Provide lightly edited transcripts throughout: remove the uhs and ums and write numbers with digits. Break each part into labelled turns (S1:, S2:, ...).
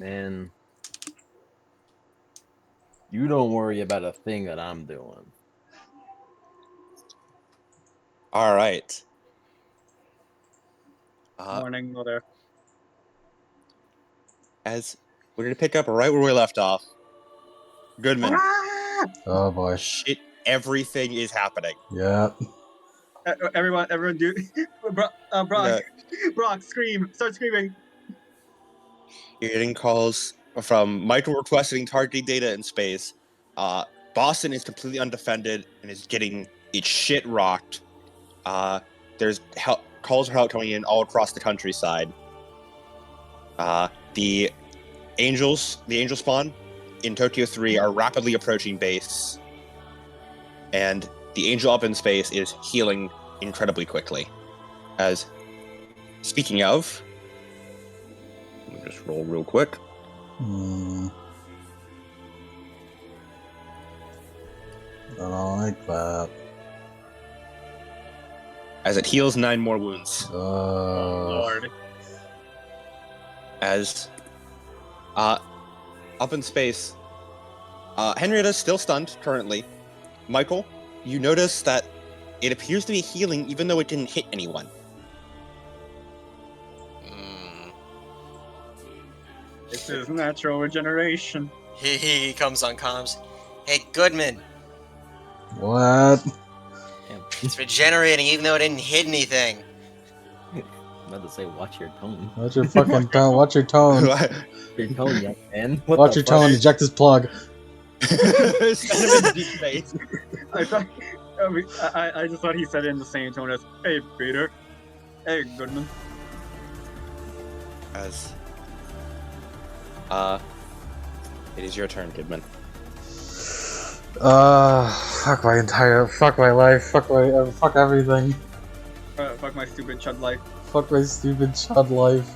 S1: Man, you don't worry about a thing that I'm doing.
S2: All right.
S3: Morning, mother.
S2: As we're gonna pick up right where we left off. Goodman.
S4: Oh boy.
S2: Shit, everything is happening.
S4: Yeah.
S3: Everyone, do. Brock,
S2: Yeah.
S3: Brock, scream! Start screaming!
S2: You're getting calls from Michael requesting targeting data in space. Boston is completely undefended and is getting its shit rocked. There's calls for help coming in all across the countryside. The angel spawn in Tokyo 3 are rapidly approaching base, and the angel up in space is healing incredibly quickly. As speaking of, let me just roll real quick.
S4: I don't like that.
S2: As it heals 9 more wounds.
S3: Lord.
S2: As up in space, Henrietta's still stunned currently. Michael, you notice that it appears to be healing even though it didn't hit anyone.
S3: This is natural regeneration.
S5: He comes on comms. Hey, Goodman,
S4: What?
S5: it's regenerating even though it didn't hit anything.
S1: I'm about to say, watch your tone.
S4: Watch your fucking tone. Watch your tone.
S1: Your tone, young man. What
S4: Watch
S1: the
S4: your tone.
S1: fuck?
S4: Eject this plug.
S2: Send him in deep space.
S3: I thought, I just thought he said it in the same tone as, "Hey, Peter. Hey, Goodman."
S2: As it is your turn, Goodman.
S4: Fuck my life. Fuck everything.
S3: Fuck my stupid chud life.
S4: Fuck my stupid chud life.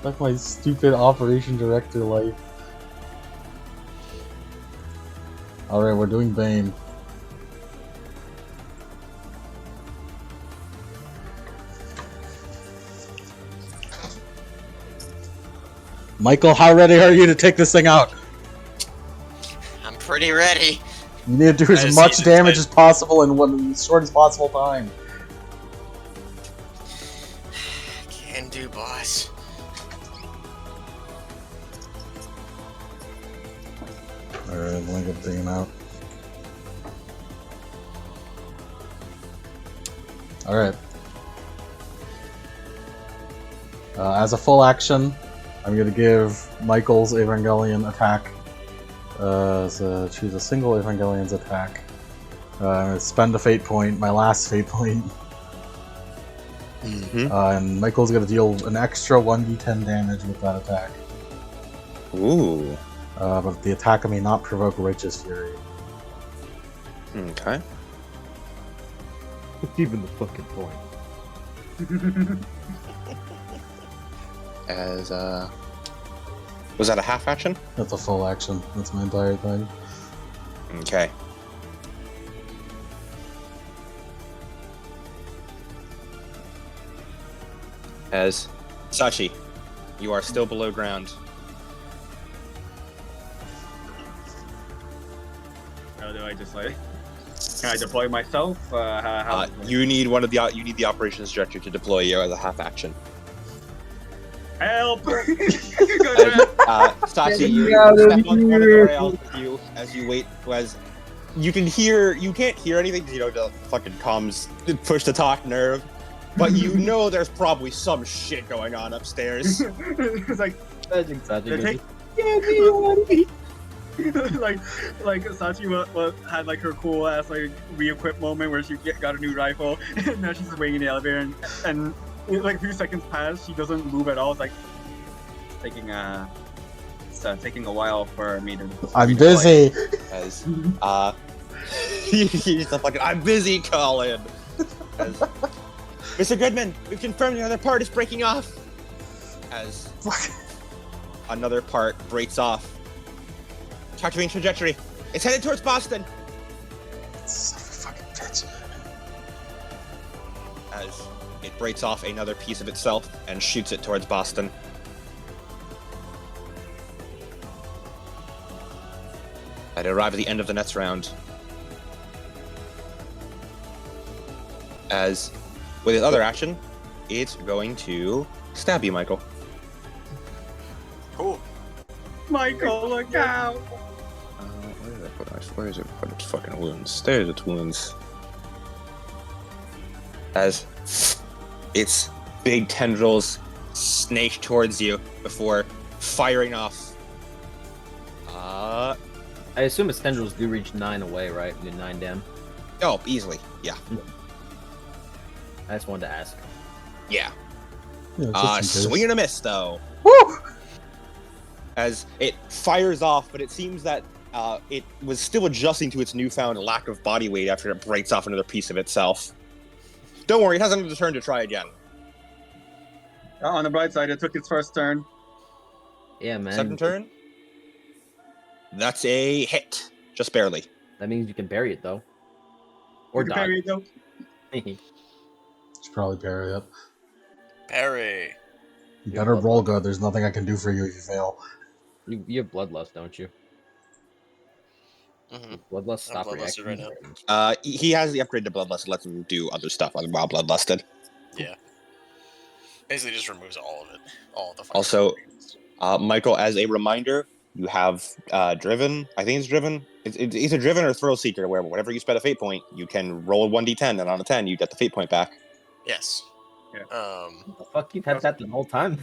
S4: Fuck my stupid operation director life. Alright, we're doing Bane. Michael, how ready are you to take this thing out?
S5: I'm pretty ready.
S4: You need to do as much damage as possible in the shortest possible time.
S5: Can do, boss.
S4: Alright, let me get the thing out. Alright. As a full action, I'm gonna give Michael's Evangelion attack. So choose a single Evangelion's attack. I'm gonna spend a fate point, my last fate point. And Michael's gonna deal an extra 1d10 damage with that attack.
S2: Ooh.
S4: But the attack may not provoke Righteous Fury.
S2: Okay.
S1: What's even the fucking point?
S2: As was that a half action?
S4: That's a full action. That's my entire thing.
S2: Okay. As Sachi, you are still below ground.
S3: How do I just like? Can I deploy myself? How
S2: You need the operations director to deploy you as a half action.
S3: help?
S2: Sachi, you step on one of the rails as you wait. As you can't hear anything because you know the fucking comms push to talk nerve, but you know there's probably some shit going on upstairs.
S3: It's like
S1: Sachi
S3: like Sachi had like her cool ass like re-equip moment where she got a new rifle and now she's waiting in the elevator and like a few seconds pass, she doesn't move at all. It's like taking a while for me to.
S4: I'm busy.
S2: As he's a fucking I'm busy, Colin. As Mr. Goodman, we've confirmed the other part is breaking off. As another part breaks off. Activating trajectory. It's headed towards Boston.
S4: Son of a fucking bitch.
S2: As it breaks off another piece of itself and shoots it towards Boston. It arrives at the end of the next round. As, with its other action, it's going to stab you, Michael.
S5: Cool.
S3: Michael, look out!
S2: Where is it put its fucking wounds? There's its wounds. As its big tendrils snake towards you before firing off.
S1: I assume its tendrils do reach 9 away, right? I mean, 9 dam.
S2: Oh, easily. Yeah.
S1: I just wanted to ask.
S2: Yeah.
S4: Yeah, just in case.
S2: Swing and a miss, though.
S4: Woo!
S2: As it fires off, but it seems that it was still adjusting to its newfound lack of body weight after it breaks off another piece of itself. Don't worry, it has another turn to try again.
S3: On the bright side, it took its first turn.
S1: Yeah, man.
S2: Second turn? That's a hit. Just barely.
S1: That means you can bury it, though. Or
S3: You can
S1: die.
S3: parry it, though.
S4: Should probably bury it.
S5: Parry.
S4: You better roll good. There's nothing I can do for you if you fail.
S1: You have bloodlust, don't you?
S5: Mm-hmm.
S1: Bloodlust stop
S5: bloodlusted
S1: reaction.
S5: right now.
S2: He has the upgrade to Bloodlust that lets him do other stuff while Bloodlusted.
S5: Yeah. Basically just removes all of it. All of the fucking
S2: Also,
S5: things.
S2: Michael, as a reminder, you have Driven. I think it's Driven. It's either Driven or Thrill Seeker, where whenever you spend a fate point, you can roll 1d10, and on a 10, you get the fate point back.
S5: Yes.
S3: Yeah.
S1: What the fuck? You've had that the whole time?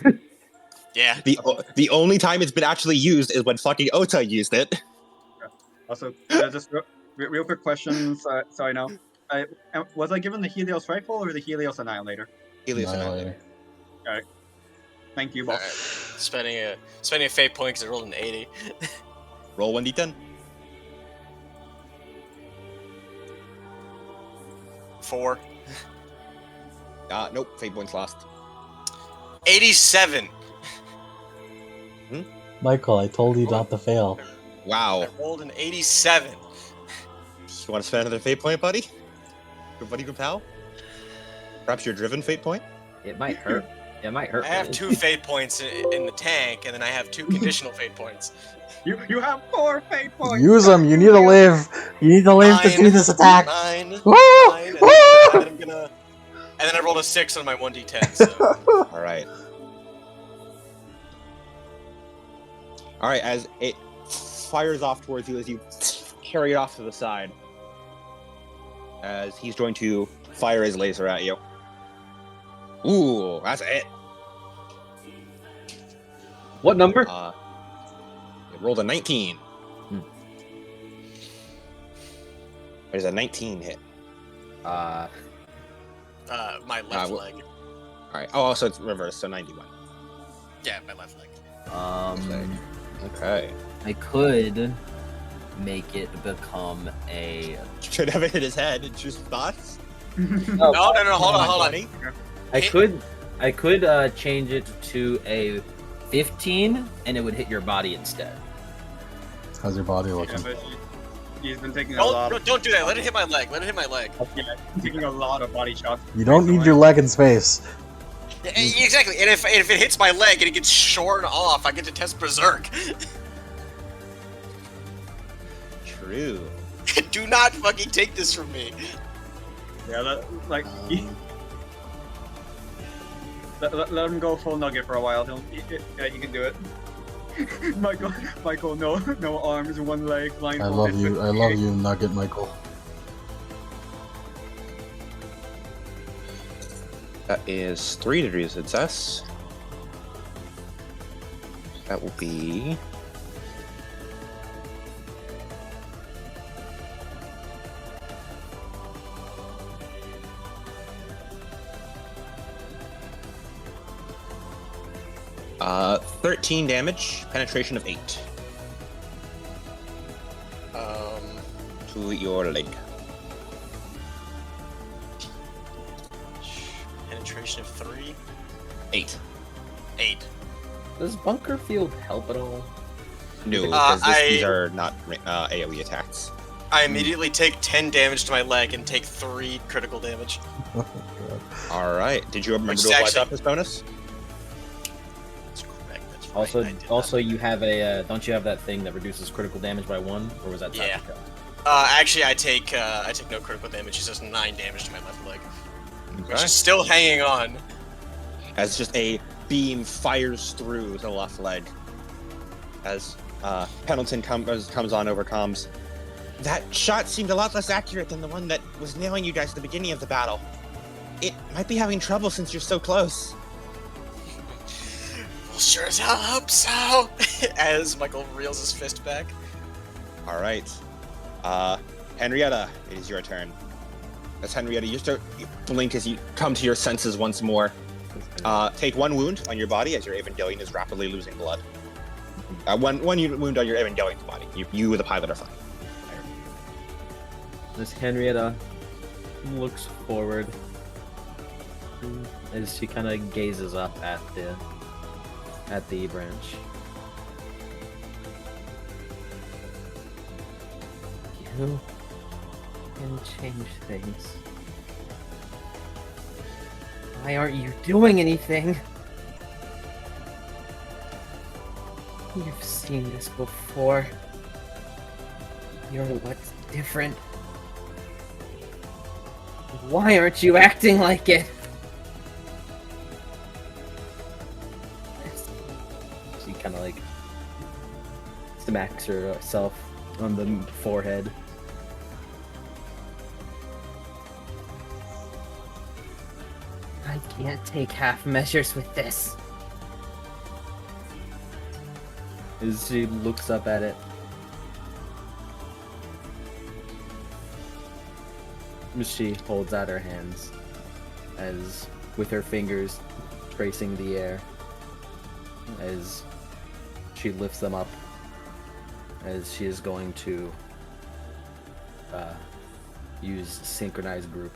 S5: Yeah.
S2: The only time it's been actually used is when fucking Ota used it.
S3: Also, just real quick question, so I know. Was I given the Helios Rifle or the Helios Annihilator?
S2: Helios
S4: Annihilator.
S2: Annihilator.
S3: Thank you,
S5: All
S3: boss.
S5: right. Spending a fate point because I rolled an 80.
S2: Roll 1d10.
S5: 4.
S2: Nope, fate points lost.
S5: 87.
S4: Michael, I told you not to fail.
S2: Wow.
S5: I rolled an 87.
S2: You want to spend another fate point, buddy? Good buddy, good pal? Perhaps your Driven fate point?
S1: It might hurt. It might hurt.
S5: I have
S1: really.
S5: 2 fate points in the tank, and then I have 2 conditional fate points.
S3: You have 4 fate points!
S4: Use them. You need to live. You need to live to do this attack.
S5: 9.
S4: Woo!
S5: 9, and
S4: Woo!
S5: then I'm gonna. And then I rolled a 6 on my 1d10. So.
S2: Alright. Alright, as it fires off towards you as you carry it off to the side. As he's going to fire his laser at you. Ooh, that's it.
S1: What number?
S2: It rolled a 19. There's a 19 hit.
S5: My left leg.
S2: Alright. Oh, so it's reversed, so 91.
S5: Yeah, my left leg.
S2: Okay.
S1: I could make it become a.
S2: Should have hit his head. It's just thoughts.
S5: No, hold on.
S1: I could change it to a 15, and it would hit your body instead.
S4: How's your body
S3: Yeah,
S4: looking?
S3: but he's been taking a lot of...
S5: Don't do that. Let it hit my leg.
S3: Yeah, he's taking a lot of body shots.
S4: You don't need your leg in space.
S5: Yeah, exactly. And if it hits my leg and it gets shorn off, I get to test Berserk.
S2: True.
S5: Do not fucking take this from me.
S3: Yeah, let him go full nugget for a while. Yeah, you can do it. Michael, no arms, one leg,
S4: I
S3: blindfolded.
S4: love you, Nugget Michael.
S2: That is 3 degrees of success. That will be... Uh, 13 damage, penetration of 8 to your leg.
S5: Penetration of 3.
S2: 8.
S5: 8.
S1: Does Bunker Field help at all?
S2: No, because these are not AoE attacks.
S5: I immediately take 10 damage to my leg and take 3 critical damage.
S4: Oh, God.
S2: All right. Did you remember
S5: Which
S2: to
S5: is
S2: apply
S5: actually-
S2: toughness bonus?
S5: That's correct. That's right.
S1: Also,
S5: I did that.
S1: also, you have a don't you have that thing that reduces critical damage by 1, or was that
S5: Yeah.
S1: Sachiko?
S5: Actually, I take no critical damage. It's just 9 damage to my left leg, which
S2: Okay.
S5: is still hanging on.
S2: As just a beam fires through the left leg. As Pendleton comes on over comms. That shot seemed a lot less accurate than the one that was nailing you guys at the beginning of the battle. It might be having trouble since you're so close.
S5: Well, sure as hell hope so. As Michael reels his fist back.
S2: All right. Henrietta, it is your turn. As Henrietta, you blink as you come to your senses once more. Take 1 wound on your body as your Evangelion is rapidly losing blood. One wound on your Evangelion's body. You the pilot are fine.
S1: Miss Henrietta looks forward as she kind of gazes up at the E branch. You can change things. Why aren't you doing anything? You've seen this before. You're what's different. Why aren't you acting like it? She kind of like smacks herself on the forehead. I can't take half measures with this. As she looks up at it. She holds out her hands as with her fingers tracing the air as she lifts them up as she is going to use synchronized group.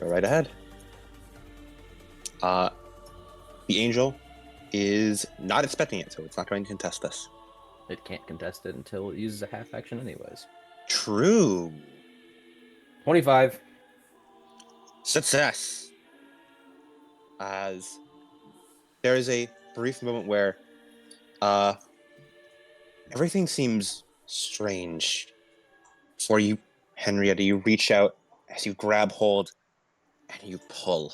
S2: Go right ahead. The angel is not expecting it, so it's not going to contest this.
S1: It can't contest it until it uses a half action anyways.
S2: True.
S1: 25.
S2: Success. As there is a brief moment where everything seems strange. For you, Henrietta, you reach out as you grab hold and you pull.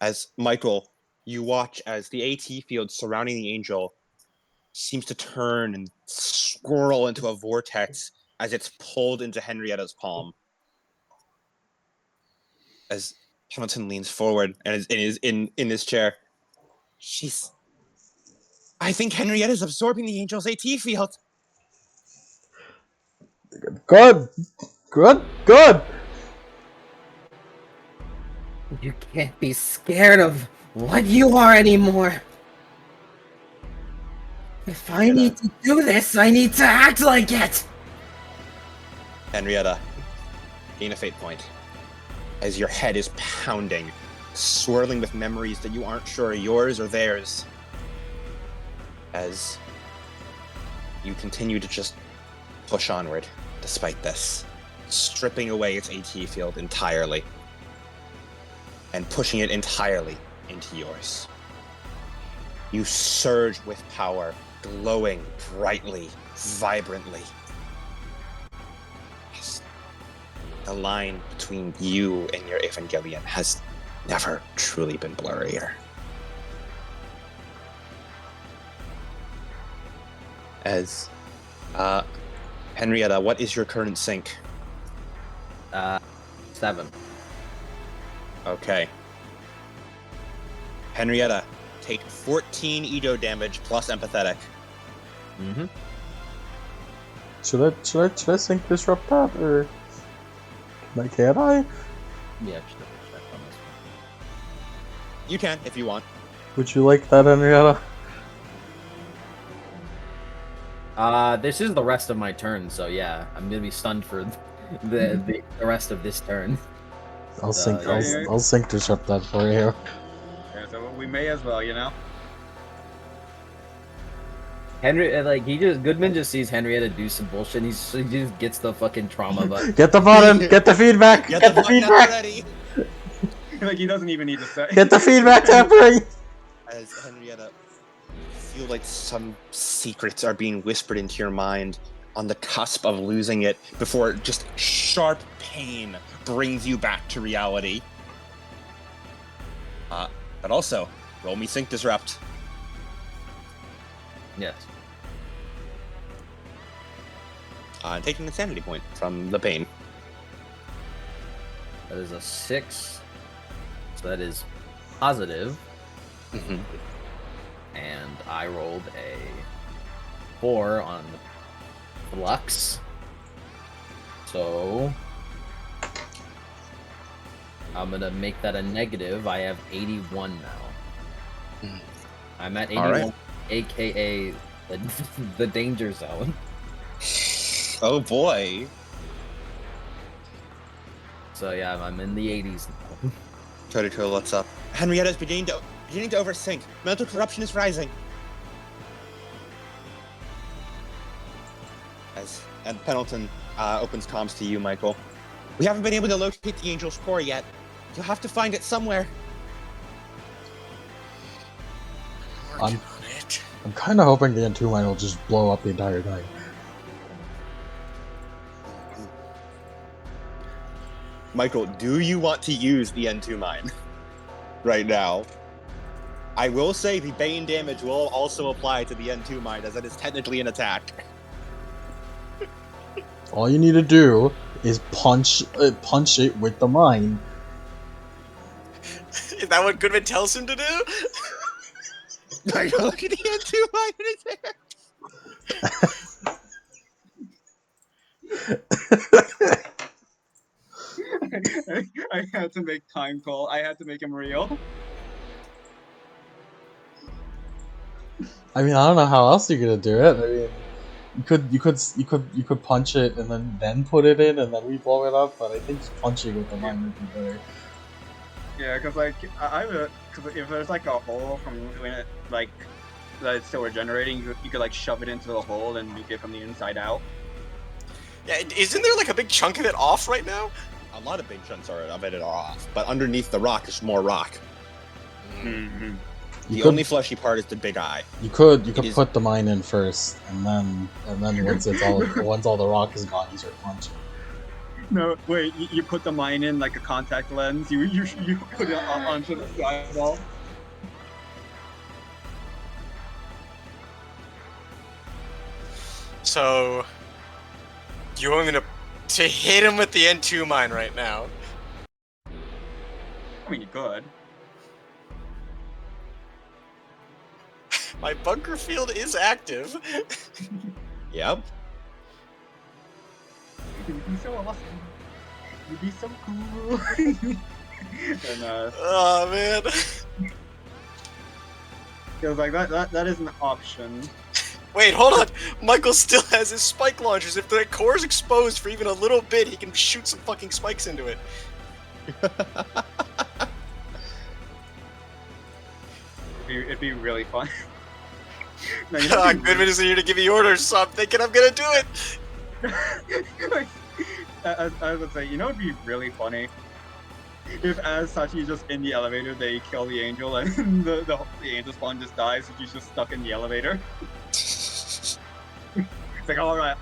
S2: As Michael, you watch as the AT field surrounding the angel seems to turn and swirl into a vortex as it's pulled into Henrietta's palm. As Hamilton leans forward and is in his chair, I think Henrietta's absorbing the angel's AT field.
S4: Good!
S1: You can't be scared of what you are anymore. If I need to do this, I need to act like it.
S2: Henrietta, gain a fate point. As your head is pounding, swirling with memories that you aren't sure are yours or theirs. As you continue to just push onward despite this, stripping away its AT field entirely and pushing it entirely into yours. You surge with power, glowing brightly, vibrantly. The line between you and your Evangelion has never truly been blurrier. As Henrietta, what is your current sync?
S1: 7.
S2: Okay. Henrietta, take 14 ego damage plus empathetic.
S1: Mm-hmm.
S4: Should I sync disrupt that, or can I?
S1: Yeah, just double check on this one.
S2: You can if you want.
S4: Would you like that, Henrietta?
S1: This is the rest of my turn, so yeah, I'm gonna be stunned for the rest of this turn.
S4: I'll sync.
S1: yeah.
S4: I'll sync disrupt that for you.
S3: Yeah, so we may as well, you know?
S1: Henry, like Goodman just sees Henrietta do some bullshit. He just gets the fucking trauma button.
S4: Get the button. Get the feedback.
S2: Get
S4: Get the
S2: button
S4: feedback.
S2: ready.
S3: Like he doesn't even need to say.
S4: Get the feedback tampering.
S2: As Henrietta, feel like some secrets are being whispered into your mind on the cusp of losing it before just sharp pain brings you back to reality. But also, roll me sync disrupt.
S1: Yes.
S2: And take an insanity point from the pain.
S1: That is a 6. So that is positive.
S2: Mm-hmm.
S1: And I rolled a 4 on flux. So I'm gonna make that a negative. I have 81 now.
S2: Mm.
S1: I'm at 81,
S2: Alright.
S1: aka the danger zone.
S2: Oh boy.
S1: So yeah, I'm in the 80s now.
S2: Toto, what's up? Henrietta's beginning to oversink. Mental corruption is rising. And Pendleton opens comms to you, Michael. We haven't been able to locate the Angel's core yet. You'll have to find it somewhere.
S5: Working on it.
S4: I'm kind of hoping the N2 mine will just blow up the entire thing.
S2: Michael, do you want to use the N2 mine right now? I will say the Bane damage will also apply to the N2 mine, as it is technically an attack.
S4: All you need to do is punch it with the mine.
S5: Is that what Goodman tells him to do?
S2: Are you looking at the N2 mine and it's there?
S3: I had to make time call. I had to make him real.
S4: I mean, I don't know how else you're gonna do it. I mean, you could punch it and then put it in and then we blow it up. But I think punching with the mine would be better.
S3: Yeah, because like cause if there's like a hole from when it like that it's still regenerating, you could like shove it into the hole and nuke it from the inside out.
S5: Yeah, isn't there like a big chunk of it off right now?
S2: A lot of big chunks of it are off, but underneath the rock is more rock.
S3: Mm-hmm.
S2: The only fleshy part is the big eye.
S4: You could
S2: is-
S4: put the mine in first, and then once all the rock is gone, you start punching.
S3: No, wait. You put the mine in like a contact lens. You put it onto the Skyfall.
S5: So you want me to hit him with the N2 mine right now?
S3: I mean, you could.
S5: My bunker field is active.
S2: Yep.
S3: You'd be so awesome. You'd be so cool. And
S5: Oh man.
S3: feels like that is an option.
S5: Wait, hold on. Michael still has his spike launchers. If the core is exposed for even a little bit, he can shoot some fucking spikes into it.
S3: It'd be really fun. No,
S5: Goodman isn't here to give me orders, so I'm thinking I'm gonna do it.
S3: I would say, you know, it'd be really funny if, as Sachi is just in the elevator, they kill the angel and the angel spawn just dies, so she's just stuck in the elevator. It's like, all right,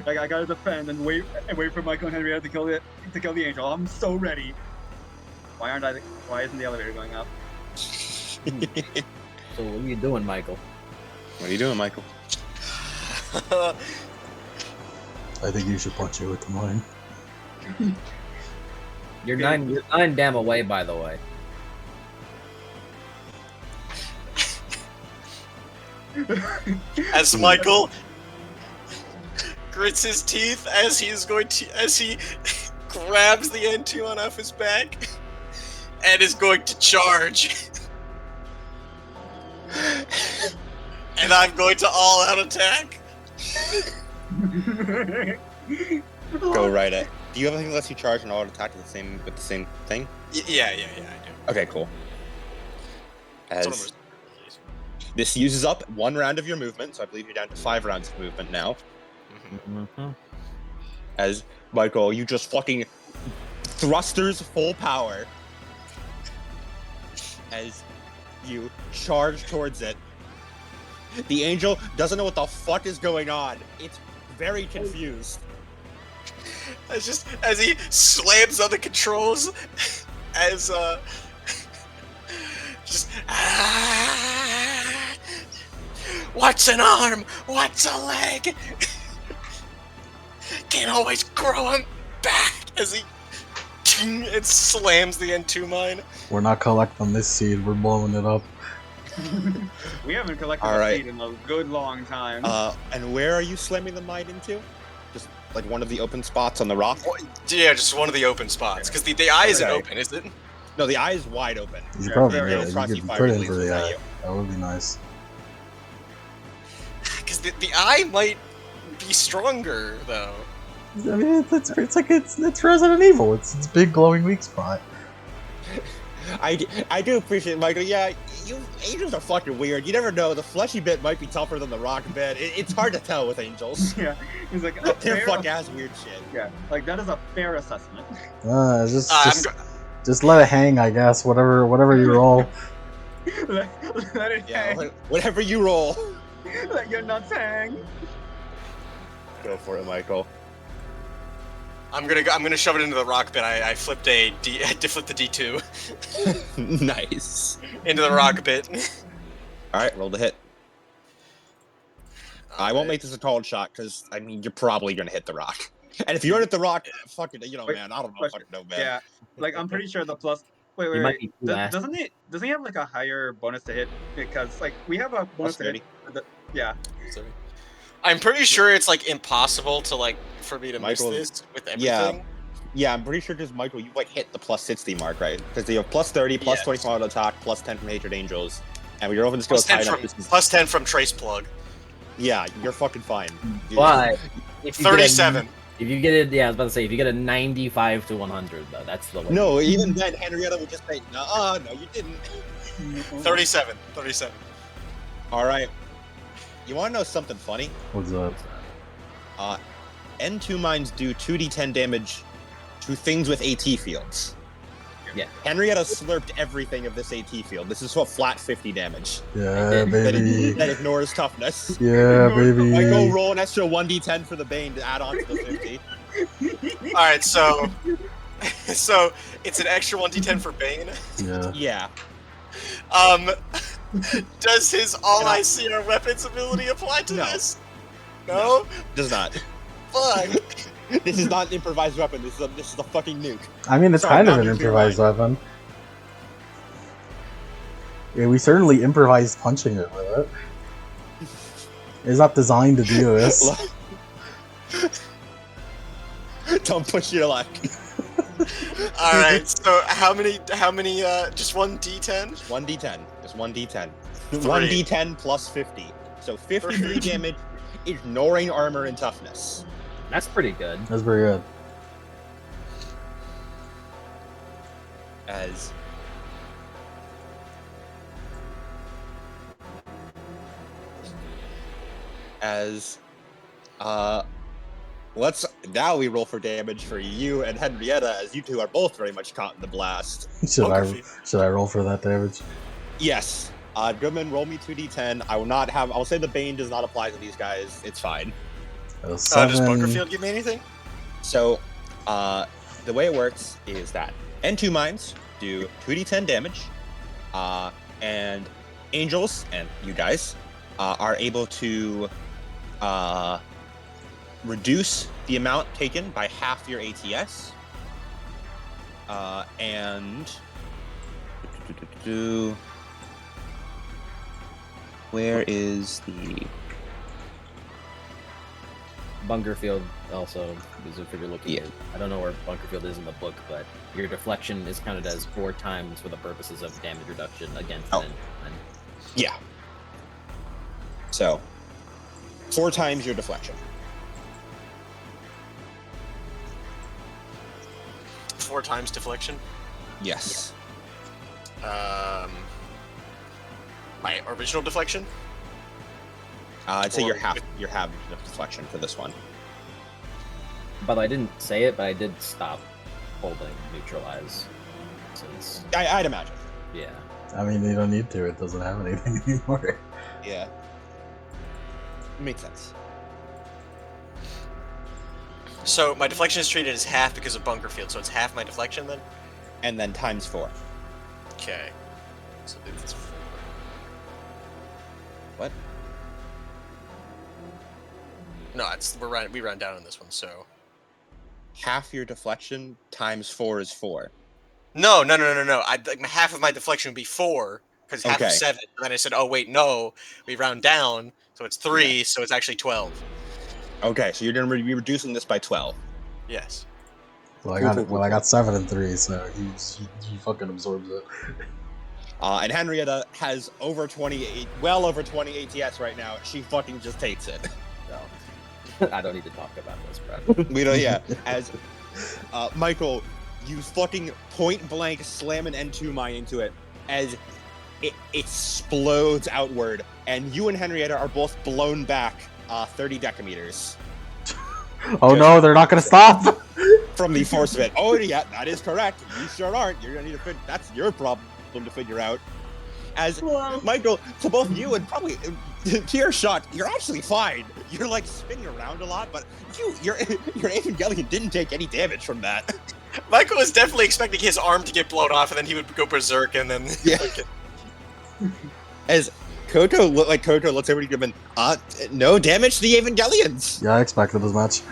S3: like I gotta defend and wait for Michael and Henrietta to kill the angel. I'm so ready. Why isn't the elevator going up?
S1: So what are you doing, Michael?
S2: What are you doing, Michael?
S4: I think you should punch it with the mine.
S1: You're nine damn away, by the way.
S5: As Michael grits his teeth as he grabs the N2 on off his back and is going to charge. And I'm going to all-out attack.
S2: Go right at. Do you have anything that lets you charge and all attack with the same thing?
S5: Yeah, I do.
S2: Okay, cool.
S5: That's
S2: As This uses up 1 round of your movement, so I believe you're down to 5 rounds of movement now.
S1: Mhm.
S2: As Michael, you just fucking thrusters full power as you charge towards it. The angel doesn't know what the fuck is going on. It's very confused.
S5: It's just as he slams on the controls, as just what's an arm? What's a leg? Can't always grow him back as he and slams the N2 mine.
S4: We're not collecting this seed. We're blowing it up.
S3: We haven't collected
S2: All
S3: a
S2: right.
S3: seed in a good long time.
S2: And where are you slamming the mine into? Just like one of the open spots on the rock?
S5: Yeah, just one of the open spots. Because the eye isn't
S2: Okay.
S5: open, is it?
S2: No, the eye is wide open.
S4: You
S3: Yeah,
S4: probably
S3: very
S4: yeah,
S3: well.
S4: you
S2: Frosty
S4: could
S2: Fire
S4: put in
S2: release
S4: for
S2: was
S4: the
S2: at
S4: eye.
S2: you.
S4: That would be nice.
S5: Because the eye might be stronger, though.
S4: I mean, it's like it's Resident Evil. It's big glowing weak spot.
S2: I do appreciate it, Michael. Yeah, you angels are fucking weird. You never know. The fleshy bit might be tougher than the rock bit. It's hard to tell with angels.
S3: Yeah, he's like,
S2: They're fucking ass weird shit.
S3: yeah, like that is a fair assessment.
S4: Just let it hang, I guess. Whatever you roll.
S3: let it
S2: Yeah,
S3: hang.
S2: whatever you roll.
S3: Let your nuts hang.
S2: Go for it, Michael.
S5: I'm gonna shove it into the rock bit. I flipped I flipped the D2
S2: Nice.
S5: into the rock bit.
S2: All right, roll the hit. I won't make this a called shot because I mean you're probably gonna hit the rock. And if you don't hit the rock, fucking,
S3: Wait,
S2: man, I don't know,
S3: question.
S2: fucking know, man.
S3: Yeah, like I'm pretty sure the plus. Wait,
S1: You might be too ass.
S3: doesn't he have like a higher bonus to hit? Because like we have a bonus to hit. Yeah.
S5: Sorry. I'm pretty sure it's like impossible to like for me to
S2: Michael,
S5: miss this with
S2: yeah.
S5: everything.
S2: Yeah, I'm pretty sure because Michael, you like hit the plus 60 mark, right? Because you have plus 30, plus
S5: Yes.
S2: 24 auto attack, plus 10 from Hatred Angels, and when your open skill
S5: Plus
S2: is high
S5: 10
S2: enough,
S5: from
S2: this is,
S5: plus 10 from Trace Plug.
S2: yeah, you're fucking fine.
S1: But if you get a-
S5: 37.
S1: If you get it, yeah, I was about to say, if you get a 95 to 100, though, that's the way.
S2: No, even then, Henrietta would just say, no, you didn't.
S5: 37.
S2: All right. You want to know something funny?
S4: What's up?
S2: N2 mines do 2d10 damage to things with AT fields.
S1: Yeah.
S2: Henrietta slurped everything of this AT field. This is a flat 50 damage.
S4: Yeah,
S2: That,
S4: baby.
S2: that ignores toughness.
S4: Yeah,
S2: Michael,
S4: baby.
S2: roll an extra 1d10 for the Bane to add on to the 50.
S5: All right, so it's an extra 1d10 for Bane.
S4: Yeah.
S2: Yeah.
S5: Does his all I see are weapons ability apply to
S2: No.
S5: this? No?
S2: Does not.
S5: Fuck.
S2: This is not an improvised weapon. This is a fucking nuke.
S4: I mean, it's
S2: Sorry,
S4: kind of
S2: not
S4: an
S2: nuclear
S4: improvised
S2: mine.
S4: weapon. Yeah, we certainly improvised punching it with it. It's not designed to do this.
S2: Don't push your luck.
S5: All right. So how many? Just 1d10.
S2: 1d10. Just 1d10.
S5: Three.
S2: 1d10 plus 50. So 53 damage, ignoring armor and toughness.
S1: That's pretty good.
S4: That's pretty good.
S2: Let's now we roll for damage for you and Henrietta, as you two are both very much caught in the blast.
S4: Should I roll for that damage?
S2: Yes. Goodman, roll me 2d10. I'll say the Bane does not apply to these guys. It's fine.
S5: Does
S4: 7.
S5: Bunkerfield give me anything?
S2: So, the way it works is that N2 mines do 2d10 damage, and angels and you guys are able to reduce the amount taken by half your ATS, and where is the
S1: Bunkerfield also is if you're looking
S2: Yeah.
S1: at. I don't know where Bunkerfield is in the book, but your deflection is counted as 4 times for the purposes of damage reduction against
S2: Oh.
S1: an.
S2: Yeah. So, 4 times your deflection.
S5: 4 times deflection.
S2: Yes.
S5: My original deflection?
S2: I'd say
S5: Or-
S2: you're half deflection for this one.
S1: By the way, I didn't say it, but I did stop holding neutralize. Since
S2: I'd imagine.
S1: yeah.
S4: I mean, you don't need to. It doesn't have anything anymore.
S2: Yeah. Makes sense.
S5: So my deflection is treated as half because of bunker field, so it's half my deflection then?
S2: And then times 4.
S5: Okay. So it's 4.
S2: What?
S5: No, we round down on this one, so...
S2: Half your deflection times 4 is 4.
S5: No. Half of my deflection would be 4, because half
S2: Okay.
S5: of 7. And then I said, oh wait, no, we round down, so it's 3, so it's actually 12.
S2: Okay, so you're going to be reducing this by 12.
S5: Yes.
S4: Well, I got 7 and 3, so he fucking absorbs it.
S2: And Henrietta has well over 20 ATS right now. She fucking just takes it.
S1: So I don't need to talk about this, bro.
S2: We don't, yeah. As Michael, you fucking point blank slam an N2 mine into it as it explodes outward, and you and Henrietta are both blown back 30 decameters
S4: Oh no, they're not gonna stop!
S2: from the force of it. Oh yeah, that is correct. You sure aren't. You're gonna need to that's your problem to figure out. As Michael, to both you and probably to your shot, you're actually fine. You're like spinning around a lot, but your Evangelion didn't take any damage from that.
S5: Michael was definitely expecting his arm to get blown off, and then he would go berserk, and then...
S2: Yeah. As Koto looks everybody given no damage to the Evangelions.
S4: Yeah, I expected as much.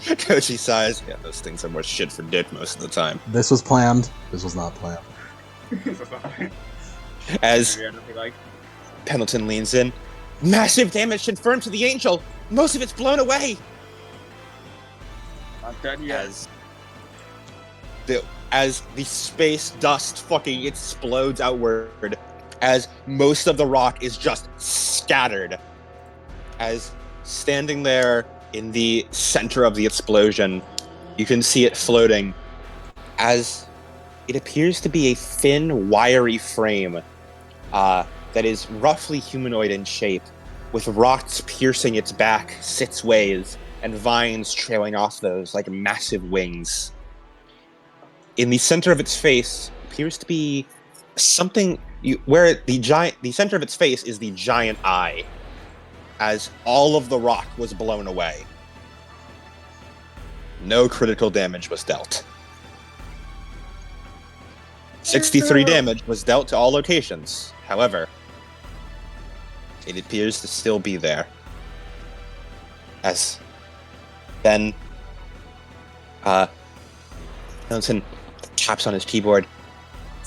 S2: Kochi sighs. Yeah, those things are more shit for dick most of the time.
S4: This was planned. This was not planned.
S2: As
S3: Like,
S2: Pendleton leans in, massive damage confirmed to the Angel. Most of it's blown away.
S3: not dead yet.
S2: As the space dust fucking explodes outward, as most of the rock is just scattered. As standing there in the center of the explosion, you can see it floating as it appears to be a thin, wiry frame that is roughly humanoid in shape, with rocks piercing its back 6 ways and vines trailing off those like massive wings. In the center of its face appears to be something where the center of its face is the giant eye, as all of the rock was blown away. No critical damage was dealt. 63 damage was dealt to all locations. However, it appears to still be there. As then Nelson taps on his keyboard.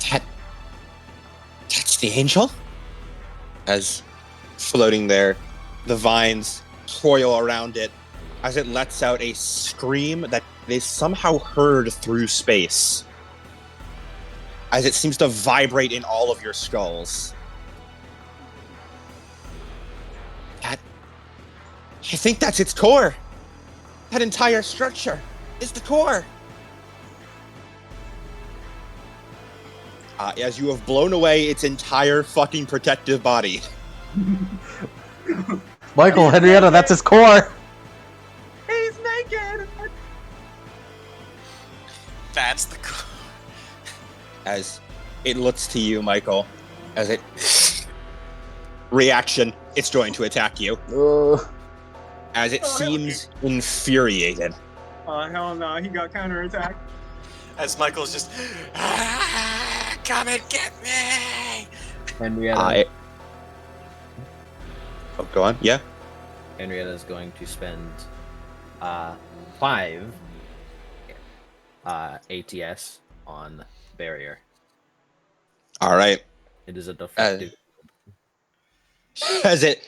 S2: That's the Angel? As floating there, the vines coil around it as it lets out a scream that is somehow heard through space, as it seems to vibrate in all of your skulls. I think that's its core. That entire structure is the core. As you have blown away its entire fucking protective body.
S4: Michael, Henrietta, that's his core!
S3: He's naked!
S5: That's the...
S2: As it looks to you, Michael, as it... Reaction, it's going to attack you. As it seems infuriated.
S3: Oh, hell no, he got counterattacked.
S5: As Michael's just... come and get me!
S1: Henrietta.
S2: Oh, go on. Yeah.
S1: Henrietta's going to spend 5 ATS on barrier.
S2: All right.
S1: It is a defective.
S2: As it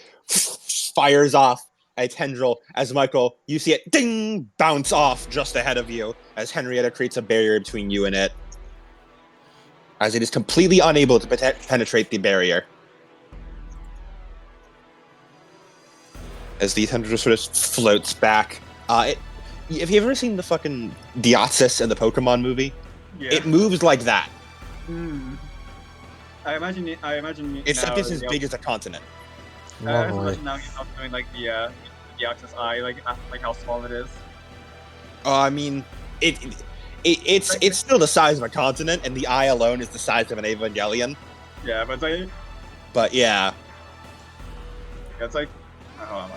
S2: fires off a tendril, as Michael, you see it ding bounce off just ahead of you, as Henrietta creates a barrier between you and it, as it is completely unable to penetrate the barrier. As the tendril sort of floats back. Have you ever seen the fucking Deoxys in the Pokemon movie?
S3: Yeah.
S2: It moves like that.
S3: I imagine.
S2: Except
S3: now,
S2: it's as big as a continent.
S3: I
S4: Lovely.
S3: imagine now he's not doing like the Axis eye, like how small it is.
S2: I mean, it's still the size of a continent, and the eye alone is the size of an Evangelion.
S3: Yeah, but it's like
S2: But yeah,
S3: it's like hold on.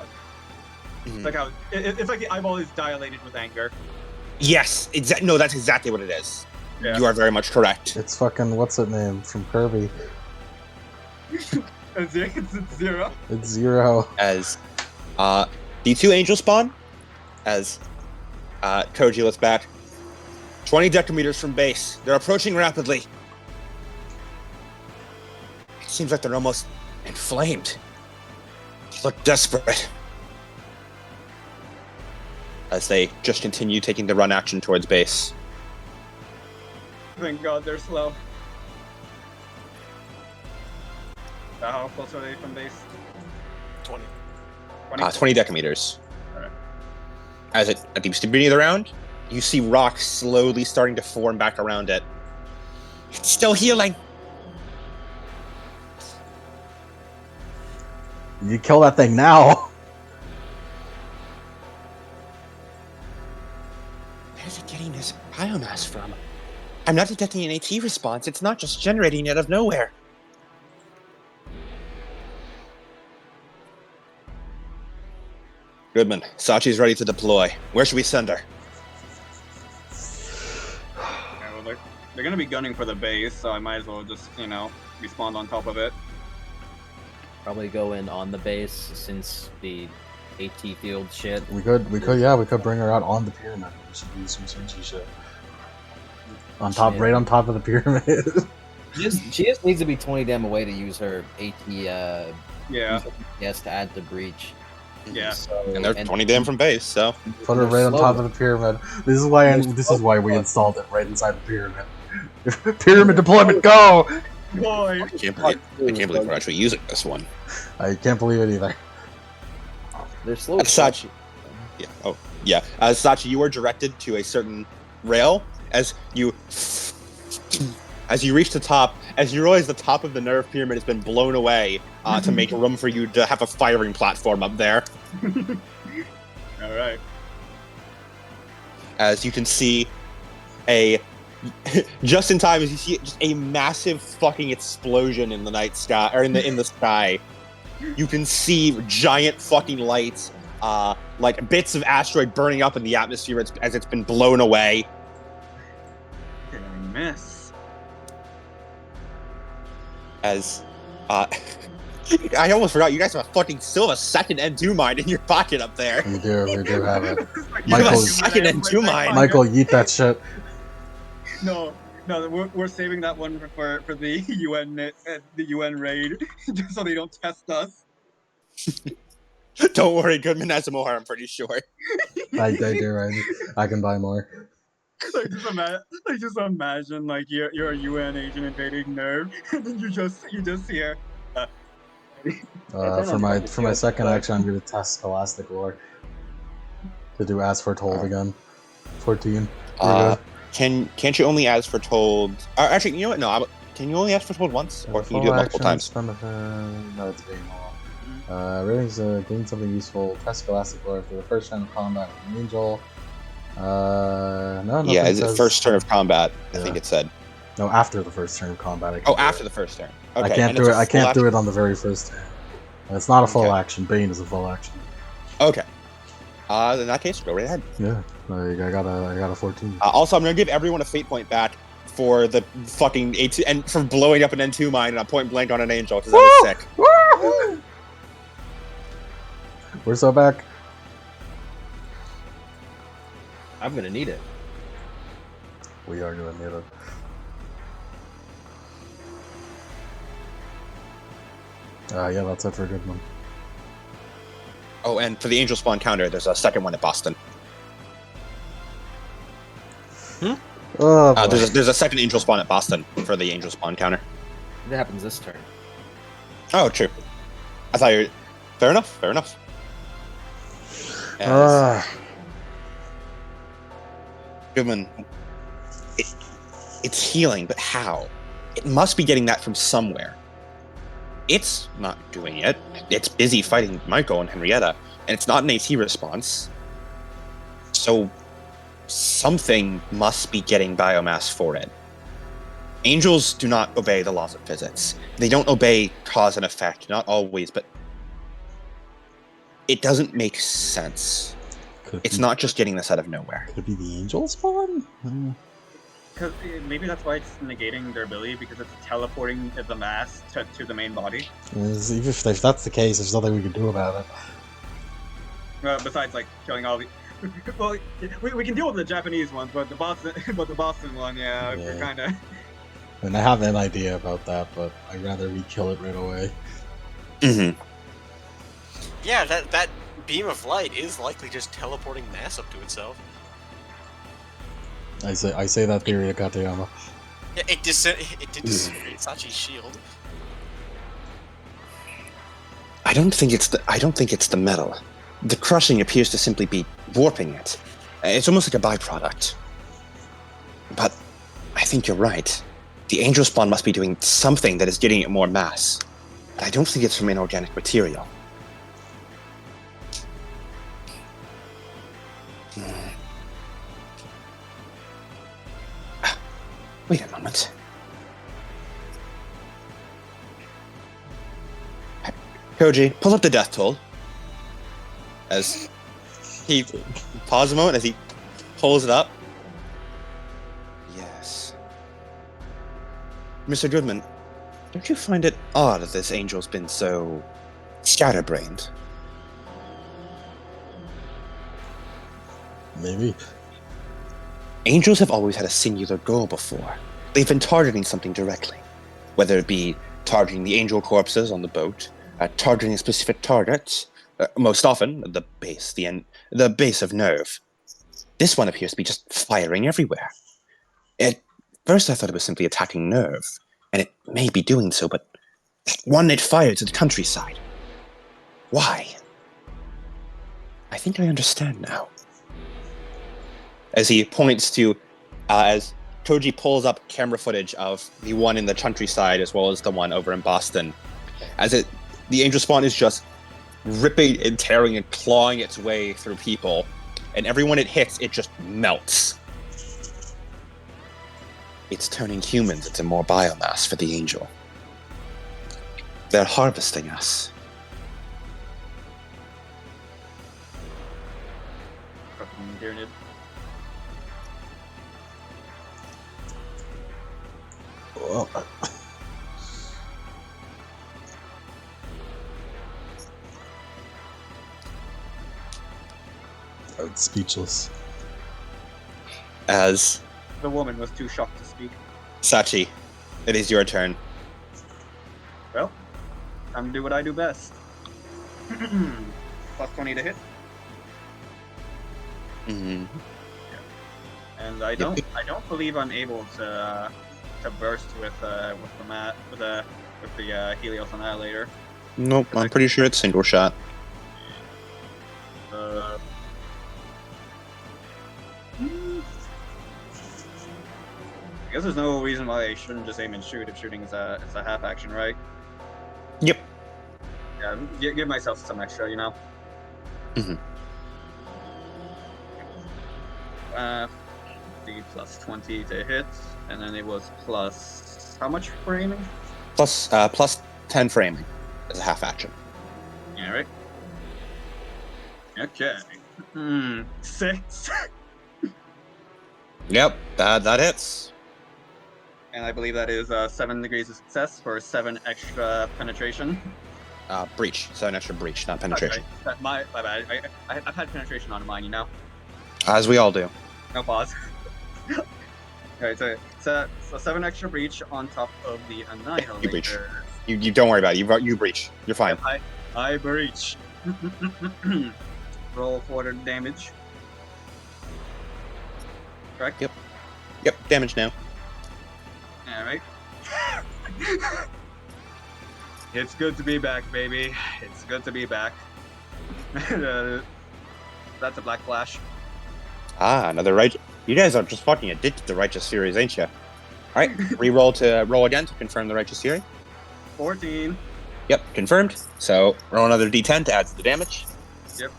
S2: Mhm.
S3: It's like how it's like the eyeball is dilated with anger.
S2: yes, no, that's exactly what it is.
S3: Yeah.
S2: You are very much correct.
S4: It's fucking what's it name from Kirby?
S3: It's zero.
S4: It's Zero.
S2: As the two angels spawn, as Koji looks back, 20 decameters from base. They're approaching rapidly. It seems like they're almost inflamed. They look desperate. As they just continue taking the run action towards base.
S3: Thank God they're slow. How close are they from base?
S5: 20.
S2: 20 decameters.
S3: Alright.
S2: As at the beginning of the round, you see rocks slowly starting to form back around it. It's still healing.
S4: You kill that thing now.
S2: Where's it getting this biomass from? I'm not detecting an AT response. It's not just generating it out of nowhere. Goodman, Sachi's ready to deploy. Where should we send her?
S3: Yeah, well, they're gonna be gunning for the base, so I might as well just respawn on top of it.
S1: Probably go in on the base since the AT field shit.
S4: We could bring her out on the pyramid. We should do some Sushi shit. On top,
S1: Yeah.
S4: right on top of the pyramid.
S1: She just needs to be 20 damn away to use her AT.
S3: Yeah.
S1: Yes, to add the breach.
S3: Yeah.
S1: So,
S2: And they're 20 damn from base, so.
S4: Put her right on top of the pyramid. This is why we installed it right inside the pyramid. Pyramid deployment, go!
S3: Boy.
S2: I can't believe we're actually using this one.
S4: I can't believe it either.
S1: They're slow.
S2: Sachi. Yeah. Oh, yeah. Sachi, you are directed to a certain rail as you reach the top. As you realize the top of the nerve pyramid has been blown away to make room for you to have a firing platform up there.
S3: All right.
S2: As you can see just in time as you see just a massive fucking explosion in the night sky, or in the sky. You can see giant fucking lights, like bits of asteroid burning up in the atmosphere as it's been blown away.
S3: Did I miss?
S2: As I almost forgot, you guys still have a second N2 mine in your pocket up there.
S4: We do have it.
S2: You have a
S4: Michael's-
S2: second N2 mine.
S4: Michael, eat that shit.
S3: No, we're saving that one for the UN raid, just so they don't test us.
S2: Don't worry, Goodman has more, I'm pretty sure.
S4: I do. I can buy more.
S3: Just imagine like you're a UN agent invading Nerve, and then you just hear.
S4: For my second action, I'm gonna test Scholastic Lore to do As Foretold again. 14.
S2: Can't you only ask for told? Actually, you know what? No, can you only ask for told once, or can you do it multiple times?
S4: No, it's being long. Ratings gain something useful. Test Scholastic Lore for the first turn of combat with an angel. No.
S2: Yeah, is it first turn of combat? I
S4: Yeah.
S2: think it said.
S4: No, after the first turn of combat.
S2: After the first turn. Okay,
S4: I can't
S2: and
S4: do
S2: it's
S4: it.
S2: a
S4: I can't
S2: full
S4: do it on the very first turn. It's not a full
S2: Okay.
S4: action. Bane is a full action.
S2: Okay. In that case, go right ahead.
S4: Yeah, I got a 14.
S2: Also, I'm gonna give everyone a fate point back for the fucking A2 and for blowing up an N2 mine and a point blank on an angel because that was sick.
S4: Woo! We're so back.
S1: I'm gonna need it.
S4: We are gonna need it. Yeah, that's it for a good one.
S2: Oh, and for the angel spawn counter, there's a second one at Boston.
S4: Oh, boy.
S2: There's a second angel spawn at Boston for the angel spawn counter.
S1: That happens this turn.
S2: Oh, true. I thought you were... Fair enough. As Goodman, it's healing, but how? It must be getting that from somewhere. It's not doing it. It's busy fighting Michael and Henrietta, and it's not an AT response. So something must be getting biomass for it. Angels do not obey the laws of physics. They don't obey cause and effect, not always, but it doesn't make sense. It's not just getting this out of nowhere.
S4: Could it be the angel spawn?
S3: Because maybe that's why it's negating their ability, because it's teleporting the mass to the main body.
S4: Even if that's the case, there's nothing we can do about it.
S3: Besides, like, killing all the... Well, we can deal with the Japanese ones, but the Boston one, yeah. We're kind of...
S4: And I have an idea about that, but I'd rather we kill it right away.
S2: Mm-hmm.
S5: Yeah, that beam of light is likely just teleporting mass up to itself.
S4: I say that theory to Katayama.
S5: Yeah, it did disintegrate Sachi's shield.
S2: I don't think it's the metal. The crushing appears to simply be warping it. It's almost like a byproduct. But I think you're right. The angel spawn must be doing something that is getting it more mass. But I don't think it's from inorganic material. Wait a moment. Koji, pull up the death toll. As he pauses a moment as he pulls it up. Yes. Mr. Goodman, don't you find it odd that this angel's been so scatterbrained?
S4: Maybe.
S2: Angels have always had a singular goal before. They've been targeting something directly. Whether it be targeting the angel corpses on the boat, targeting a specific target, most often the base, the base of nerve. This one appears to be just firing everywhere. At first I thought it was simply attacking nerve, and it may be doing so, but that one it fired to the countryside. Why? I think I understand now. As he points to, as Koji pulls up camera footage of the one in the countryside as well as the one over in Boston, the angel spawn is just ripping and tearing and clawing its way through people, and everyone it hits, it just melts. It's turning humans into more biomass for the angel. They're harvesting us.
S3: Fucking Tyranid.
S4: Well, I'm speechless.
S2: As
S3: The woman was too shocked to speak.
S2: Sachi, it is your turn.
S3: Well, time to do what I do best. Plus 20 to hit.
S2: Mm-hmm.
S3: And I don't believe I'm able to burst with the Helios Annihilator.
S2: Nope, I'm pretty sure it's single shot.
S3: I guess there's no reason why I shouldn't just aim and shoot if shooting is a half action, right?
S2: Yep.
S3: Yeah, give myself some extra, you know.
S2: Mm-hmm.
S3: The plus 20 to hit, and then it was plus how much for aiming?
S2: Plus 10 for aiming as a half action.
S3: Yeah, right. Okay. 6.
S2: Yep, that hits.
S3: And I believe that is 7 degrees of success for 7 extra penetration.
S2: Breach. 7 extra breach, not penetration.
S3: Okay. My bad. I've had penetration on mine, you know.
S2: As we all do.
S3: No pause. Alright, so 7 extra breach on top of the Annihilator.
S2: You breach. You don't worry about it. You breach. You're fine.
S3: I breach. Roll for the damage. Correct?
S2: Yep, damage now.
S3: Alright. It's good to be back, baby. It's good to be back. That's a black flash.
S2: Another right. You guys are just fucking addicted to Righteous Furies, ain't you? right, re-roll to roll again to confirm the righteous fury.
S3: 14.
S2: Yep, confirmed. So roll another d10 to add to the damage.
S3: Yep.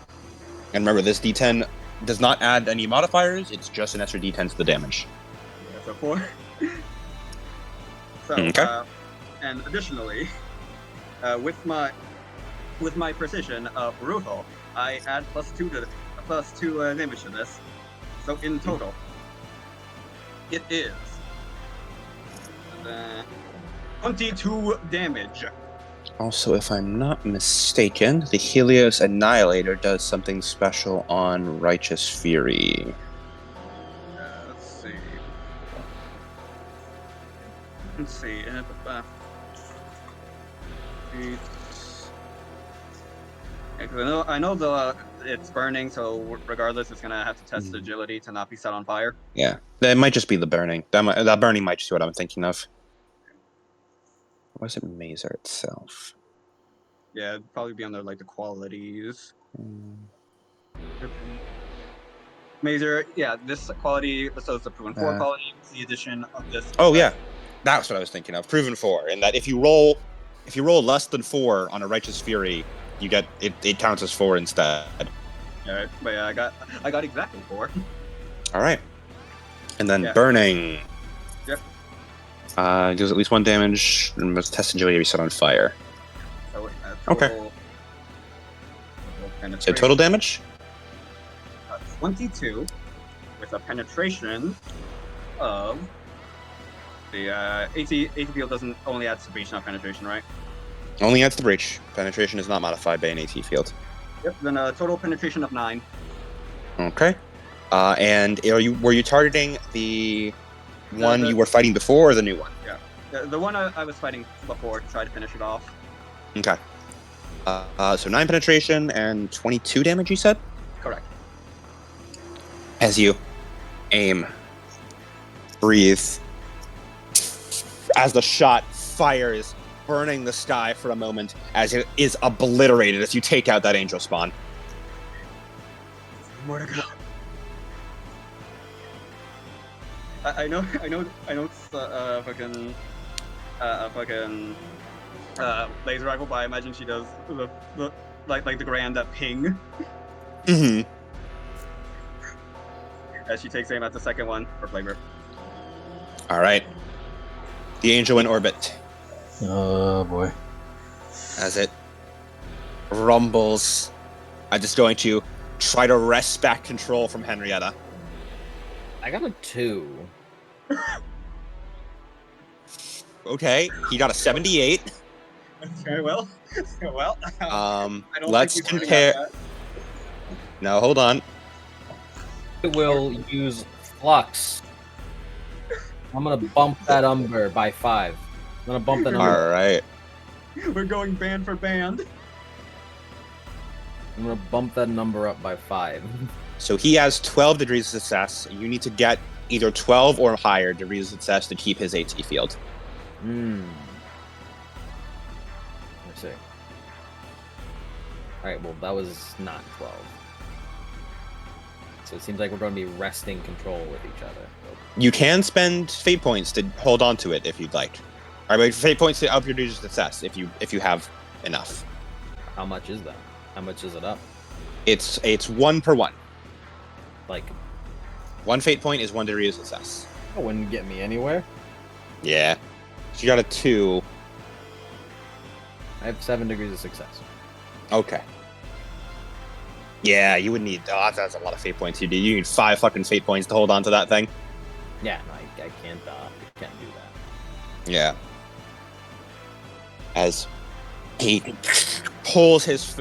S2: And remember, this d10 does not add any modifiers. It's just an extra d10 to the damage.
S3: Yeah, so 4. So,
S2: Okay.
S3: and additionally, with my precision of brutal, I add +2 damage to this. So in total, it is 22 damage.
S2: Also, if I'm not mistaken, the Helios Annihilator does something special on Righteous Fury.
S3: Let's see. Let's see. I know it's burning, so regardless, it's gonna have to test agility to not be set on fire.
S2: Yeah, that might just be the burning. That burning might just be what I'm thinking of. Or was it Mazer itself?
S3: Yeah, it'd probably be under like the qualities. Mazer, yeah, this quality, so it's a proven 4 quality. It's the addition of this.
S2: Oh yeah, that's what I was thinking of. Proven 4, and that if you roll less than 4 on a Righteous Fury, you get it counts as 4 instead.
S3: Alright, but yeah, I got exactly 4.
S2: All right, and then
S3: Yeah.
S2: burning.
S3: Yep.
S2: Deals at least 1 damage and must test agility be set on fire.
S3: So,
S2: Okay. So total damage?
S3: 22 with a penetration of the AT field doesn't only add to breach, not penetration, right?
S2: Only adds the breach. Penetration is not modified by an AT field.
S3: Yep. Then a total penetration of 9.
S2: Okay. And were you targeting the one you were fighting before or the new one?
S3: Yeah. The one I was fighting before to try to finish it off.
S2: Okay. So 9 penetration and 22 damage, you said?
S3: Correct.
S2: As you aim, breathe, as the shot fires, burning the sky for a moment, as it is obliterated as you take out that angel spawn.
S3: More to go. I know. It's fucking laser rifle, but I imagine she does the like the grand ping
S2: Mm-hmm.
S3: as she takes aim at the second one for flavor.
S2: All right. The angel in orbit
S4: Oh boy.
S2: as it rumbles. I'm just going to try to wrest back control from Henrietta.
S1: I got a 2.
S2: Okay, he got a 78.
S3: Very well. Well. I don't
S2: Let's
S3: think he's
S2: compare.
S3: shooting at
S2: No, hold on.
S1: I will use Flux. I'm gonna bump that number by 5. I'm gonna bump that number.
S2: All right.
S3: that. We're going band for band.
S1: I'm gonna bump that number up by 5.
S2: So he has 12 degrees of success. You need to get either 12 or higher degrees of success to keep his AT field.
S1: Let's see. Alright, well, that was not 12. So it seems like we're going to be wresting control with each other.
S2: You can spend fate points to hold on to it if you'd like. All right, fate points to up your degrees of success if you have enough.
S1: How much is that? How much is it up?
S2: It's 1 per 1.
S1: Like,
S2: 1 fate point is 1 degree of success.
S1: that wouldn't get me anywhere.
S2: Yeah. So you got a 2.
S1: I have 7 degrees of success.
S2: Okay. Yeah, you would need. Oh, that's a lot of fate points. You need 5 fucking fate points to hold on to that thing.
S1: Yeah, no, I can't do that.
S2: Yeah. As he pulls his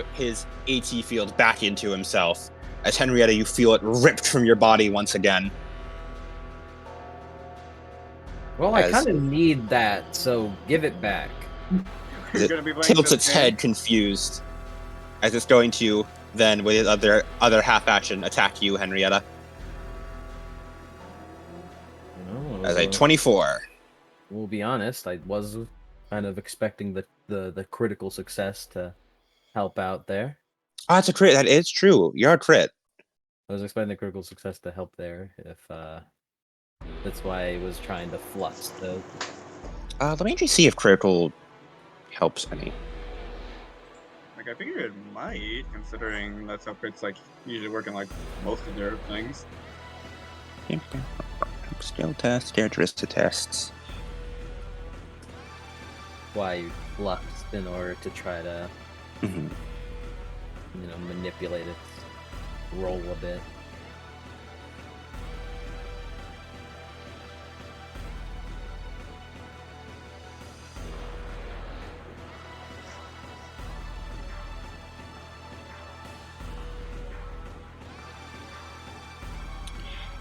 S2: AT field back into himself, as Henrietta, you feel it ripped from your body once again.
S1: Well, I kind of need that, so give it back.
S2: It tilts its head, confused, as it's going to then, with its other half action, attack you, Henrietta. As a 24.
S1: We'll be honest, I was kind of expecting the critical success to help out there.
S2: Oh, that's a crit. That is true. You're a crit.
S1: I was expecting the critical success to help there if That's why I was trying to flux the.
S2: Let me actually see if critical helps any.
S3: Like I figure it might, considering that's how crits like usually work in like most of their things.
S2: Skill test, characteristic tests.
S1: Why you fluxed in order to try to,
S2: Mm-hmm.
S1: Manipulate its roll a bit.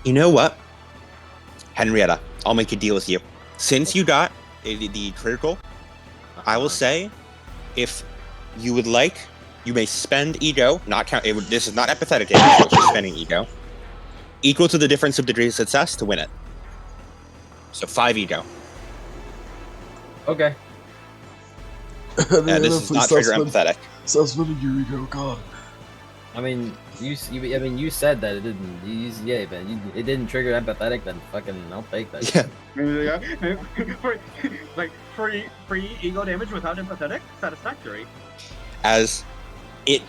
S2: You know what? Henrietta, I'll make a deal with you. Since you got the critical, I will say, if you would like, you may spend ego, not count. This is not empathetic damage, so it's just spending ego, equal to the difference of degrees of success to win it. So 5 ego.
S1: Okay.
S2: This does not trigger empathetic.
S4: Stop spending your ego, God.
S1: I mean, you said that it didn't. It didn't trigger empathetic. Then fucking, I'll take that.
S2: Yeah.
S3: Like free ego damage without empathetic, satisfactory.
S2: As it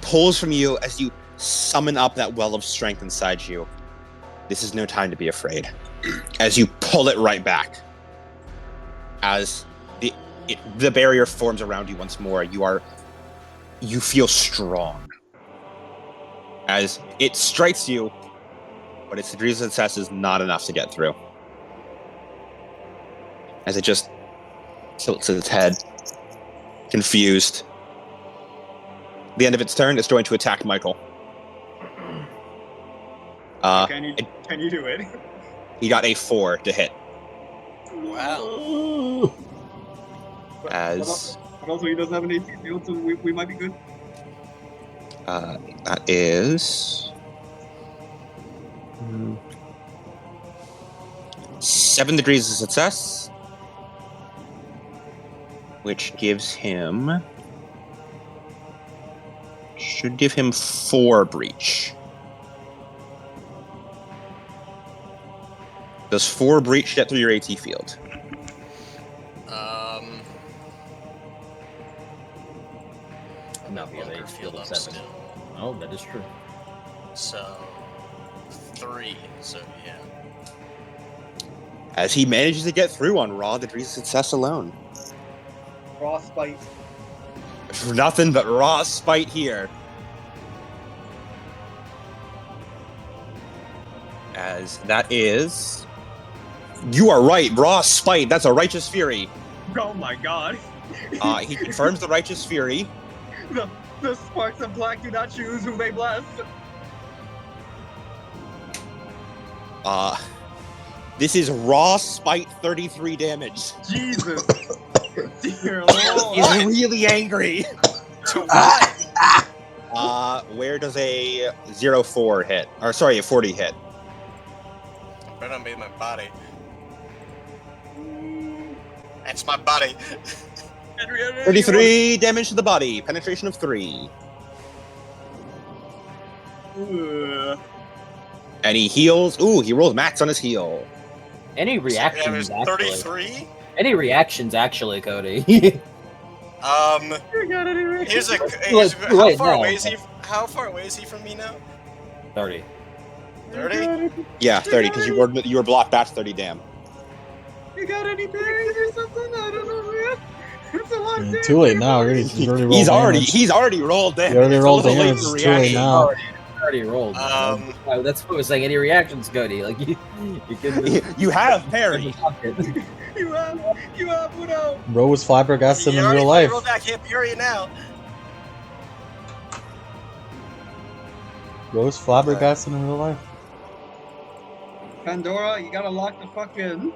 S2: pulls from you as you summon up that well of strength inside you. This is no time to be afraid. As you pull it right back. As the barrier forms around you once more, you feel strong. As it strikes you, but its degree of success is not enough to get through. As it just tilts its head, confused. At the end of its turn, it's going to attack Michael.
S3: Can you do it?
S2: He got a 4 to hit.
S5: Wow.
S2: As
S3: But also he doesn't have an AC field, so we might be good.
S2: that is 7 degrees of success, which should give him 4 breach. Does 4 breach get through your AT field?
S1: No, because
S5: Bunker
S1: I
S5: field
S1: feel
S5: up
S1: 7.
S5: still.
S1: Oh, that is true.
S5: So 3. So yeah.
S2: As he manages to get through on raw degrees of success alone.
S3: Raw spite.
S2: Nothing but raw spite here. As that is... You are right, raw spite. That's a righteous fury.
S3: Oh my god.
S2: He confirms the righteous fury.
S3: The sparks of black do not choose who they bless.
S2: This is raw spite 33 damage.
S3: Jesus. Dear Lord.
S2: He's really angry.
S5: To what?
S2: Where does a 0-4 hit? Or sorry, a 40 hit?
S5: Better not be my body. That's my body.
S2: 33 damage to the body. Penetration of 3. And he heals. Ooh, he rolls max on his heal.
S1: Any reactions?
S5: So, yeah, 33.
S1: Any reactions, actually, Cody?
S5: Here's a.
S1: Wait,
S5: How far away is he from me now?
S1: 30.
S5: 30?
S2: Yeah, 30, because you were blocked back 30 dam.
S3: You got any berries or something? I don't know, man. It's a lot of damage.
S4: Too late now. He's
S2: already rolled damage.
S4: He already rolled
S2: It's a little
S4: damage.
S2: late for
S4: It's too late
S2: reaction.
S4: now.
S1: Already rolled. That's what I was saying. Any reactions, Cody? Like you can.
S2: You have parry.
S3: You have Uno.
S4: Bro was flabbergasted in real
S5: I
S4: life.
S5: rolled that, can't parry it now.
S4: Bro was flabbergasted in real life.
S3: Pandora, you gotta lock the fuck in.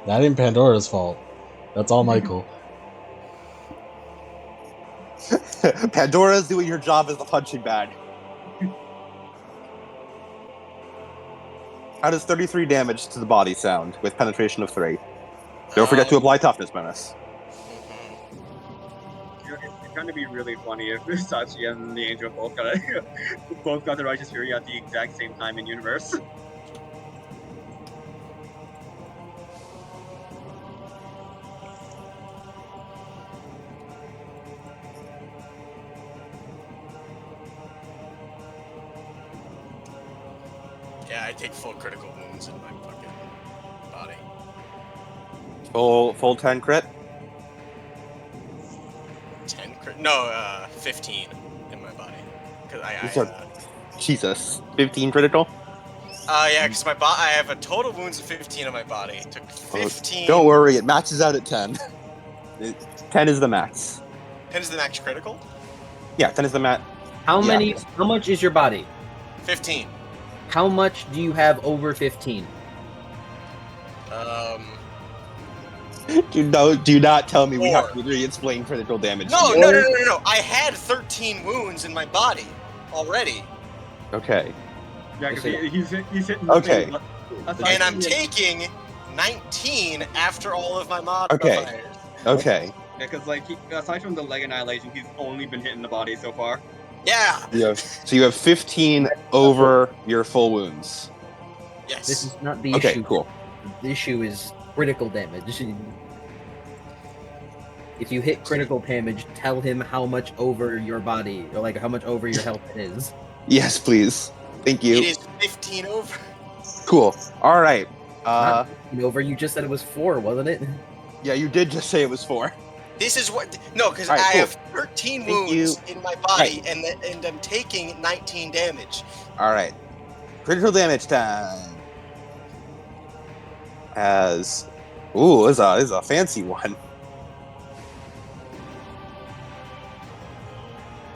S4: That ain't Pandora's fault. That's all Michael.
S2: Pandora's doing her job as the punching bag. How does 33 damage to the body sound with penetration of 3? Don't forget to apply toughness bonus.
S3: You kind of be really funny if Sachi and the Angel both got the Righteous Fury at the exact same time in universe.
S5: Yeah, I take full critical wounds in my fucking body.
S2: Full 10 crit.
S5: 10 crit? No, 15 in my body. Cause
S2: Jesus. 15 critical?
S5: Yeah, because I have a total wounds of 15 on my body. Took 15.
S2: Don't worry, it matches out at 10. 10 is the max.
S5: 10 is the max critical?
S2: Yeah, 10 is the max.
S1: How
S2: Yeah.
S1: much is your body?
S5: 15.
S1: How much do you have over 15?
S2: Do not tell me we have
S5: 4.
S2: to re-explain critical damage.
S5: No.
S2: here.
S5: No. I had 13 wounds in my body already.
S2: Okay.
S3: Yeah, because he's hitting.
S2: Okay.
S5: And I'm taking 19 after all of my modifiers.
S2: Okay.
S3: Yeah, because like aside from the leg annihilation, he's only been hitting the body so far.
S5: Yeah.
S2: So you have 15 over your full wounds.
S5: Yes.
S1: This is not the
S2: Okay,
S1: issue.
S2: cool.
S1: The issue is critical damage. If you hit critical damage, tell him how much over your body, or like how much over your health it is.
S2: Yes, please. Thank you.
S5: It is 15 over.
S2: Cool. All right.
S1: Not 15 over. You just said it was 4, wasn't it?
S2: Yeah, you did just say it was 4.
S5: This is what. No, because
S2: Alright,
S5: I
S2: cool.
S5: have 13
S2: Thank
S5: wounds
S2: you.
S5: in my body, and I'm taking 19 damage.
S2: All right. Critical damage time. This is a fancy one.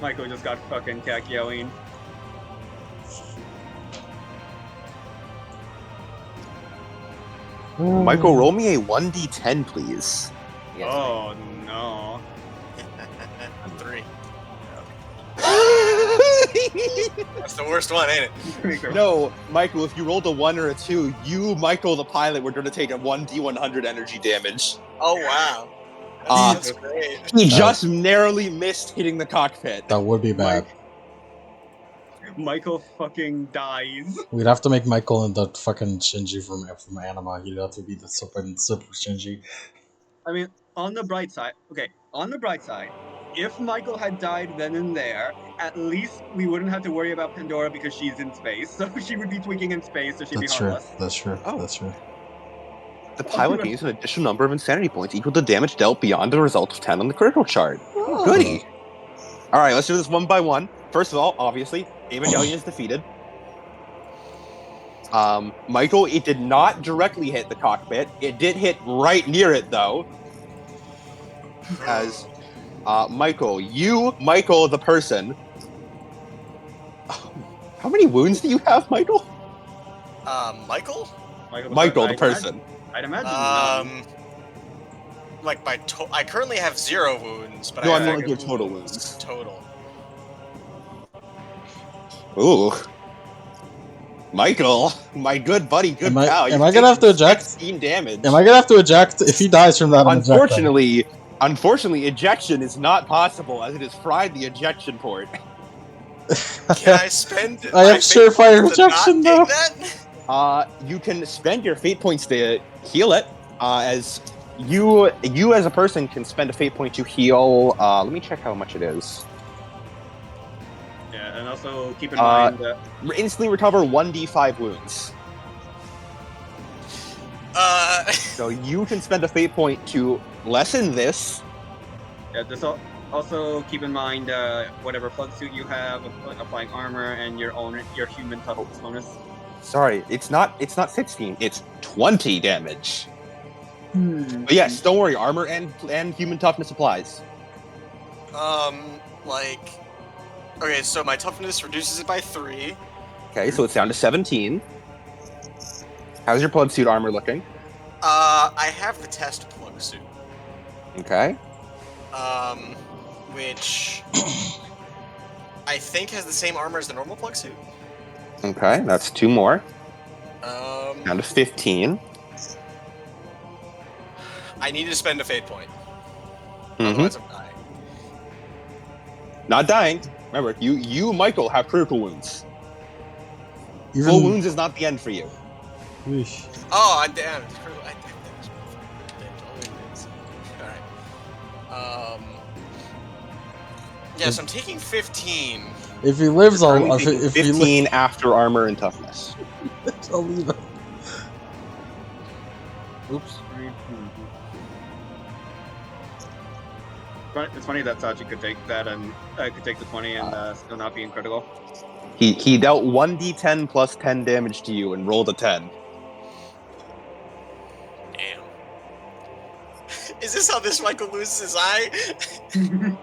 S3: Michael just got fucking Kakyoin.
S2: Michael, roll me a 1d10, please.
S1: Yes.
S3: Oh no.
S5: 3. That's the worst one, ain't it?
S2: No, Michael, if you rolled a 1 or a 2, you, Michael the pilot, were going to take a 1d100 energy damage.
S5: Oh wow.
S2: Uh,
S5: That's great.
S2: He just narrowly missed hitting the cockpit.
S4: That would be bad.
S3: Michael fucking dies.
S4: We'd have to make Michael and that fucking Shinji from Anima. He'd have to be the super Shinji.
S3: I mean, on the bright side, if Michael had died then and there, at least we wouldn't have to worry about Pandora because she's in space. So she would be tweaking in space, so she'd
S4: That's
S3: be
S4: true.
S3: harmless.
S4: That's true.
S2: Oh.
S4: That's true.
S2: The pilot gains an additional number of insanity points equal to damage dealt beyond the result of 10 on the critical chart.
S4: Oh.
S2: Goody. All right, let's do this one by one. First of all, obviously, Evangelion is defeated. Michael, it did not directly hit the cockpit. It did hit right near it, though. As Michael the person. How many wounds do you have, Michael?
S5: Michael?
S2: Michael the person.
S3: I'd imagine.
S5: Like I currently have 0 wounds, but
S2: No,
S5: I
S2: I mean
S5: have
S2: like your total wounds.
S5: Total.
S2: Ooh. Michael, my good buddy, good
S4: Am I-
S2: pal.
S4: am
S2: you've
S4: I gonna have to
S2: taken
S4: eject?
S2: 16 damage.
S4: Am I gonna have to eject if he dies from that? I'm ejecting.
S2: Unfortunately, ejection is not possible as it has fried the ejection port.
S5: Can I spend?
S4: I have
S5: my fate
S4: surefire
S5: points to
S4: rejection,
S5: not
S4: though.
S5: take that?
S2: You can spend your fate points to heal it. As you as a person can spend a fate point to heal. Let me check how much it is.
S3: Yeah, and also keep in mind that
S2: Instantly recover 1d5 wounds. So you can spend a fate point to lessen this.
S3: yeah, this also keep in mind whatever plug suit you have, applying armor, and your human toughness bonus.
S2: Sorry, it's not 16. It's 20 damage. But yes, don't worry. Armor and human toughness applies.
S5: Okay, so my toughness reduces it by 3.
S2: Okay, so it's down to 17. How's your plug suit armor looking?
S5: I have the test plug suit.
S2: Okay.
S5: Which I think has the same armor as the normal plug suit.
S2: Okay, that's 2 more.
S5: Um,
S2: Down to 15.
S5: I need to spend a fate point.
S2: Mhm.
S5: Otherwise I'm dying.
S2: Not dying. Remember, you, Michael, have critical wounds.
S4: Even
S2: Full wounds is not the end for you.
S4: Yeesh.
S5: Oh, damn. Alright. Yes, I'm taking 15.
S4: If he lives,
S2: Currently
S4: I'll
S2: taking
S4: if he
S2: 15 after armor and toughness.
S4: lives, I'll leave it.
S1: Oops.
S3: It's funny that Sachi could take that and could take the 20 and still not being critical.
S2: He dealt 1d10 plus 10 damage to you and rolled a 10.
S5: Damn. Is this how this Michael loses his eye?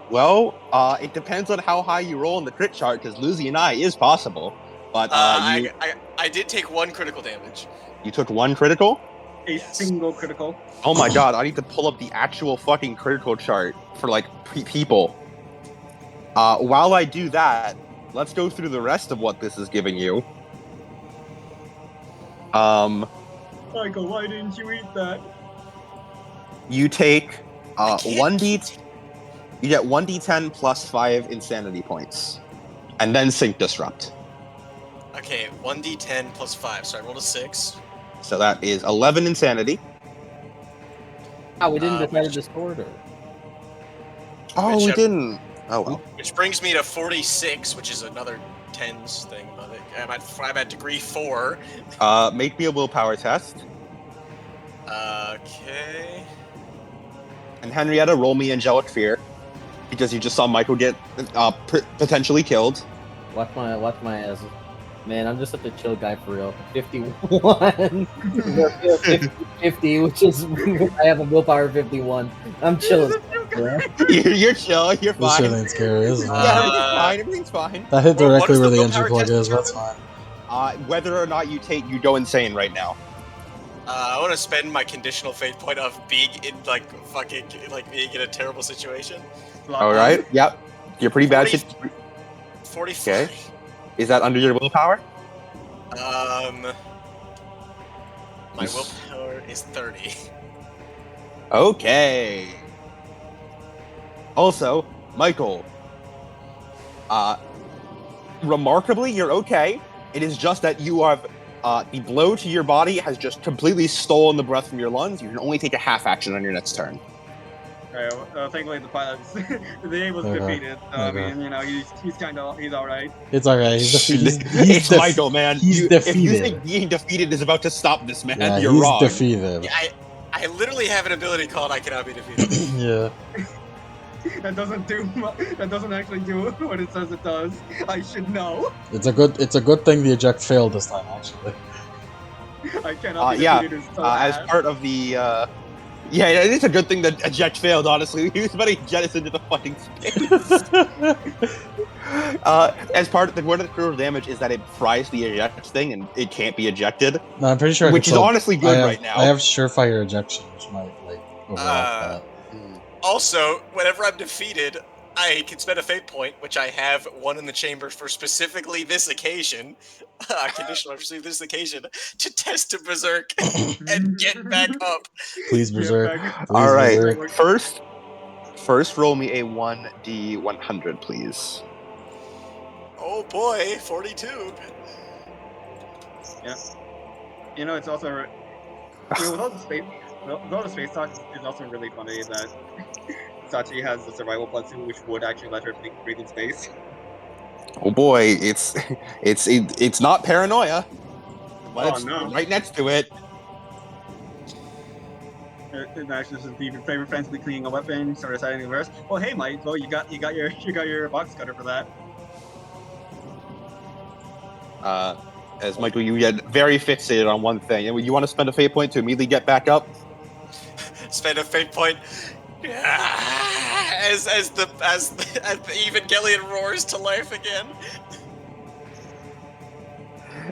S2: Well, it depends on how high you roll in the crit chart, because losing an eye is possible. But
S5: I did take 1 critical damage.
S2: you took 1 critical?
S3: A
S5: Yes.
S3: single critical.
S2: Oh my god, I need to pull up the actual fucking critical chart for, like, people. While I do that, let's go through the rest of what this is giving you.
S3: Michael, why didn't you eat that?
S2: You take
S5: I can't
S2: 1d... You get 1d10 plus 5 insanity points. And then Sync Disrupt.
S5: Okay, 1d10 plus 5. So I rolled a 6.
S2: So that is 11 insanity.
S1: Oh, we didn't decide
S5: which-
S1: this order.
S2: Oh,
S5: Which,
S2: we
S5: uh,
S2: didn't. Oh, well.
S5: Which brings me to 46, which is another tens thing above it. I'm at degree 4.
S2: Make me a willpower test.
S5: Okay.
S2: And Henrietta, roll me Angelic Fear. Because you just saw Michael get potentially killed.
S1: Watch my ass. Man, I'm just such a chill guy for real. 51. 50, which is I have a willpower 51. I'm chill as fuck, bro.
S2: You're chill. You're
S4: This shit
S2: fine.
S4: ain't scary, is it?
S2: Yeah, everything's fine. Everything's fine.
S4: That hit
S5: Well, what
S4: directly
S5: is
S4: where
S5: the
S4: the entry
S5: willpower
S4: plug
S5: test
S4: is. That's fine.
S2: Whether or not you go insane right now.
S5: I want to spend my conditional fate point of being in being in a terrible situation.
S2: All right. Yep. You're pretty bad.
S5: 45.
S2: Okay. Is that under your willpower?
S5: My willpower is 30.
S2: Okay. Also, Michael. Remarkably, you're okay. It is just that you have the blow to your body has just completely stolen the breath from your lungs. You can only take a half action on your next turn.
S3: Thankfully the pilots, the A was
S4: Okay.
S3: defeated. So, I
S4: Okay.
S3: mean, he's alright.
S4: It's alright.
S2: It's Michael, man.
S4: he's
S2: If you
S4: defeated.
S2: think being defeated is about to stop this man,
S4: Yeah,
S2: you're
S4: he's
S2: wrong.
S4: defeated.
S5: Yeah, I literally have an ability called I cannot be defeated.
S4: Yeah.
S3: That doesn't actually do what it says it does. I should know.
S4: It's a good thing the eject failed this time, actually.
S3: I cannot be
S2: Yeah,
S3: defeated. Is so
S2: as
S3: bad.
S2: part of the yeah, it is a good thing that eject failed, honestly. He was about to jet us into the fucking space. As part of one of the critical damage is that it fries the eject thing and it can't be ejected.
S4: No, I'm pretty sure I
S2: Which
S4: could
S2: is
S4: still-
S2: honestly good
S4: I have,
S2: right now.
S4: I have surefire ejection, which might overlap
S5: Also, whenever I'm defeated, I can spend a fate point, which I have one in the chamber for specifically this occasion. Conditional for this occasion to test to berserk and get back up.
S4: that. Please
S3: Get
S4: berserk.
S3: back.
S4: Please
S2: All right,
S4: berserk.
S2: first roll me a 1d100, please.
S5: Oh boy, 42.
S3: You know, it's also with all the space talk, it's also really funny that Sachi has the survival plus 2, which would actually let her breathe in space.
S2: Oh boy, it's not paranoia, but
S3: Oh,
S2: it's
S3: no.
S2: right next to it.
S3: And actually, just even favorite frantically cleaning a weapon, start reciting the verse. Well, hey, Mike, well, you got your box cutter for that.
S2: As Michael, you get very fixated on one thing, and you want to spend a fate point to immediately get back up.
S5: Spend a fate point. As the Evangelion roars to life again.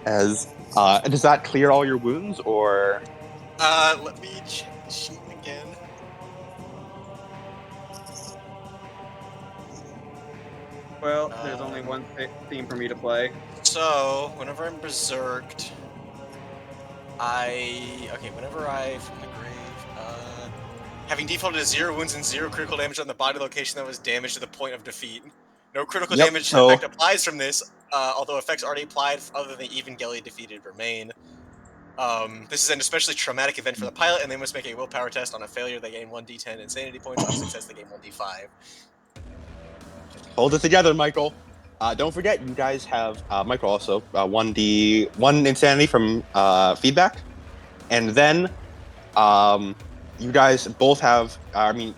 S2: As does that clear all your wounds, or
S5: Let me check the sheet again.
S3: Well, there's only one theme for me to play.
S5: So, whenever I'm berserked, whenever I from the grave, having defaulted to 0 wounds and 0 critical damage on the body location that was damaged to the point of defeat. No critical
S2: Yep,
S5: damage
S2: so-
S5: effect applies from this, although effects already applied other than Evangelion defeated remain. This is an especially traumatic event for the pilot, and they must make a willpower test. On a failure, they gain 1d10 insanity points. On a success, they gain 1d5.
S2: Hold it together, Michael. Don't forget, you guys have Michael also 1 insanity from feedback, and then you guys both have.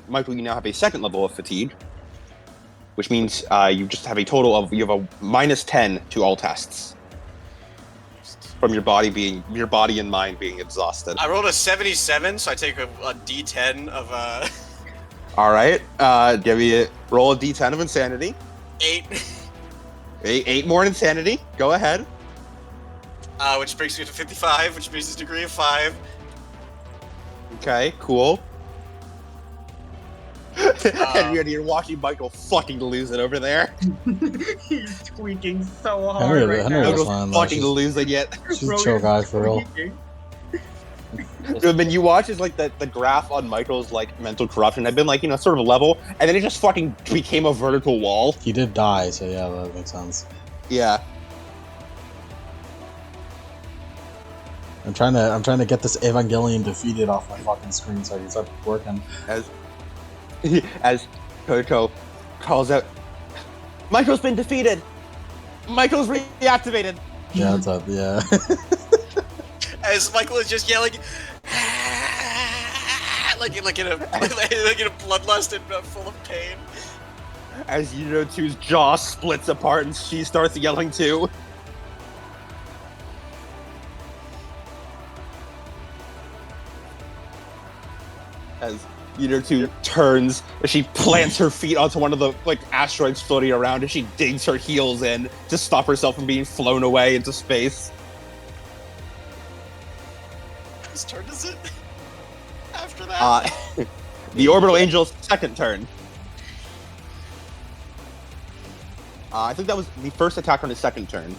S2: Michael, you now have a second level of fatigue, which means you just have a total of you have a -10 to all tests from your body and mind being exhausted.
S5: I rolled a 77, so I take a d10 of
S2: All right, roll a d10 of insanity.
S5: 8.
S2: Eight more insanity. Go ahead.
S5: Which brings me to 55, which brings his degree of 5.
S2: Okay, cool. And you're watching Michael fucking lose it over there.
S3: He's tweaking so hard
S4: Henry-
S3: right
S4: Henry
S3: now.
S4: was
S2: Michael's
S4: fine,
S2: fucking
S4: she's-
S2: losing it.
S4: She's a
S3: Bro,
S4: chill
S3: you're
S4: guy for real.
S3: tweaking.
S2: When you watch is like the graph on Michael's like mental corruption had been like, sort of level, and then it just fucking became a vertical wall.
S4: He did die, so yeah, that makes sense.
S2: Yeah.
S4: I'm trying to get this Evangelion defeated off my fucking screen so I can start working.
S2: As Koto calls out, Michael's been defeated. Michael's reactivated.
S4: Yeah, it's up. Yeah.
S5: As Michael is just yelling, like in a bloodlust and full of pain.
S2: As Yuno2's jaw splits apart and she starts yelling too. As Yuno2 turns, she plants her feet onto one of the asteroids floating around, and she digs her heels in to stop herself from being flown away into space.
S5: Whose turn is it? After that?
S2: The Orbital Angel's second turn. I think that was the first attack on his second turn.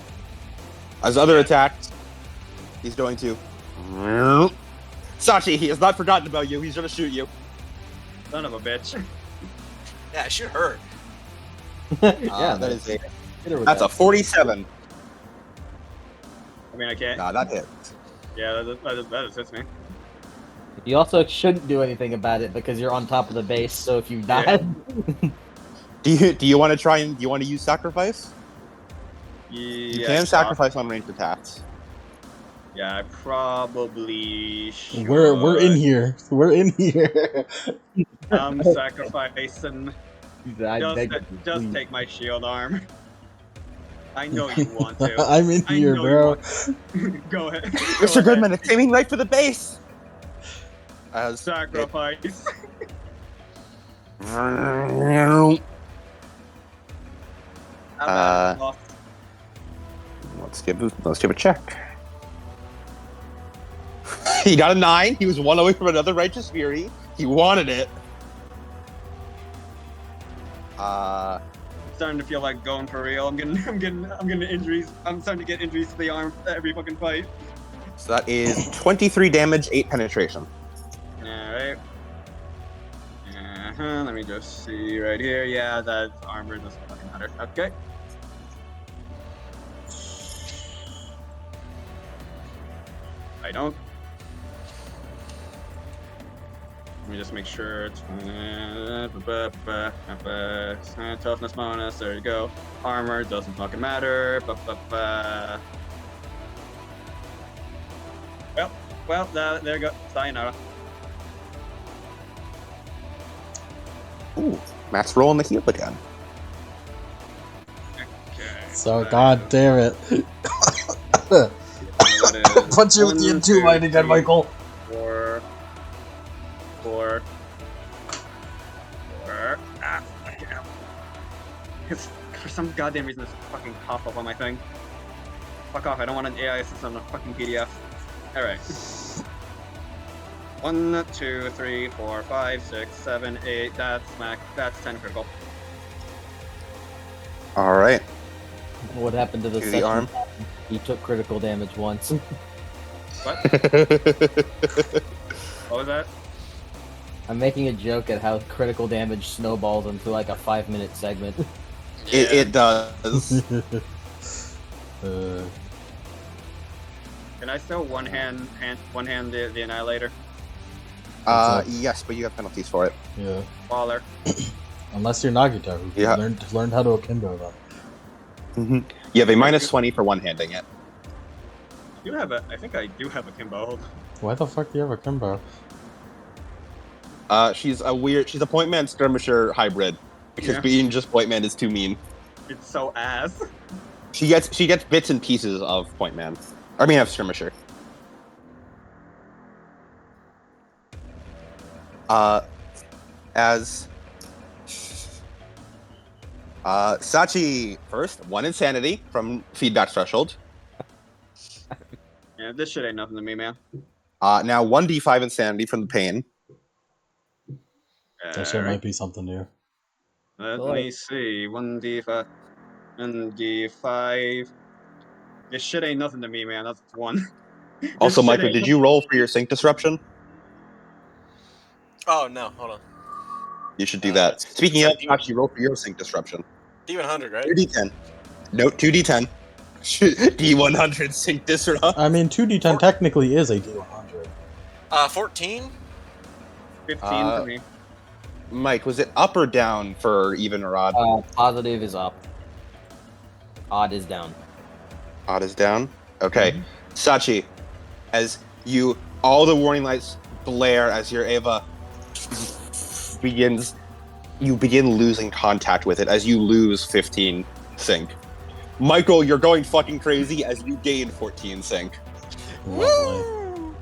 S2: As other attacks, he's going to... Sachi, he has not forgotten about you. He's going to shoot you.
S3: Son of a bitch.
S5: Yeah, shoot her.
S1: Yeah,
S2: that is a...
S1: hit her with
S2: That's
S1: that.
S2: a 47.
S3: I mean, I can't.
S2: Nah, that hits.
S3: Yeah, that just hits me.
S1: You also shouldn't do anything about it because you're on top of the base. So if you die,
S2: Do you want to try and... Do you want to use Sacrifice?
S3: Yeah,
S2: You can sacrifice on ranged attacks.
S3: Yeah, I probably should.
S4: We're in here. We're in here.
S3: I'm sacrificing.
S1: I beg
S3: Just,
S1: you,
S3: just
S1: please.
S3: take my shield arm. I know you want to.
S4: I'm in
S3: I
S4: here,
S3: know
S4: bro.
S3: Go ahead.
S2: Mr. Goodman, it's aiming right for the base! As
S3: Sacrifice.
S2: Let's give a check. He got a 9. He was one away from another Righteous Fury. He wanted it.
S3: Starting to feel like going for real. I'm getting injuries. I'm starting to get injuries to the arm every fucking fight.
S2: So that is 23 damage, 8 penetration.
S3: Alright. Let me just see right here. Yeah, that armor doesn't fucking matter. Okay. I don't. Let me just make sure it's toughness bonus. There you go. Armor doesn't fucking matter. Well, there you go. Sayonara.
S2: Ooh, Matt's rolling the heal again.
S3: Okay.
S4: So, god damn it. Punch you with the M2 line again, Michael.
S3: 4. Damn. Because for some goddamn reason, this fucking pop up on my thing. Fuck off! I don't want an AI assistant on a fucking PDF. All right. 1, 2, 3, 4, 5, 6, 7, 8. That's max. That's 10 critical.
S2: All right.
S1: What happened to the
S2: To the
S1: second
S2: arm.
S1: time? He took critical damage once.
S3: What? What was that?
S1: I'm making a joke at how critical damage snowballs into like a 5-minute segment.
S2: It does.
S3: Can I still one hand the Annihilator?
S4: What's up?
S2: Yes, but you have penalties for it.
S4: Yeah.
S3: Baller.
S4: Unless you're Nagita, who
S2: Yeah.
S4: learned how to akimbo them.
S2: You have a minus 20 for one-handing it.
S3: I think I do have a Kimbo.
S4: Why the fuck do you have akimbo?
S2: She's a point man skirmisher hybrid because
S3: Yeah.
S2: being just point man is too mean.
S3: It's so ass.
S2: She gets bits and pieces of point man. I mean, of skirmisher. As Sachi first, 1 insanity from feedback threshold.
S3: Yeah, this shit ain't nothing to me, man.
S2: Now 1d5 insanity from the pain.
S4: That shit might be something new.
S3: Let me see. 1d5. 1d5. This shit ain't nothing to me, man. That's 1.
S2: Also,
S3: This shit
S2: Michael,
S3: ain't
S2: did you roll for your sync disruption?
S5: Oh no, hold on.
S2: You should do that. Speaking of,
S5: it's
S2: actually roll for your sync disruption.
S5: D100, right?
S2: 2d10. No, 2d10. D100 sync disrupt.
S4: I mean, 2d10 technically is a d100.
S5: 14.
S3: 15 for me.
S2: Mike, was it up or down for even or odd?
S1: Positive is up. Odd is down.
S2: Odd is down. Okay, Sachi, as all the warning lights blare as your Eva you begin losing contact with it as you lose 15 sync. Michael, you're going fucking crazy as you gain 14 sync.
S4: Lovely.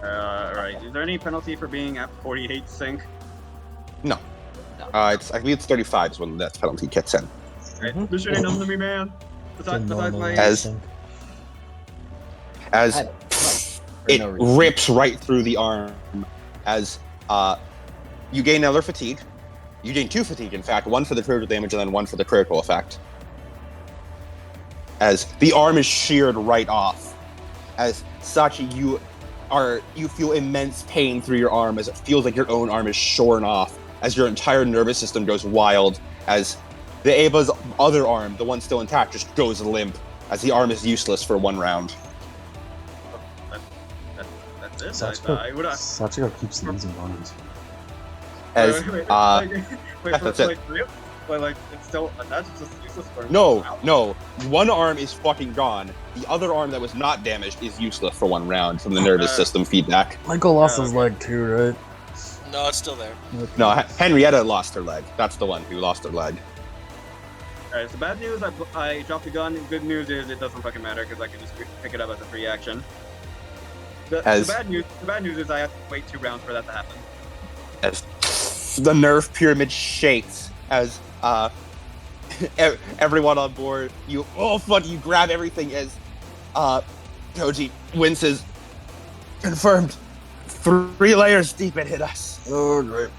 S3: Alright. Is there any penalty for being at 48 sync?
S2: No. I believe it's 35 is when that penalty kicks in.
S3: Right. This shit ain't nothing to me, man. Besides my...
S2: As it
S1: no reason.
S2: rips right through the arm as you gain another fatigue. You gain 2 fatigue, in fact, 1 for the critical damage and then 1 for the critical effect. As the arm is sheared right off. As Sachi, you feel immense pain through your arm as it feels like your own arm is shorn off, as your entire nervous system goes wild, as the Ava's other arm, the one still intact, just goes limp, as the arm is useless for 1 round.
S3: That's it.
S4: Sachiko keeps losing arms.
S2: As
S3: that's
S2: it.
S3: But it's still that's just useless for
S2: No, 1 arm is fucking gone. The other arm that was not damaged is useless for 1 round from the nervous system feedback.
S4: Michael lost his leg too, right?
S5: No, it's still there.
S2: No, Henrietta lost her leg. That's the one who lost her leg.
S3: Alright, so bad news, I dropped the gun. Good news is it doesn't fucking matter because I can just pick it up as a free action. The bad news is I have to wait 2 rounds for that to happen.
S2: As the nerve pyramid shakes, as everyone on board, you grab everything as Koji winces. Confirmed. 3 layers deep it hit us.
S1: Oh, great.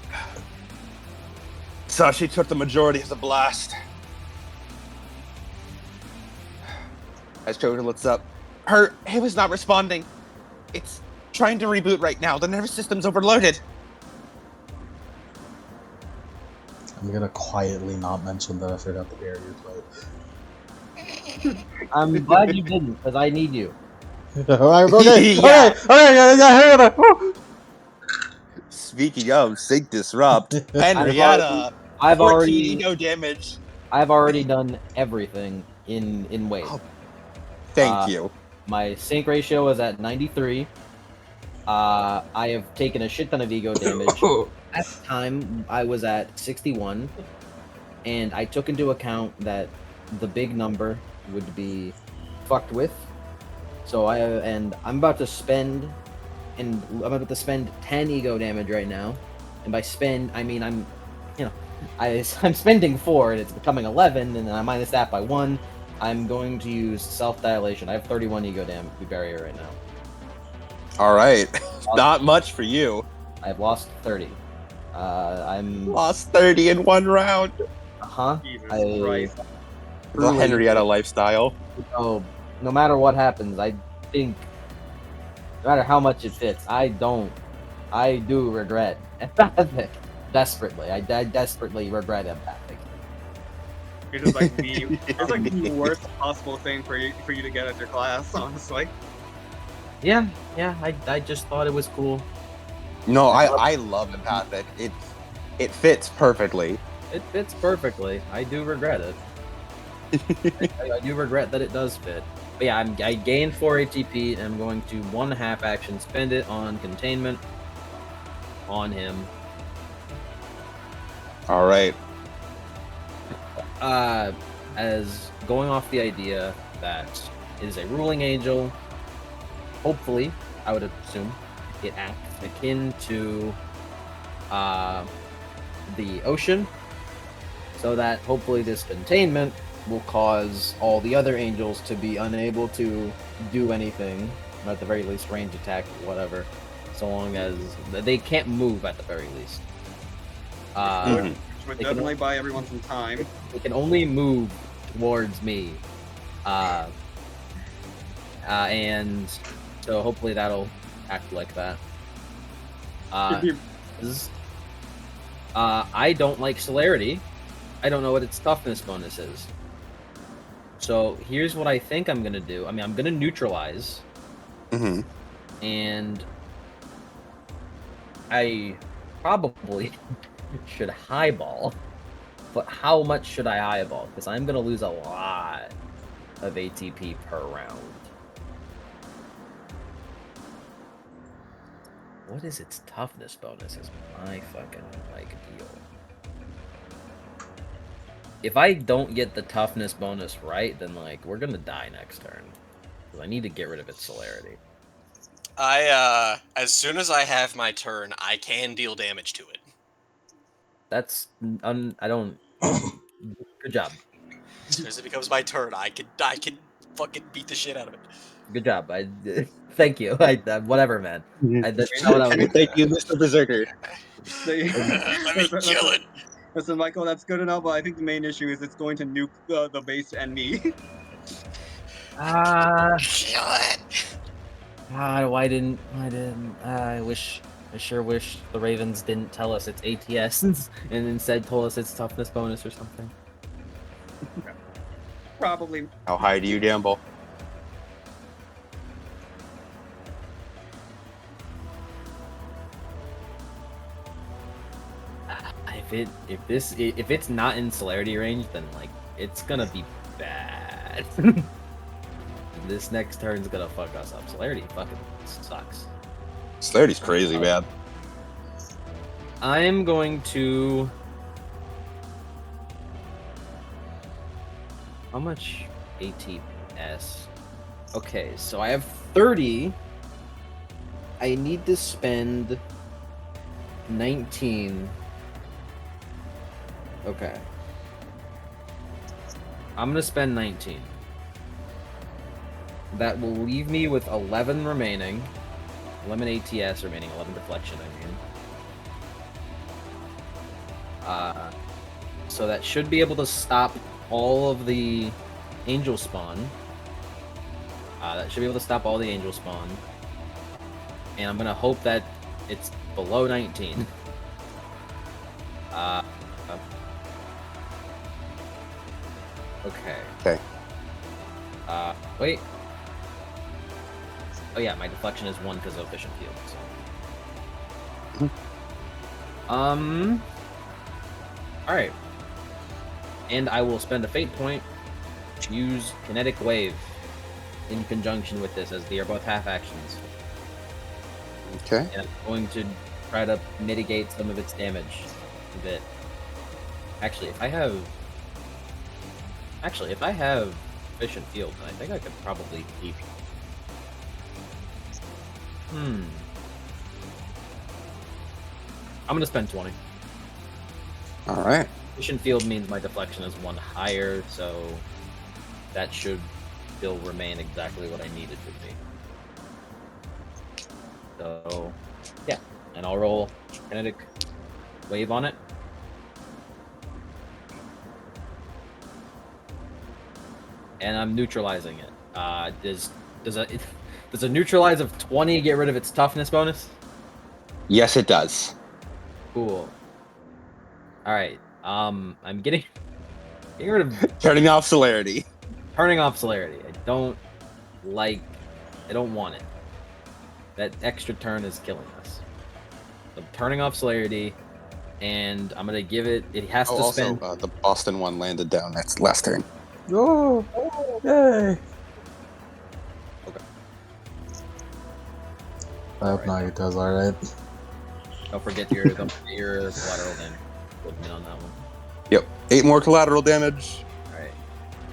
S2: Sachi took the majority of the blast. As Koji looks up, it was not responding. It's trying to reboot right now. The nervous system's overloaded.
S4: I'm gonna quietly not mention that I forgot the barrier plate.
S1: I'm glad you didn't, because I need you.
S4: Okay.
S2: Speaking of sync disrupt, Henrietta,
S1: I've
S2: 14
S1: already
S2: ego damage.
S1: I've already done everything in wave.
S2: Oh, thank you.
S1: My sync ratio is at 93. I have taken a shit ton of ego damage. At the time, I was at 61, and I took into account that the big number would be fucked with. So I'm about to spend 10 ego damage right now, and by spend I mean I'm spending 4, and it's becoming 11, and then I minus that by 1. I'm going to use self-dilation. I have 31 ego damage barrier right now.
S2: All right, not much for you.
S1: I've lost 30. I'm
S2: Lost 30 in 1 round.
S3: Jesus Christ.
S2: The Henrietta lifestyle.
S1: So, no matter what happens, I think, no matter how much it fits, I do regret. Desperately. I desperately regret empathic.
S3: It's just like it's like the worst possible thing for you to get as your class, honestly.
S1: Yeah, I just thought it was cool.
S2: No, I love empathic. It fits perfectly.
S1: It fits perfectly. I do regret it. I do regret that it does fit. But yeah, I gained 4 ATP, and I'm going to 1.5 action spend it on containment on him.
S2: All right.
S1: As going off the idea that it is a ruling angel, hopefully, I would assume, it acts akin to the ocean, so that hopefully this containment will cause all the other angels to be unable to do anything, or at the very least range attack, whatever, so long as they can't move at the very least.
S3: Which would definitely buy everyone some time.
S1: They can only move towards me. And so hopefully that'll act like that. I don't like celerity. I don't know what its toughness bonus is. So here's what I think I'm gonna do. I mean, I'm gonna neutralize.
S2: Mm-hmm.
S1: And I probably should highball. But how much should I highball? Because I'm gonna lose a lot of ATP per round. What is its toughness bonus? Is my fucking deal. If I don't get the toughness bonus right, then we're gonna die next turn. I need to get rid of its celerity.
S5: As soon as I have my turn, I can deal damage to it.
S1: That's I don't. Good job.
S5: As soon as it becomes my turn, I can fucking beat the shit out of it.
S1: Good job. Thank you. Whatever, man. That's not what I was.
S2: Thank you, Mr. Berserker.
S5: Let me kill it.
S3: Listen, Michael, that's good enough, but I think the main issue is it's going to nuke the base and me.
S5: Kill it.
S1: Why didn't I sure wish the Ravens didn't tell us it's ATS and instead told us it's toughness bonus or something.
S3: Probably.
S2: How high do you gamble?
S1: If it's not in celerity range, then it's gonna be bad. This next turn's gonna fuck us up. Celerity fucking sucks.
S2: Celerity's crazy, man.
S1: I'm going to. How much ATS? Okay, so I have 30. I need to spend 19. Okay. I'm gonna spend 19. That will leave me with 11 remaining. 11 ATS remaining, 11 deflection, I mean. So that should be able to stop all of the angel spawn. That should be able to stop all the angel spawn. And I'm gonna hope that it's below 19. Okay.
S2: Okay.
S1: Wait. Oh yeah, my deflection is 1 because of efficient field. So. Alright. And I will spend a fate point to use kinetic wave in conjunction with this, as they are both half actions.
S2: Okay.
S1: And I'm going to try to mitigate some of its damage a bit. Actually, if I have efficient field, then I think I could probably keep. I'm gonna spend 20.
S2: All right.
S1: Efficient field means my deflection is 1 higher, so that should still remain exactly what I need it to be. So, yeah, and I'll roll kinetic wave on it. And I'm neutralizing it. Does a neutralize of 20 get rid of its toughness bonus?
S2: Yes, it does.
S1: Cool. All right. I'm getting rid of
S2: Turning off celerity.
S1: turning off celerity. I don't want it. That extra turn is killing us. So I'm turning off celerity, and I'm gonna give it. It has to spend.
S2: The Boston one landed down next last turn.
S4: Oh, yay!
S2: Okay.
S4: I hope Nagi does alright.
S1: Don't forget your collateral damage. Put me on that one.
S2: Yep. 8 more collateral damage.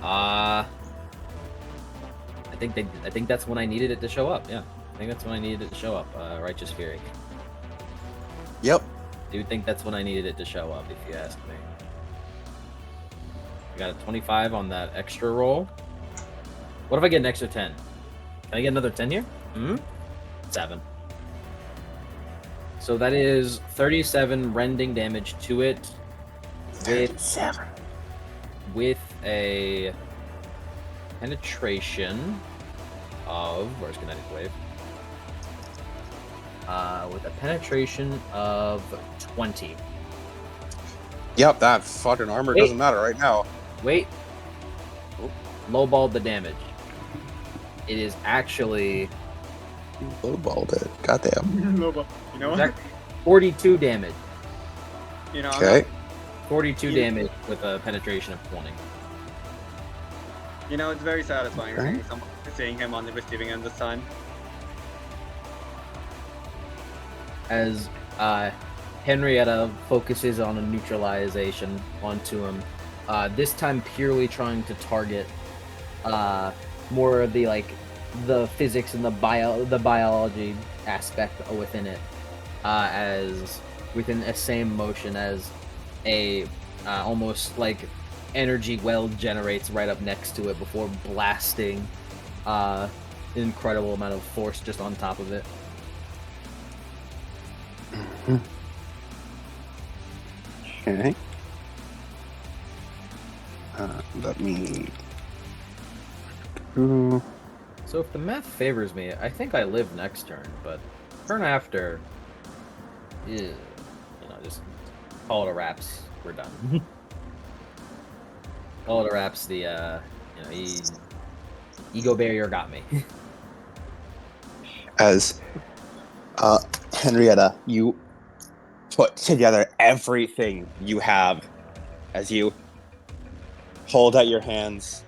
S1: All right. I think that's when I needed it to show up. Yeah, I think that's when I needed it to show up. Righteous Fury.
S2: Yep.
S1: I do think that's when I needed it to show up, if you ask me. I got a 25 on that extra roll. What if I get an extra 10? Can I get another 10 here? 7. So that is 37 rending damage to it.
S2: 37.
S1: With a penetration of... Where's Kinetic Wave? With a penetration of 20.
S2: Yep, that fucking armor doesn't matter right now.
S1: Wait. Lowballed the damage. It is actually...
S2: Lowballed it. Goddamn.
S3: You know what?
S1: 42 damage.
S3: You know,
S2: Okay.
S1: 42 damage with a penetration of 20.
S3: You know, it's very satisfying
S2: Okay.
S3: seeing him on the receiving end this time.
S1: As Henrietta focuses on a neutralization onto him, this time purely trying to target more of the physics and the biology aspect within it, as within a same motion as a almost like energy well generates right up next to it before blasting an incredible amount of force just on top of it.
S2: Okay. Let me...
S1: So if the math favors me, I think I live next turn, but turn after, just call it a wraps. We're done. Call it a wraps. The ego barrier got me.
S2: As Henrietta, you put together everything you have as you hold out your hands,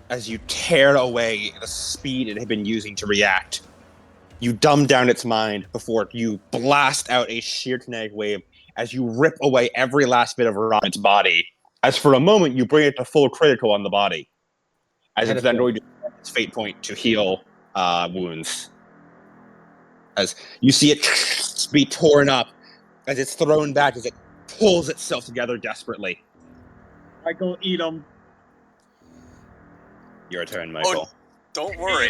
S2: as you tear away the speed it had been using to react. You dumb down its mind before you blast out a sheer kinetic wave as you rip away every last bit of around its body. As for a moment, you bring it to full critical on the body. As it's then going to use its fate point to heal wounds. As you see it be torn up, as it's thrown back, as it pulls itself together desperately.
S3: Michael, eat him.
S2: Your turn, Michael.
S5: Oh, don't worry.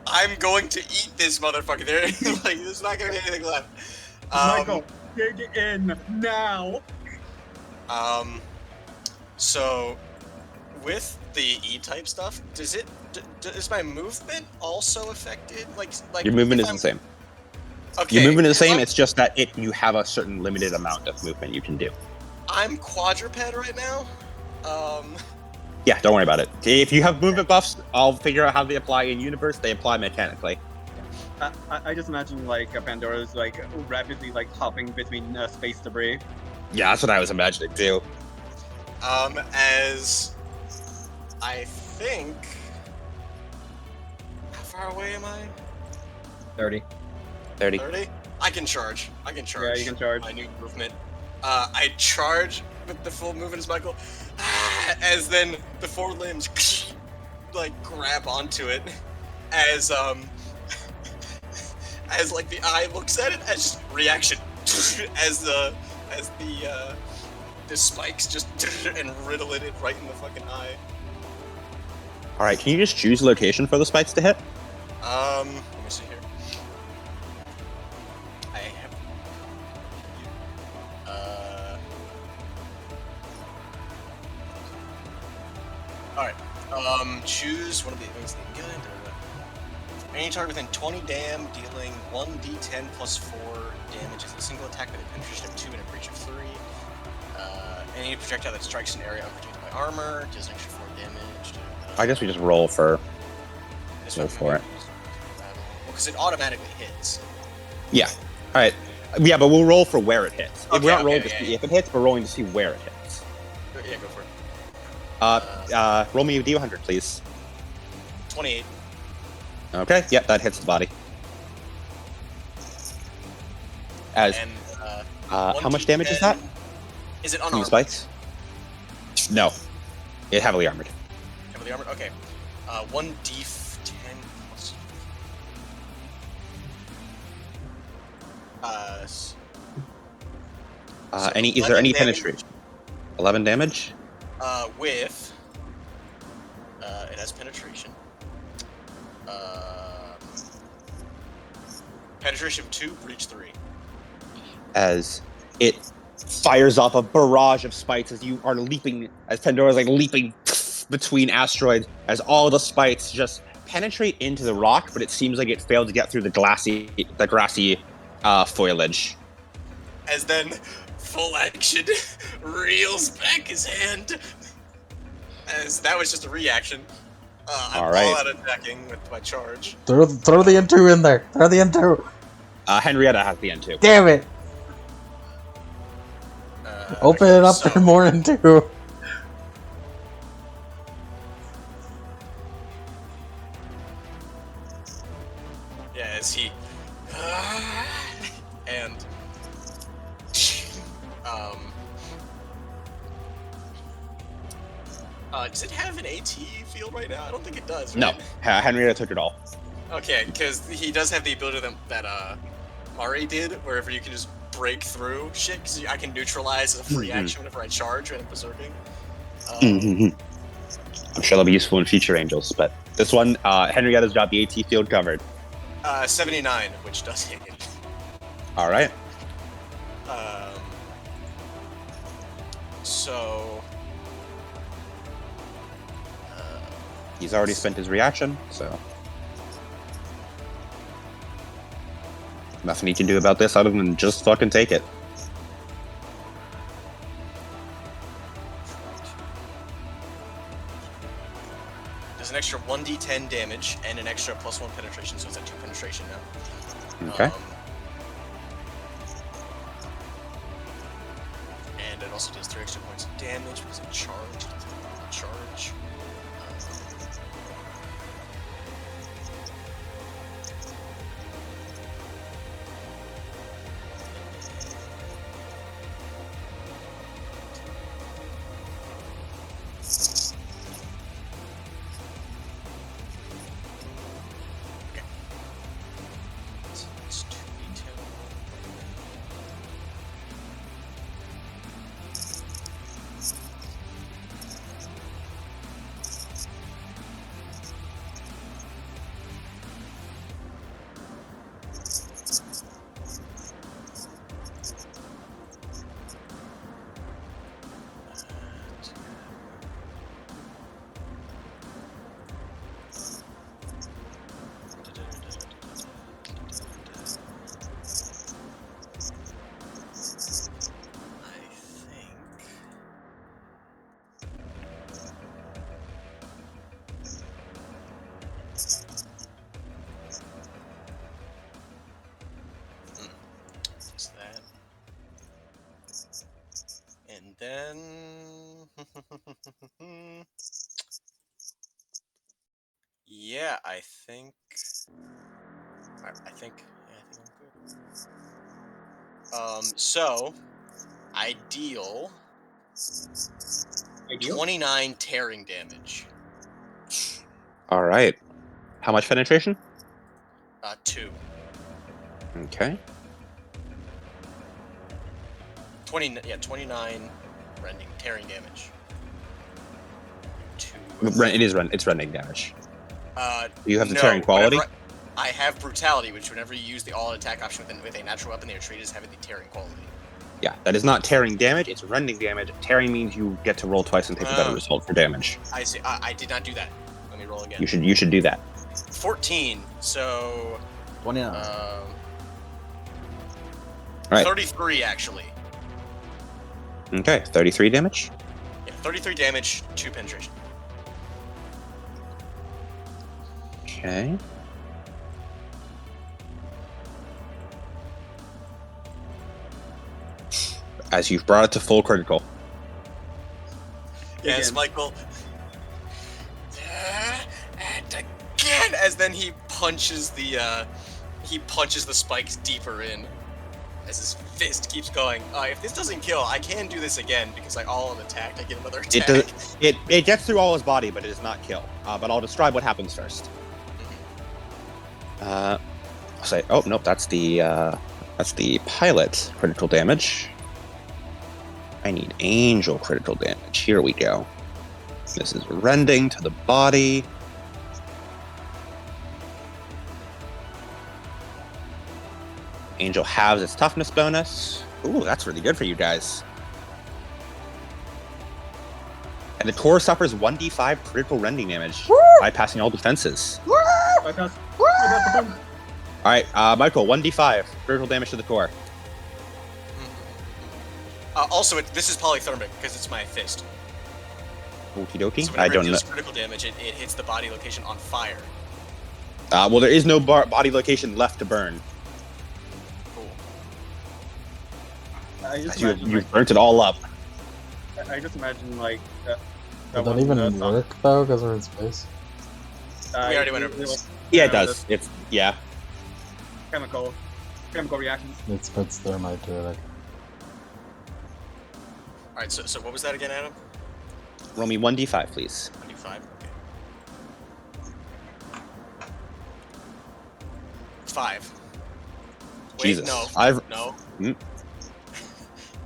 S5: I'm going to eat this motherfucker. There's not going to be anything left.
S3: Michael, dig in now.
S5: So, with the E-type stuff, is my movement also affected? Like
S2: your movement is the same.
S5: Okay.
S2: Your movement is the same. It's just that you have a certain limited amount of movement you can do.
S5: I'm quadruped right now.
S2: Yeah, don't worry about it. If you have movement buffs, I'll figure out how they apply in universe. They apply mechanically.
S3: I just imagine Pandora's rapidly hopping between space debris.
S2: Yeah, that's what I was imagining too.
S5: As I think, how far away am I?
S1: 30.
S2: 30.
S5: 30? I can charge.
S3: Yeah, you can charge.
S5: My new movement. I charge with the full movement as Michael, as then the four limbs grab onto it, as the eye looks at it as just reaction, as the spikes just and riddle it right in the fucking eye.
S2: All right, can you just choose a location for the spikes to hit?
S5: Let me see here. I have. Alright. Choose one of the things that you get. Any target within 20 dam, dealing 1d10 plus 4 damage as a single attack with a penetration of 2 and a breach of 3. Any projectile that strikes an area unprotected by armor deals an extra 4 damage.
S2: I guess we just roll for.
S5: This
S2: Go
S5: weapon
S2: for
S5: may
S2: it.
S5: be used in battle. Well, because it automatically hits.
S2: Yeah. All right. Yeah, but we'll roll for where it hits.
S5: Okay,
S2: We're not
S5: okay,
S2: rolling to
S5: yeah,
S2: see
S5: yeah.
S2: if it hits, we're rolling to see where it hits.
S5: Yeah, go for it.
S2: Roll me a d100, please.
S5: 28.
S2: Okay. Yep, that hits the body. As
S5: And
S2: how much damage is that?
S5: Is it
S2: From the
S5: unarmed?
S2: spikes? No. It heavily armored.
S5: Heavily armored? Okay. 1d10 plus. So
S2: Is there any
S5: 11 damage.
S2: penetration? 11 damage?
S5: With it has penetration. Penetration 2, breach 3.
S2: As it fires off a barrage of spikes as you are leaping, as Pandora's like leaping between asteroids, as all the spikes just penetrate into the rock, but it seems like it failed to get through the grassy foliage.
S5: As then, full action, reels back his hand. As that was just a reaction. I'm
S2: All right.
S5: all out attacking with my charge.
S4: Throw the N2 in there. Throw the N2.
S2: Henrietta has the N2.
S4: Damn it. Open
S5: Okay,
S4: it up
S5: so-
S4: for more N2.
S5: Yeah, as he and does it have an AT field right now? I don't think it does.
S2: No,
S5: Right?
S2: Henrietta took it all.
S5: Okay, because he does have the ability that Mari did, wherever you can just break through shit. Because I can neutralize as a free action whenever I charge when I'm berserking.
S2: I'm sure they'll be useful in future Angels, but this one, Henrietta's got the AT field covered.
S5: 79, which does hit him.
S2: All right.
S5: So.
S2: He's already spent his reaction, so nothing he can do about this other than just fucking take it.
S5: There's an extra 1d10 damage and an extra +1 penetration, so it's at 2 penetration now.
S2: Okay.
S5: And it also does 3 extra points of damage because it charged. Charge. So it's 2d10. I think. Just that. And then. Yeah, I think. I think. Yeah, I think I'm good. So. I deal 29 tearing damage.
S2: All right. How much penetration?
S5: 2.
S2: Okay.
S5: 29 tearing damage. 2.
S2: It's rending damage. You have the
S5: No,
S2: tearing quality?
S5: whenever I have brutality, which whenever you use the all attack option with a natural weapon, they are treated as having the tearing quality.
S2: Yeah, that is not tearing damage, it's rending damage. Tearing means you get to roll twice and take a better result for damage.
S5: I see. I did not do that. Let me roll again.
S2: You should do that.
S5: 14. So.
S1: 29.
S2: Right.
S5: 33 actually.
S2: Okay, 33 damage.
S5: Yeah, 33 damage, 2 penetration.
S2: Okay. As you've brought it to full critical.
S5: Yes,
S3: Again.
S5: Michael. And again, as then he punches the spikes deeper in. As his fist keeps going. If this doesn't kill, I can do this again because I all am attacked. I get another attack.
S2: It gets through all his body, but it does not kill. But I'll describe what happens first. I'll say, oh nope, that's the pilot critical damage. I need angel critical damage. Here we go. This is rending to the body. Angel halves its toughness bonus. Ooh, that's really good for you guys. And the core suffers 1d5 critical rending damage, bypassing all defenses.
S3: Bypass the punch.
S2: Alright, Michael, 1d5 critical damage to the core.
S5: Also, this is polythermic because it's my fist.
S2: Okie dokie.
S5: So
S2: I
S5: whenever it
S2: don't know.
S5: deals critical damage, it hits the body location on fire.
S2: Well, there is no body location left to burn.
S5: Cool.
S3: I just
S2: You,
S3: imagine,
S2: you've burnt it all up.
S3: I just imagine like that.
S4: Would that even work though, because we're in space?
S5: We already went over this.
S2: Yeah, it does. It's yeah.
S3: Chemical reactions.
S4: It sputs thermite to it.
S5: Alright, so what was that again, Adam?
S2: Roll me 1d5, please.
S5: 25. Okay. 5. Wait,
S2: Jesus.
S5: no. No.
S2: Hmm?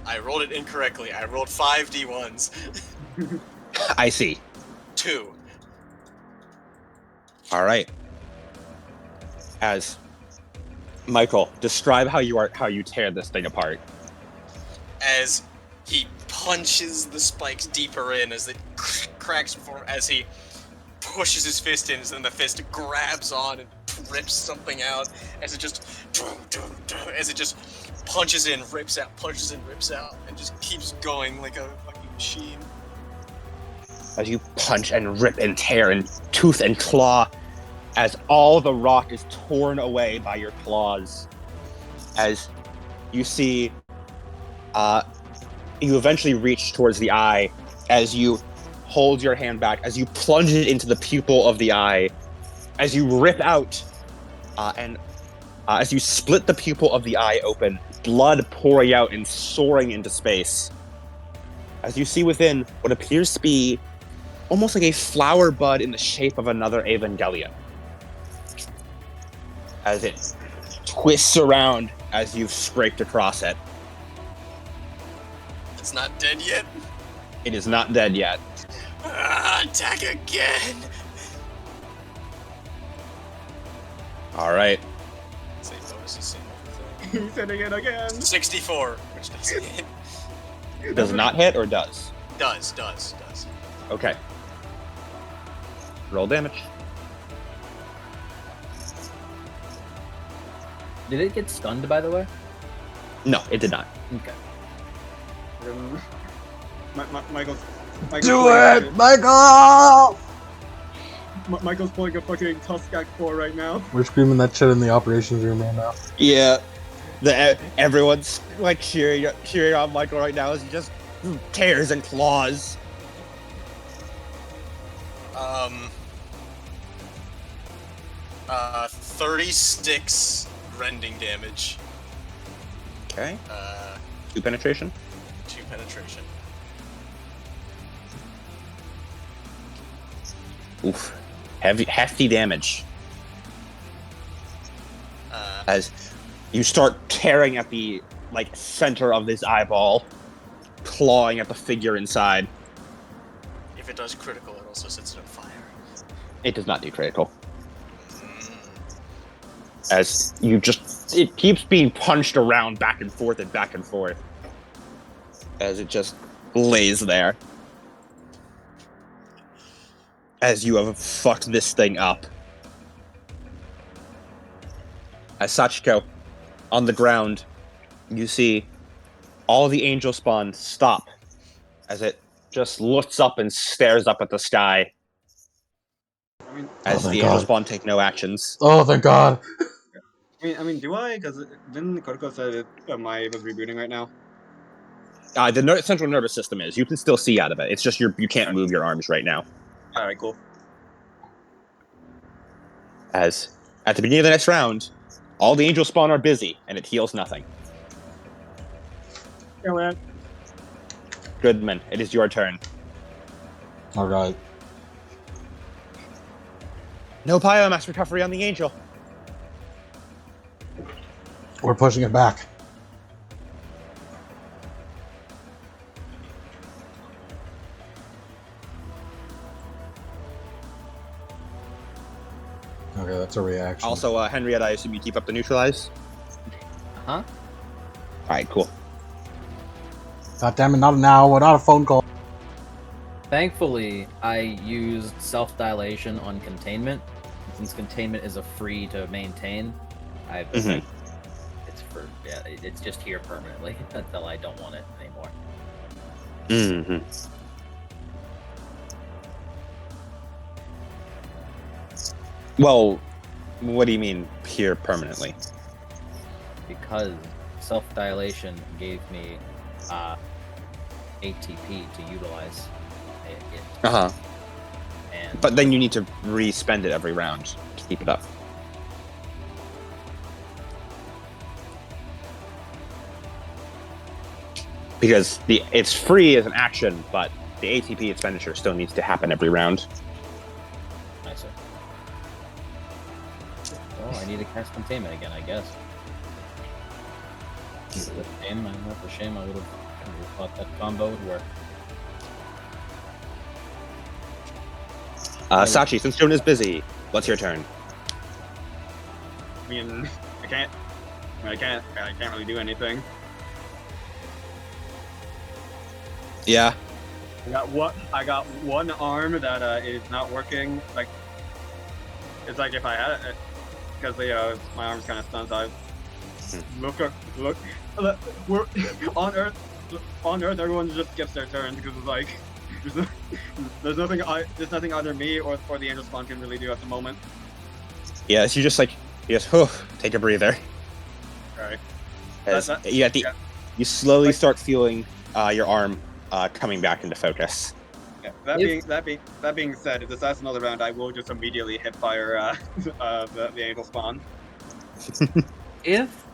S5: I rolled it incorrectly. I rolled 5 D1s.
S2: I see.
S5: 2.
S2: All right. As Michael, describe how you tear this thing apart.
S5: As he punches the spikes deeper in, as it cracks before him, as he pushes his fist in, and then the fist grabs on and rips something out, as it just punches in, rips out, punches in, rips out, and just keeps going like a fucking machine.
S2: As you punch and rip and tear and tooth and claw, as all the rock is torn away by your claws, as you see, you eventually reach towards the eye, as you hold your hand back, as you plunge it into the pupil of the eye, as you rip out, as you split the pupil of the eye open, blood pouring out and soaring into space, as you see within what appears to be almost like a flower bud in the shape of another Evangelion, as it twists around as you've scraped across it.
S5: It's not dead yet.
S2: It is not dead yet.
S5: Attack again.
S2: All right.
S5: Say bonuses.
S3: He's hitting it again.
S5: 64, which doesn't hit.
S2: Does not hit or does?
S5: Does.
S2: Okay. Roll damage.
S1: Did it get stunned, by the way?
S2: No, it did not.
S1: Okay.
S3: Michael's
S4: Do it, Michael!
S3: Michael's pulling a fucking Tuskak 4 right now.
S4: We're screaming that shit in the operations room right now.
S2: Yeah. Everyone's like cheering on Michael right now as he just tears and claws.
S5: 36 rending damage.
S2: Okay. 2 penetration.
S5: 2 penetration.
S2: Oof. Hefty damage. As you start tearing at the center of this eyeball, clawing at the figure inside.
S5: If it does critical, it also sets it on fire.
S2: It does not do critical. As it keeps being punched around back and forth, as it just lays there. As you have fucked this thing up. As Sachiko, on the ground, you see all the angel spawn stop as it just looks up and stares up at the sky
S3: I mean,
S2: as
S4: thank
S2: the angel
S4: God.
S2: spawn take no actions.
S4: Oh, thank God.
S3: do I? Because didn't Kodako say that my was rebooting right now?
S2: The central nervous system is. You can still see out of it. It's just you can't move your arms right now.
S3: All right, cool.
S2: As at the beginning of the next round, all the angel spawn are busy, and it heals nothing.
S3: Yeah, man.
S2: Goodman, it is your turn.
S4: All right.
S2: No biomass recovery on the angel.
S4: We're pushing it back. Okay, that's a reaction.
S2: Also, Henrietta, I assume you keep up the neutralize?
S1: Huh?
S2: Alright, cool.
S4: God damn it, not now, not a phone call.
S1: Thankfully, I used self-dilation on containment. Since containment is a free to maintain, I've
S2: Mhm.
S1: it's just here permanently until I don't want it anymore.
S2: Mm-hmm. Well, what do you mean here permanently?
S1: Because self-dilation gave me ATP to utilize it.
S2: Uh-huh.
S1: And
S2: But then you need to re-spend it every round to keep it up. Because it's free as an action, but the ATP expenditure still needs to happen every round.
S1: I see. Well, I need to cast containment again, I guess. It's a shame. That's a shame. I would have thought that combo would work.
S2: Sachi, since Joan is busy, what's your turn?
S3: I mean, I can't really do anything.
S2: Yeah.
S3: I got one arm that is not working. Like, it's like if I had it, because my arm's kind of stunned. I look. We're on Earth. On Earth, everyone just skips their turns because it's like there's nothing either me or the angel spawn can really do at the moment.
S2: Yeah, so you just take a breather.
S3: Right.
S2: You slowly start feeling your arm coming back into focus.
S3: Yeah, that being said, if this lasts another round, I will just immediately hit fire the angel spawn.
S1: If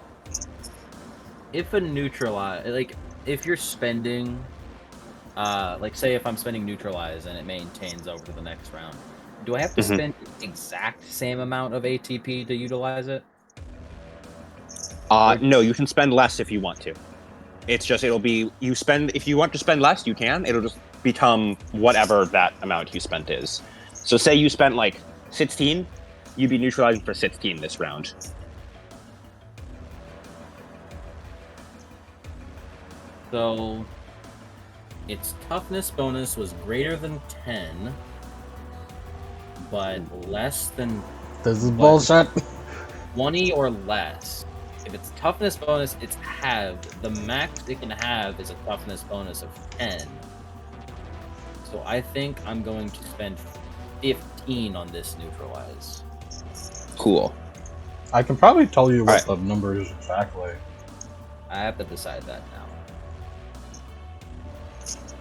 S1: a neutralize, like if you're spending, like say if I'm spending neutralize and it maintains over to the next round, do I have to spend the exact same amount of ATP to utilize it?
S2: No, you can spend less if you want to. It's just if you want to spend less, you can. It'll just become whatever that amount you spent is. So say you spent like 16, you'd be neutralizing for 16 this round.
S1: So its toughness bonus was greater than 10, but less than
S4: This is bullshit.
S1: 20 or less. If its toughness bonus, it's halved. The max it can have is a toughness bonus of 10. So I think I'm going to spend 15 on this neutralize.
S2: Cool.
S4: I can probably tell you what
S2: Right.
S4: the number is exactly.
S1: I have to decide that now.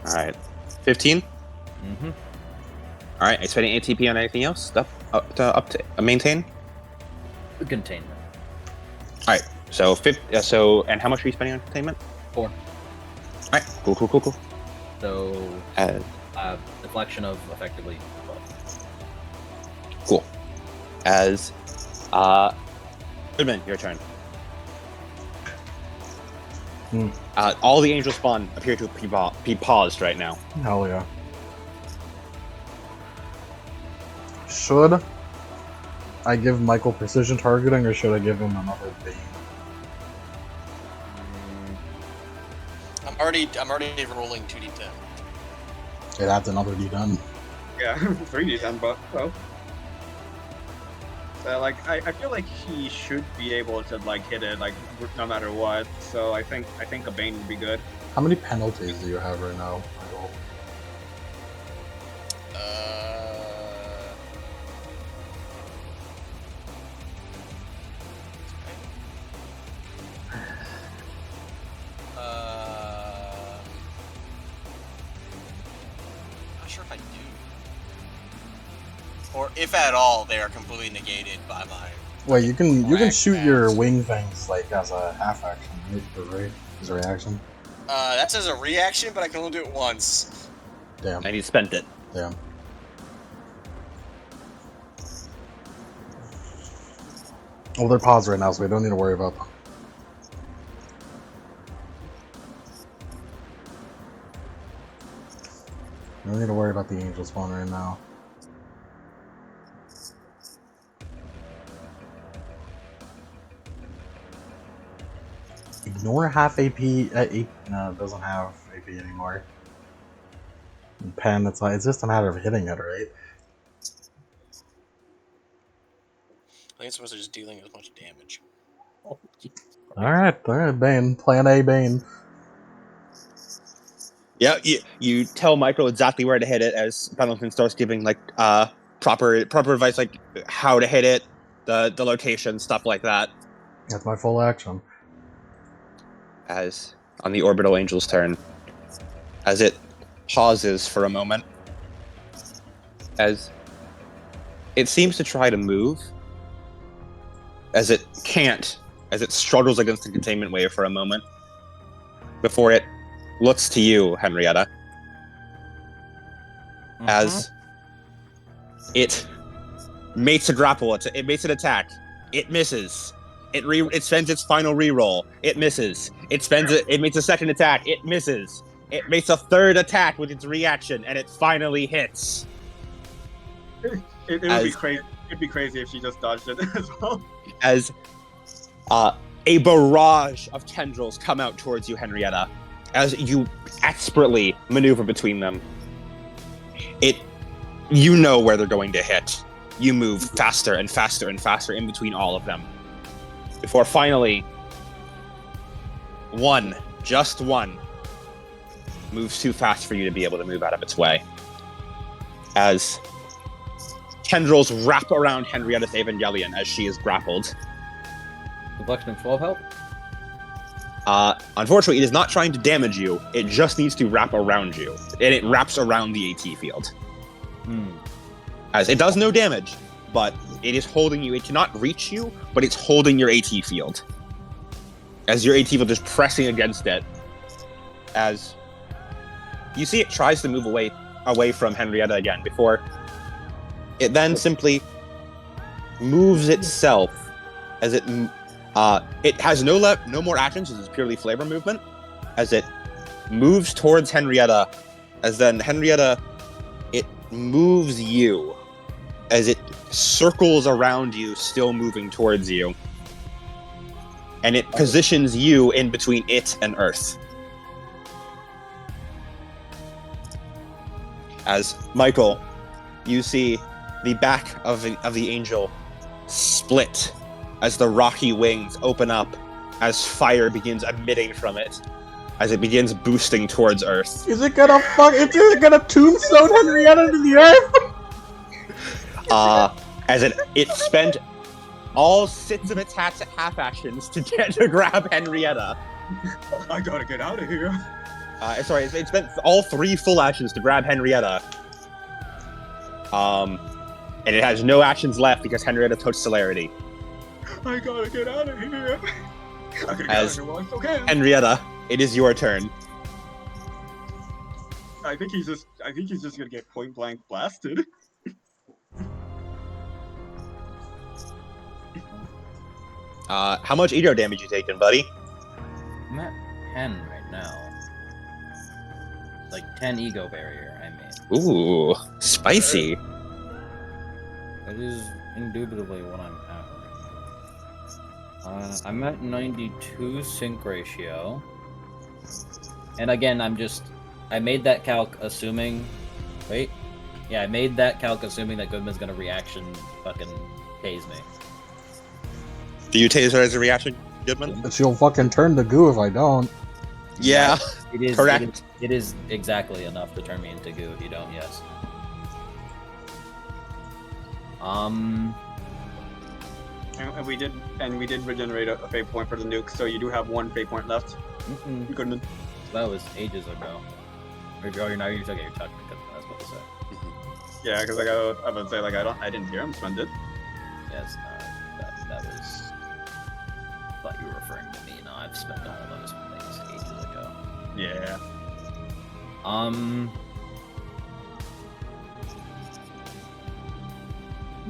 S2: All right. 15?
S1: Mm-hmm.
S2: All right. Expending ATP on anything else? Up to maintain?
S1: Containment.
S2: All right. So, and how much are you spending on containment?
S1: 4.
S2: All right. Cool.
S1: So, deflection of effectively 12.
S2: Cool. Goodman, your turn. All the angel spawn appear to be paused right now.
S4: Hell yeah. Should I give Michael precision targeting or should I give him another beam?
S5: I'm already rolling 2d10.
S4: It adds another D10.
S3: Yeah, 3d10, but well. So like I feel like he should be able to like hit it like no matter what. So I think a bane would be good.
S4: How many penalties do you have right now, Michael?
S5: sure if I do. Or if at all, they are completely negated by my.
S4: Wait, you can shoot your
S5: action.
S4: wing things like as a half action, right? As a reaction.
S5: That's as a reaction, but I can only do it once.
S4: Damn.
S2: And he spent it.
S4: Damn. Well, they're paused right now, so we don't need to worry about them. We don't need to worry about the angel spawn right now. Ignore half AP. No, it doesn't have AP anymore. And pen, it's just a matter of hitting it, right?
S5: I think it's supposed to just dealing as much damage.
S1: Oh, Jesus Christ.
S4: Alright, Bane. Plan A, Bane.
S2: Yeah, you tell Michael exactly where to hit it as Pendleton starts giving like proper advice, like how to hit it, the location, stuff like that.
S4: That's my full action.
S2: As on the orbital angel's turn, as it pauses for a moment, as it seems to try to move, as it can't, as it struggles against the containment wave for a moment, before it looks to you, Henrietta, as it mates a grapple, it mates an attack, it misses. It spends its final reroll. It misses. It makes a second attack. It misses. It makes a third attack with its reaction, and it finally hits.
S3: It would be crazy. It'd be crazy if she just dodged it as well.
S2: As a barrage of tendrils come out towards you, Henrietta, as you expertly maneuver between them. You know where they're going to hit. You move faster and faster and faster in between all of them. Before finally, just one, moves too fast for you to be able to move out of its way. As tendrils wrap around Henrietta's Evangelion as she is grappled.
S1: Deflection of 12 health?
S2: Unfortunately, it is not trying to damage you. It just needs to wrap around you. And it wraps around the AT field. As it does no damage, but it is holding you. It cannot reach you, but it's holding your AT field. As your AT field is pressing against it. As you see it tries to move away from Henrietta again before it then simply moves itself as it has no more actions. This is purely flavor movement as it moves towards Henrietta, as then Henrietta, it moves you as it circles around you, still moving towards you, and it positions you in between it and Earth. As Michael, you see the back of the angel split as the rocky wings open up, as fire begins emitting from it, as it begins boosting towards Earth.
S4: Is it gonna tombstone Henrietta to the earth?
S2: As it spent all 6 of its half actions to grab Henrietta.
S3: I gotta get out of here.
S2: Sorry, it spent all 3 full actions to grab Henrietta. And it has no actions left because Henrietta took celerity.
S3: I gotta get out of here. I gotta get out of here while I still can.
S2: Henrietta, it is your turn.
S3: I think he's just gonna get point blank blasted.
S2: How much ego damage you taking, buddy?
S1: I'm at 10 right now. Like 10 ego barrier, I mean.
S2: Ooh, spicy.
S1: That is indubitably what I'm at right now. I'm at 92 sync ratio. And again, I made that calc assuming... Wait. Yeah, I made that calc assuming that Goodman's gonna reaction fucking tase me.
S2: Do you tase her as a reaction, Goodman?
S4: She'll fucking turn to goo if I don't.
S2: Yeah,
S1: it is
S2: correct.
S1: It is exactly enough to turn me into goo if you don't, yes.
S3: And we did regenerate a fate point for the nuke, so you do have 1 fate point left. Goodman.
S1: That was ages ago. Or you're not. You're talking. Because I was about to say.
S3: Yeah, because like I would say like I didn't hear him spend it.
S1: Yes. That was. I thought you were referring to me. No, I've spent all those things ages ago.
S3: Yeah.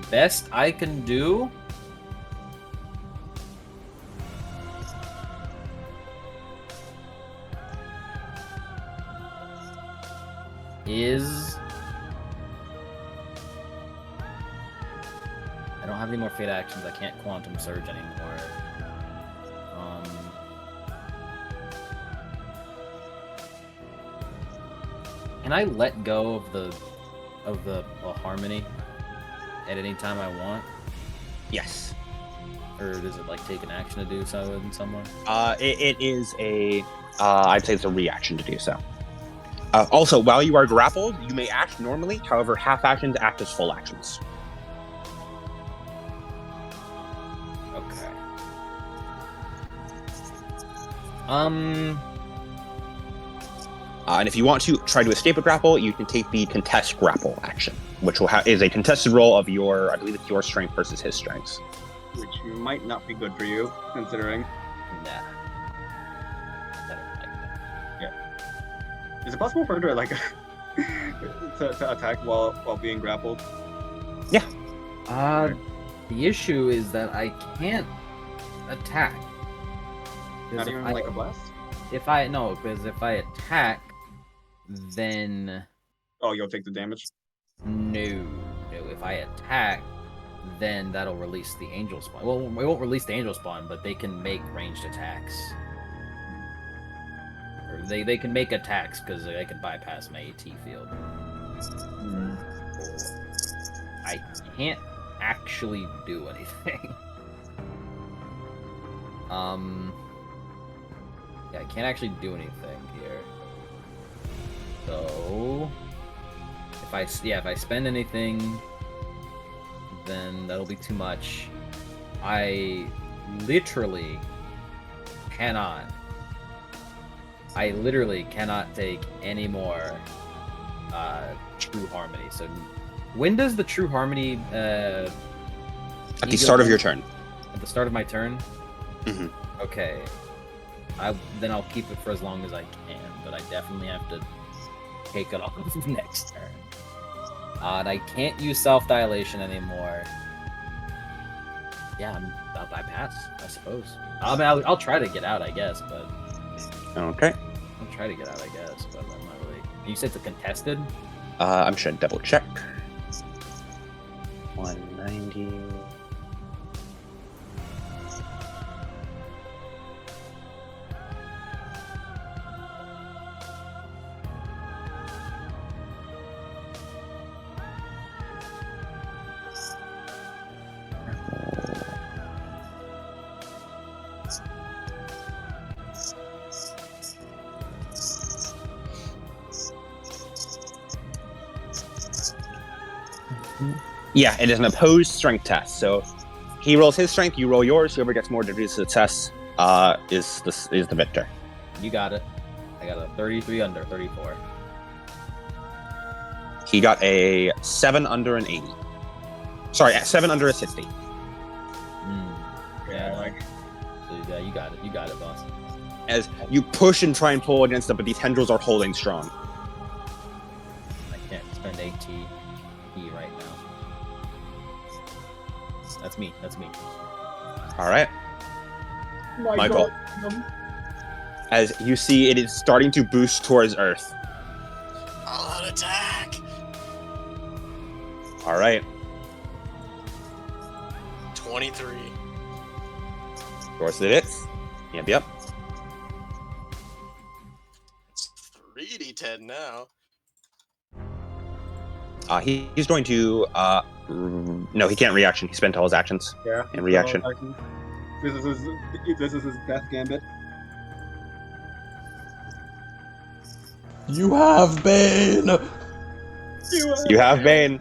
S1: Best I can do. Is I don't have any more fate actions. I can't quantum surge anymore. Can I let go of the harmony at any time I want,
S2: Yes.
S1: or does it like take an action to do so in some way?
S2: It is a. I'd say it's a reaction to do so. Also, while you are grappled, you may act normally. However, half actions act as full actions.
S1: Okay.
S2: And if you want to try to escape a grapple, you can take the contest grapple action, which is a contested roll of your, I believe it's your strength versus his strength.
S3: Which might not be good for you, considering.
S1: Nah. I don't like that.
S3: Is it possible for her to like to attack while being grappled?
S2: Yeah.
S1: The issue is that I can't attack. 'Cause
S3: Not
S1: if
S3: even
S1: I-
S3: like a blast?
S1: because if I attack, then
S3: Oh, you'll take the damage.
S1: no. If I attack, then that'll release the angel spawn. Well, we won't release the angel spawn, but they can make ranged attacks. Or they can make attacks because they can bypass my AT field. I can't actually do anything. Yeah, I can't actually do anything here. So if I spend anything, then that'll be too much. I literally cannot take any more True Harmony. So when does the True Harmony
S2: At the start of your turn.
S1: At the start of my turn?
S2: Mhm.
S1: Okay. Then I'll keep it for as long as I can, but I definitely have to take it off next turn. And I can't use self-dilation anymore. Yeah, I'll bypass, I suppose. I mean, I'll try to get out, I guess, but...
S2: Okay.
S1: I'll try to get out, I guess, but I'm not really... You said it's a contested?
S2: I'm just gonna double check. 190. Yeah, it is an opposed strength test. So he rolls his strength, you roll yours. Whoever gets more degrees of success is the victor.
S1: You got it. I got a 33 under, 34.
S2: He got a 7 under an 80. Sorry, 7 under a 60.
S1: Yeah, like... So, yeah, you got it. You got it, boss.
S2: As you push and try and pull against them, but these tendrils are holding strong.
S1: I can't spend AT right now. That's me.
S2: All right. Michael. As you see, it is starting to boost towards Earth.
S5: I'll attack.
S2: All right.
S5: 23.
S2: Of course it is. Yep.
S5: It's 3d10 now.
S2: He's going to no, he can't reaction. He spent all his actions
S3: Yeah.
S2: in reaction.
S3: This is his death gambit.
S4: You have Bane!
S2: You have Bane.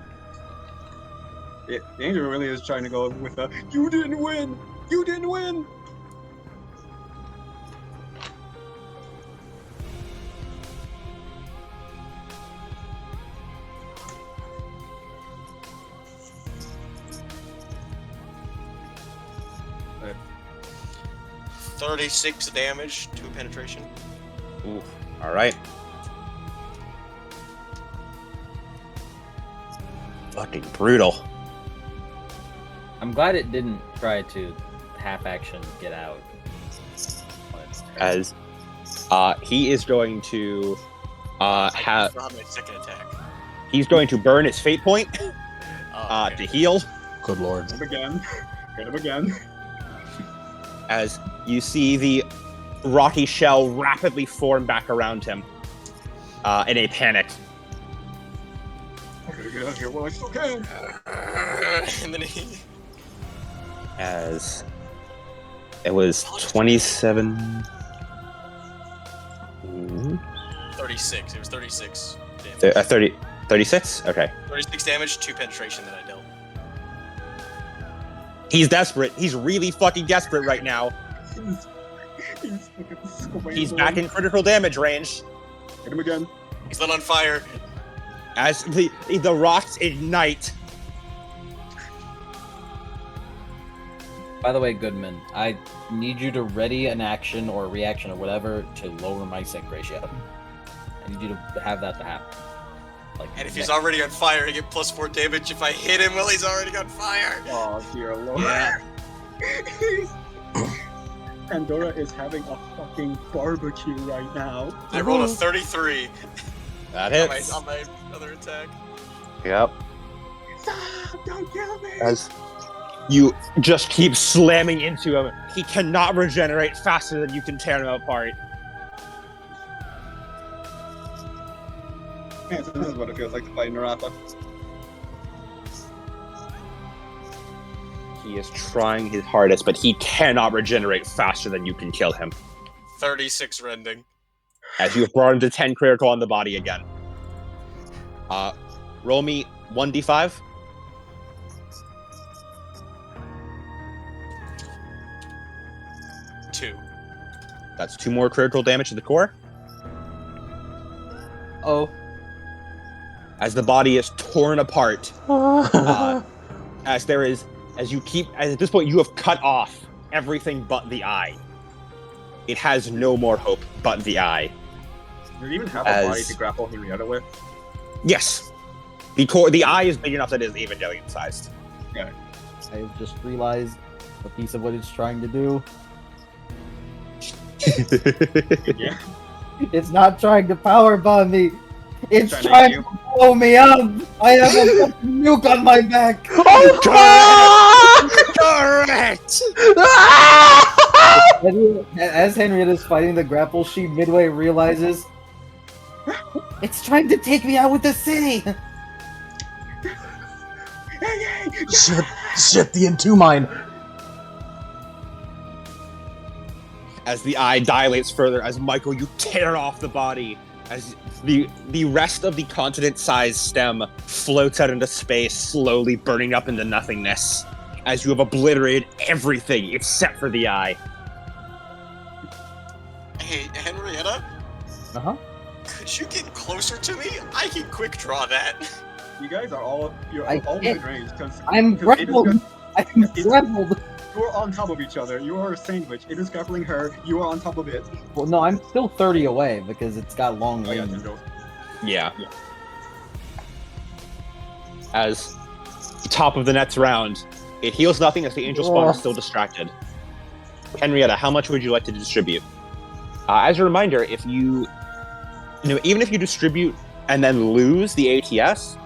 S3: The angel really is trying to go with the "You didn't win! You didn't win!"
S5: 36 damage, 2 penetration.
S2: Ooh, all right. Fucking brutal.
S1: I'm glad it didn't try to half action get out.
S2: As he is going to
S5: I
S2: have
S5: still have my second attack.
S2: he's going to burn his fate point
S5: Okay.
S2: to heal.
S4: Good lord.
S3: Hit him again. Hit him again.
S2: As you see the rocky shell rapidly form back around him in a panic.
S3: I gotta get out of here while I still can.
S5: And then he...
S2: As it was 27.
S5: 36. It was 36 damage.
S2: 36? Okay.
S5: 36 damage, 2 penetration that I dealt.
S2: He's desperate. He's really fucking desperate right now.
S3: He's fucking squished.
S2: He's back in critical damage range.
S3: Hit him again.
S5: He's lit on fire.
S2: As the rocks ignite.
S1: By the way, Goodman, I need you to ready an action or a reaction or whatever to lower my sync ratio. I need you to have that to happen. Like,
S5: And if he's already on fire, I get +4 damage if I hit him while he's already on fire.
S3: Oh dear lord.
S2: Yeah.
S3: Pandora is having a fucking barbecue right now.
S5: I rolled a 33
S2: That
S5: on
S2: hits.
S5: my other attack.
S2: Yep.
S3: Stop! Don't kill me!
S2: As you just keep slamming into him, he cannot regenerate faster than you can tear him apart.
S3: Yeah, so this is what it feels like to fight Narata.
S2: He is trying his hardest, but he cannot regenerate faster than you can kill him.
S5: 36 rending.
S2: As you have brought him to 10 critical on the body again. Roll me 1d5.
S5: Two.
S2: That's 2 more critical damage to the core.
S1: oh,
S2: As the body is torn apart. As at this point, you have cut off everything but the eye. It has no more hope but the eye.
S3: Do you even have a
S2: As-
S3: body to grapple Henrietta with?
S2: Yes. The eye is big enough that it is Evangelion sized.
S1: I've just realized a piece of what it's trying to do.
S3: Yeah.
S1: It's not trying to power bomb me. It's
S3: Trying to
S1: trying
S3: hit
S1: to blow me up. I have a fucking nuke on my back.
S2: Correct!
S1: As Henrietta's fighting the grapple, she midway realizes it's trying to take me out with the city.
S4: Shit, the N2 mine.
S2: As the eye dilates further, as Michael, you tear off the body, as the rest of the continent-sized stem floats out into space, slowly burning up into nothingness, as you have obliterated everything except for the eye.
S5: Hey, Henrietta,
S1: Uh-huh.
S5: could you get closer to me? I can quick draw that.
S3: You guys are all
S1: I
S3: all
S1: can't.
S3: mid range because
S1: I'm grappled. I'm grappled.
S3: you are on top of each other. You are a sandwich. It is grappling her. You are on top of it.
S1: Well, no, I'm still 30 away because it's got long
S3: Oh yeah,
S1: range.
S3: Tendrils.
S2: Yeah. As top of the next round, it heals nothing as the angel spawn is still distracted. Henrietta, how much would you like to distribute? As a reminder, if you even if you distribute and then lose the ATS,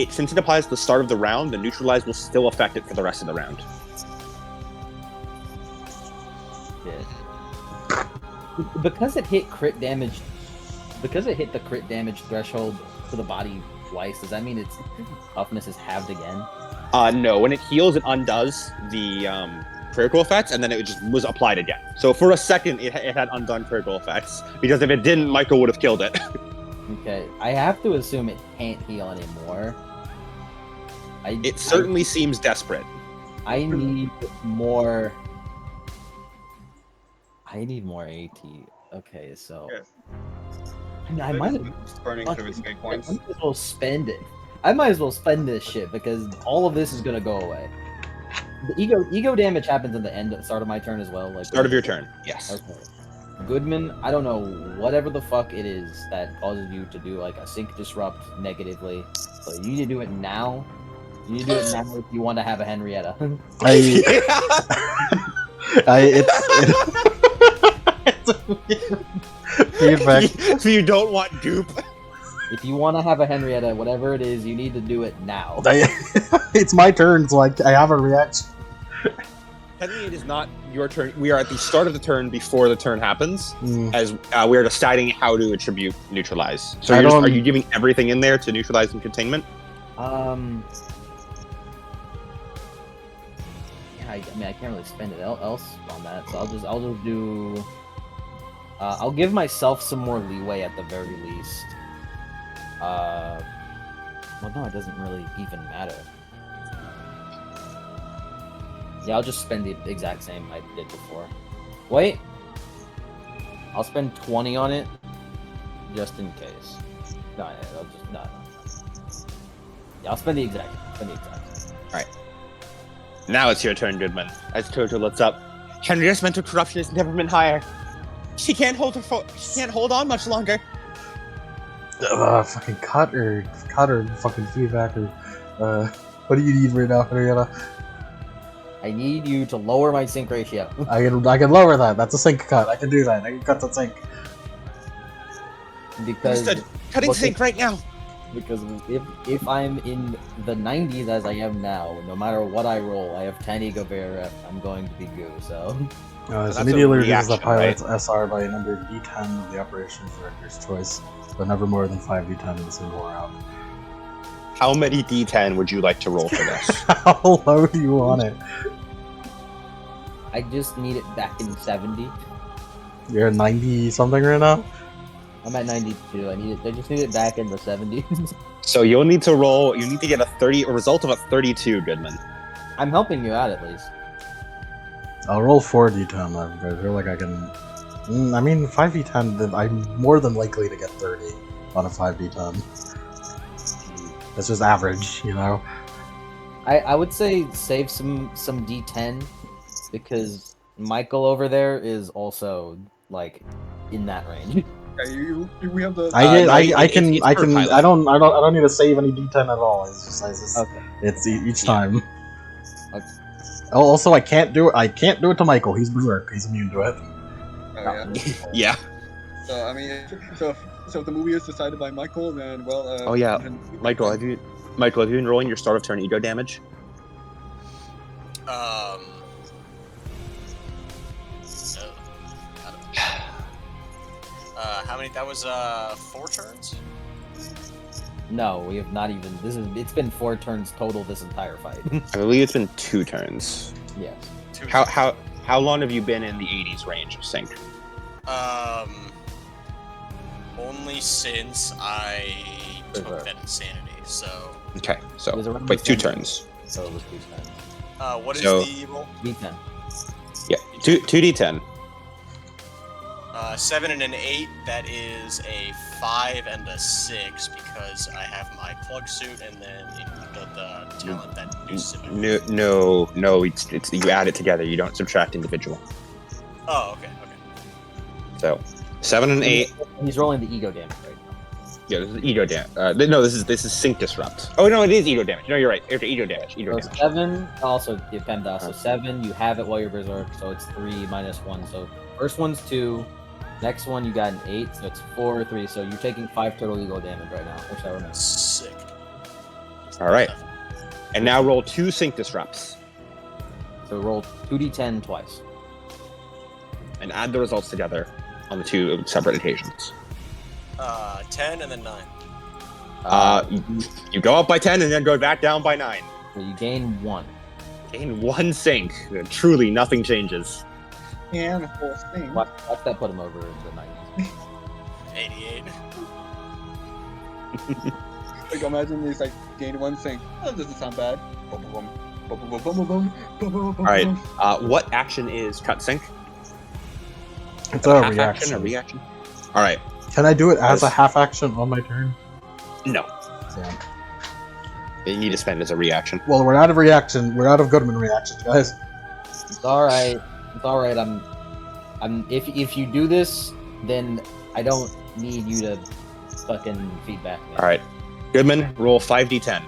S2: since it applies at the start of the round, the neutralize will still affect it for the rest of the round.
S1: Yeah. Because it hit crit damage, because it hit the crit damage threshold for the body twice, does that mean its toughness is halved again?
S2: No, when it heals, it undoes the critical effects, and then it just was applied again. So for a second, it had undone critical effects, because if it didn't, Michael would have killed it.
S1: Okay, I have to assume it can't heal anymore.
S2: It certainly seems desperate.
S1: I need more. I need more AT. Okay, so
S3: Yes.
S1: I might have.
S3: Just burning through his fate
S1: I
S3: points.
S1: might as well spend it. I might as well spend this shit because all of this is gonna go away. the ego damage happens at the start of my turn as well. Like
S2: Start of your turn. Yes.
S1: Okay. Goodman, I don't know whatever the fuck it is that causes you to do like a sync disrupt negatively, but you need to do it now. You need to do it now if you want to have a Henrietta.
S4: Feedback.
S2: So you don't want dupe.
S1: If you want to have a Henrietta, whatever it is, you need to do it now.
S4: It's my turn, so I have a reaction.
S2: Technically, it is not your turn. We are at the start of the turn before the turn happens,
S4: Mm.
S2: as we are deciding how to attribute neutralize. So
S4: I
S2: are you giving everything in there to neutralize and containment?
S1: Yeah, I mean, I can't really spend it else on that, so I'll just do. I'll give myself some more leeway at the very least. Well, no, it doesn't really even matter. Yeah, I'll just spend the exact same I did before. Wait, I'll spend 20 on it, just in case. No, I'll just no. Yeah, I'll spend the exact.
S2: Now it's your turn, Goodman. As Toto looks up, Henrietta's mental corruption has never been higher. She can't hold on much longer.
S4: Fucking cut or fucking feedback or what do you need right now, Henrietta?
S1: I need you to lower my sync ratio.
S4: I can lower that. That's a sync cut. I can do that. I can cut the sync.
S1: Because
S2: Understood. Cutting sync right now.
S1: Because if I'm in the 90s as I am now, no matter what I roll, I have 10 ego VRF, I'm going to be goo, so...
S4: This
S2: that's
S4: immediately
S2: a
S4: reduces the
S2: reaction,
S4: pilot's SR by a number d10 of the operations director's choice, but never more than 5 d10 in a single round.
S2: How many D10 would you like to roll for this?
S4: How low do you want it?
S1: I just need it back in 70.
S4: You're at 90 something right now?
S1: I'm at 92. I just need it back in the 70s.
S2: So you'll need to roll. You need to get a result of a 32, Goodman.
S1: I'm helping you out at least.
S4: I'll roll 4 d10. I feel like I can. I mean, 5 d10. I'm more than likely to get 30 on a 5 d10. That's just average, you know.
S1: I would say save some D10 because Michael over there is also like in that range.
S3: Yeah, we have the.
S4: I can.
S2: it's
S4: I
S2: per
S4: can.
S2: pilot.
S4: I don't need to save any d10 at all. It's just.
S1: Okay.
S4: It's each time.
S1: Okay.
S4: Oh, also, I can't do it. I can't do it to Michael. He's berserk. He's immune to it.
S3: Oh, yeah.
S2: Yeah.
S3: So I mean, so if the movie is decided by Michael, then well.
S2: Oh, yeah.
S3: then-
S2: Michael, have you been rolling your start of turn ego damage?
S5: No. How many? That was 4 turns.
S1: No, we have not even. It's been 4 turns total this entire fight.
S2: I believe it's been 2 turns.
S1: Yes.
S5: 2
S2: How long have you been in the 80s range of sync?
S5: Only since I took
S1: Berserk.
S5: that insanity. So,
S2: Okay, so
S1: It was around
S2: wait, 2
S1: the same-
S2: turns.
S1: So it was 2 times.
S5: what is
S2: So-
S5: the roll?
S1: D10.
S2: Yeah, 2d10.
S5: 7 and an 8. That is a 5 and a 6 because I have my plug suit and then the talent that reduces it.
S2: No. It's you add it together. You don't subtract individual.
S5: Oh, okay.
S2: So 7 and 8.
S1: He's rolling the ego damage right now.
S2: Yeah, this is ego damage. No, this is sync disrupt. Oh no, it is ego damage. No, you're right. After ego damage.
S1: So 7, also the PEMDAS. So 7, you have it while you're berserk, so it's 3 minus 1. So first one's 2, next one you got an 8, so it's 4 or 3. So you're taking 5 total ego damage right now. Which I remember.
S5: Sick.
S2: All right. And now roll 2 sync disrupts
S1: So roll 2d10 twice.
S2: and add the results together on the 2 separate occasions.
S5: 10 and then 9.
S2: You go up by 10 and then go back down by 9.
S1: So you gain 1.
S2: Gain 1 sync. Truly, nothing changes.
S3: And whole thing.
S1: Watch that put him over the 90s.
S5: 88.
S3: Like imagine he's like gain 1 sync. Oh, that doesn't sound bad. Boom, boom, boom, boom, boom, boom, boom, boom, boom, boom,
S2: All right.
S3: boom.
S2: What action is cut sync?
S4: It's a
S2: Half action. A
S4: reaction.
S2: reaction. All right.
S4: Can I do it as a
S2: Yes.
S4: half action on my turn?
S2: No.
S4: Damn.
S2: You need to spend as a reaction.
S4: Well, we're out of reaction. We're out of Goodman reactions, guys.
S1: It's all right. It's all right. I'm. If you do this, then I don't need you to fucking feedback me.
S2: All right, Goodman, roll 5d10.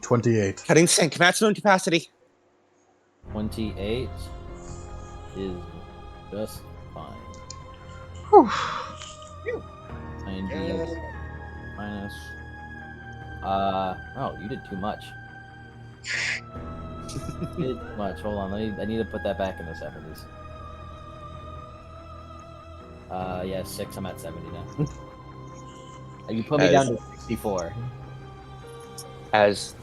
S4: 28.
S2: Cutting sync, maximum capacity.
S1: 28 is just fine.
S4: Whew.
S1: 90 minus. Oh, you did too much. You did too much. Hold on, I need to put that back in the 70s. Yeah, 6. I'm at 70 now. You put me down to 64.
S2: As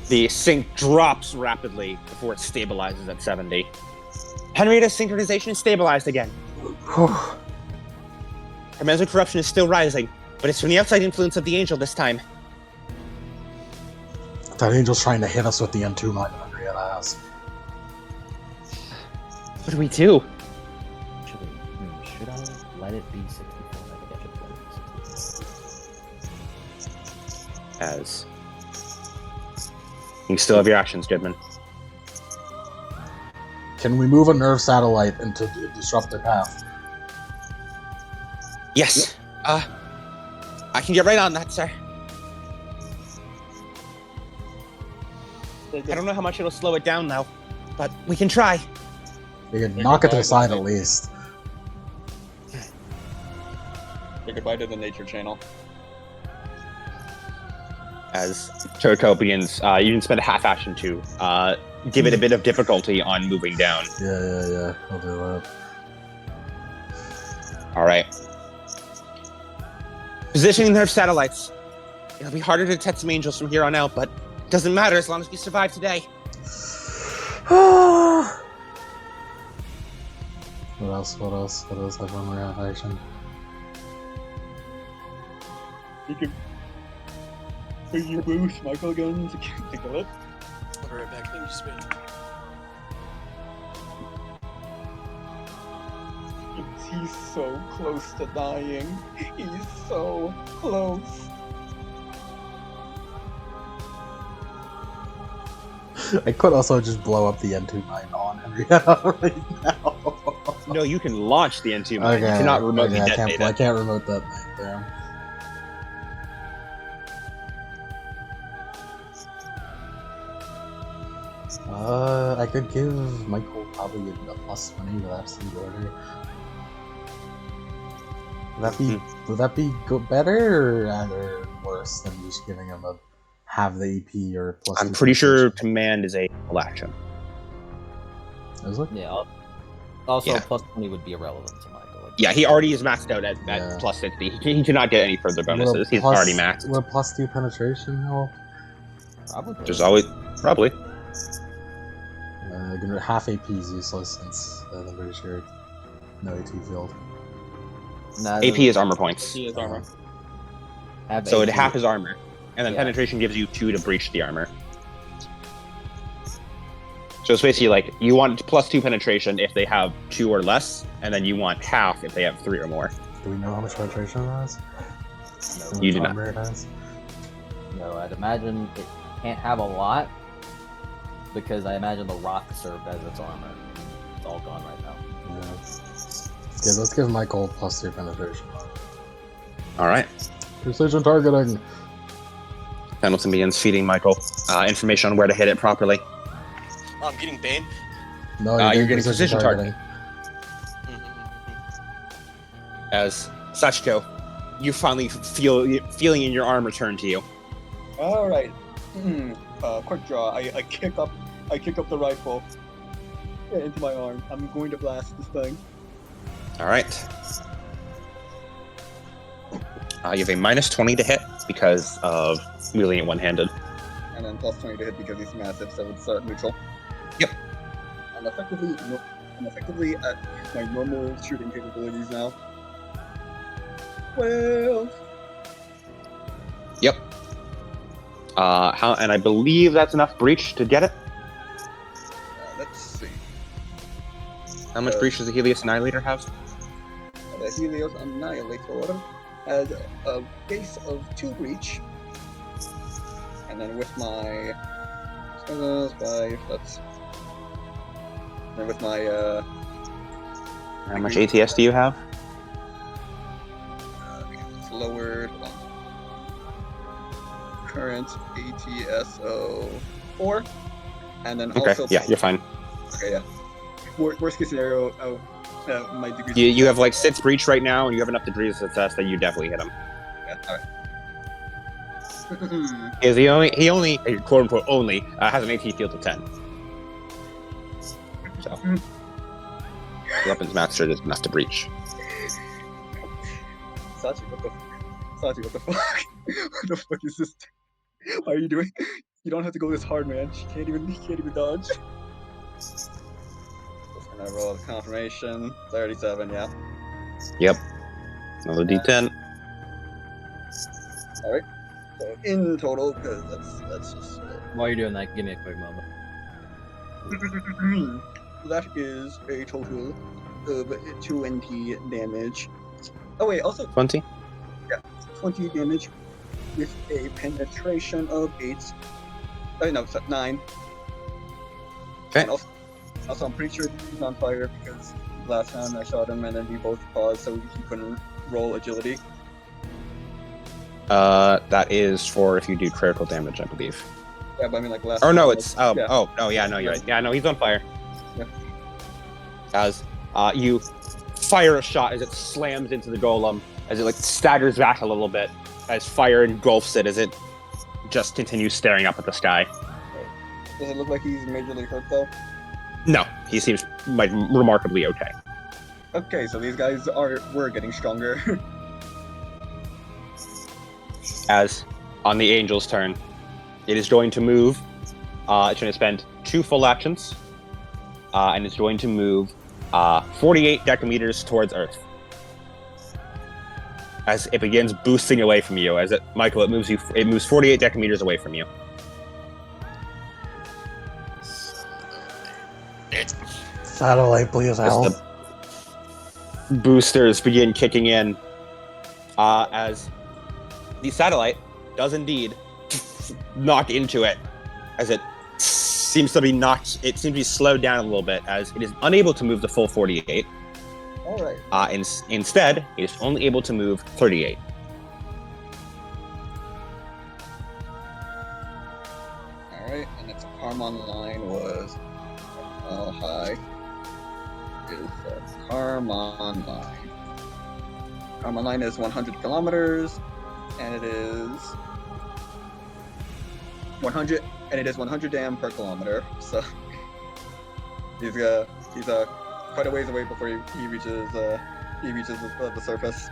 S2: the sync drops rapidly before it stabilizes at 70. Henrietta's synchronization is stabilized again.
S4: Whew.
S2: Her mental corruption is still rising, but it's from the outside influence of the angel this time.
S4: That angel's trying to hit us with the N2 mine, Henrietta asked.
S2: What do we do?
S1: Should I let it be 64? I think I should let it be 64.
S2: As you still have your actions, Goodman.
S4: Can we move a nerve satellite and to disrupt their path?
S2: Yes. I can get right on that, sir. I don't know how much it'll slow it down, though, but we can try.
S4: We can knock it to the side at least.
S3: Say goodbye to the nature channel.
S2: As Toto begins, you can spend a half action to give it a bit of difficulty on moving down.
S4: Yeah. I'll do that.
S2: All right. Positioning their satellites. It'll be harder to detect some angels from here on out, but it doesn't matter as long as we survive today.
S4: What else? What else have one more action?
S3: You can bring your boost, Michael guns. Take a look.
S5: I'll be right back. Thank you, just wait.
S3: He's so close to dying. He's so close.
S4: I could also just blow up the N2 mine on Henrietta right now.
S2: No, you can launch the N2 mine. You cannot remotely detonate
S4: I
S2: it.
S4: can't remote detonate there. I could give Michael probably a +20 with absolute order. Would that be better or worse than just giving him a half the EP or plus?
S2: I'm pretty sure command is a full action.
S4: Is it?
S1: Yeah. Also,
S2: Yeah.
S1: plus 20 would be irrelevant to Michael.
S2: Yeah, he already is maxed out at
S4: Yeah.
S2: plus 60. He cannot get any further bonuses. He's already maxed.
S4: Will +2 penetration help?
S1: Probably.
S2: There's always probably.
S4: Half AP is useless since I'm pretty sure no AT field.
S1: Nah,
S2: AP is armor points,
S3: He is armor.
S1: have
S2: so
S1: AP.
S2: it half is armor, and then
S1: Yeah.
S2: penetration gives you 2 to breach the armor. So it's basically like you want +2 penetration if they have 2 or less, and then you want half if they have 3 or more.
S4: Do we know how much penetration it has?
S1: No,
S2: You do not.
S4: Armor it has?
S1: No, I'd imagine it can't have a lot because I imagine the rock served as its armor. It's all gone right now.
S4: Yeah, let's give Michael +2 penetration.
S2: All right.
S4: Precision targeting.
S2: Pendleton begins feeding Michael information on where to hit it properly.
S5: Oh, I'm getting Bane.
S4: No,
S2: You're getting precision targeting.
S5: Mm-hmm.
S2: As Sachiko, you finally feeling in your arm return to you.
S3: All right. Quick draw. I kick up the rifle into my arm. I'm going to blast this thing.
S2: All right. You have a -20 to hit because of wielding it one-handed.
S3: And then +20 to hit because he's massive, so it's neutral.
S2: Yep.
S3: I'm effectively at my normal shooting capabilities now. Well,
S2: Yep. And I believe that's enough breach to get it.
S3: let's see.
S2: How much breach does the Helios Annihilator have?
S3: The Helios Annihilator at a base of 2 breach. And then with my 5, that's. And with my
S2: How much ATS do you have?
S3: it's lowered. Hold on. Current ATS of 4. And then
S2: Okay,
S3: also.
S2: yeah, you're fine.
S3: Okay, yeah. Worst case scenario, my degree.
S2: You have like 6 breach right now, and you have enough degrees of success that you definitely hit him.
S3: Yeah, alright.
S2: Because he only, quote unquote, only has an AT field of 10. So, weapons master is enough to breach.
S3: Sachi, what the fuck? What the fuck is this? Why are you doing? You don't have to go this hard, man. He can't even dodge. Just gonna roll the confirmation. 37, yeah.
S2: Yep. Another D10.
S3: Alright. So in total, because that's just
S1: While you're doing that, give me a quick moment.
S3: that is a total of 20 damage. Oh wait, also
S2: 20?
S3: 20 damage with a penetration of 8. No, 9.
S2: Okay.
S3: And also, I'm pretty sure he's on fire because last time I shot him and then we both paused so he couldn't roll agility.
S2: That is for if you do critical damage, I believe.
S3: Yeah, but I mean like last
S2: Oh
S3: time,
S2: no,
S3: like,
S2: it's
S3: yeah.
S2: yeah, no, you're right. Yeah, no, he's on fire.
S3: Yeah.
S2: As you fire a shot as it slams into the golem, as it like staggers back a little bit, as fire engulfs it, as it just continues staring up at the sky.
S3: Does it look like he's majorly hurt though?
S2: No, he seems like remarkably okay.
S3: Okay, so these guys were getting stronger.
S2: As on the angel's turn, it is going to move. It's going to spend 2 full actions, and it's going to move 48 decameters towards Earth. As it begins boosting away from you, Michael, it moves 48 decameters away from you.
S4: Satellite, please
S2: As
S4: help.
S2: the boosters begin kicking in, as the satellite does indeed knock into it, as it seems to be slowed down a little bit, as it is unable to move the full 48.
S3: Alright.
S2: Instead, it is only able to move 38.
S3: Alright, and its Karmon line was how high is the Karmon line? Karmon line is 100 kilometers, and it is 100 dam per kilometer. So he's quite a ways away before he reaches the surface.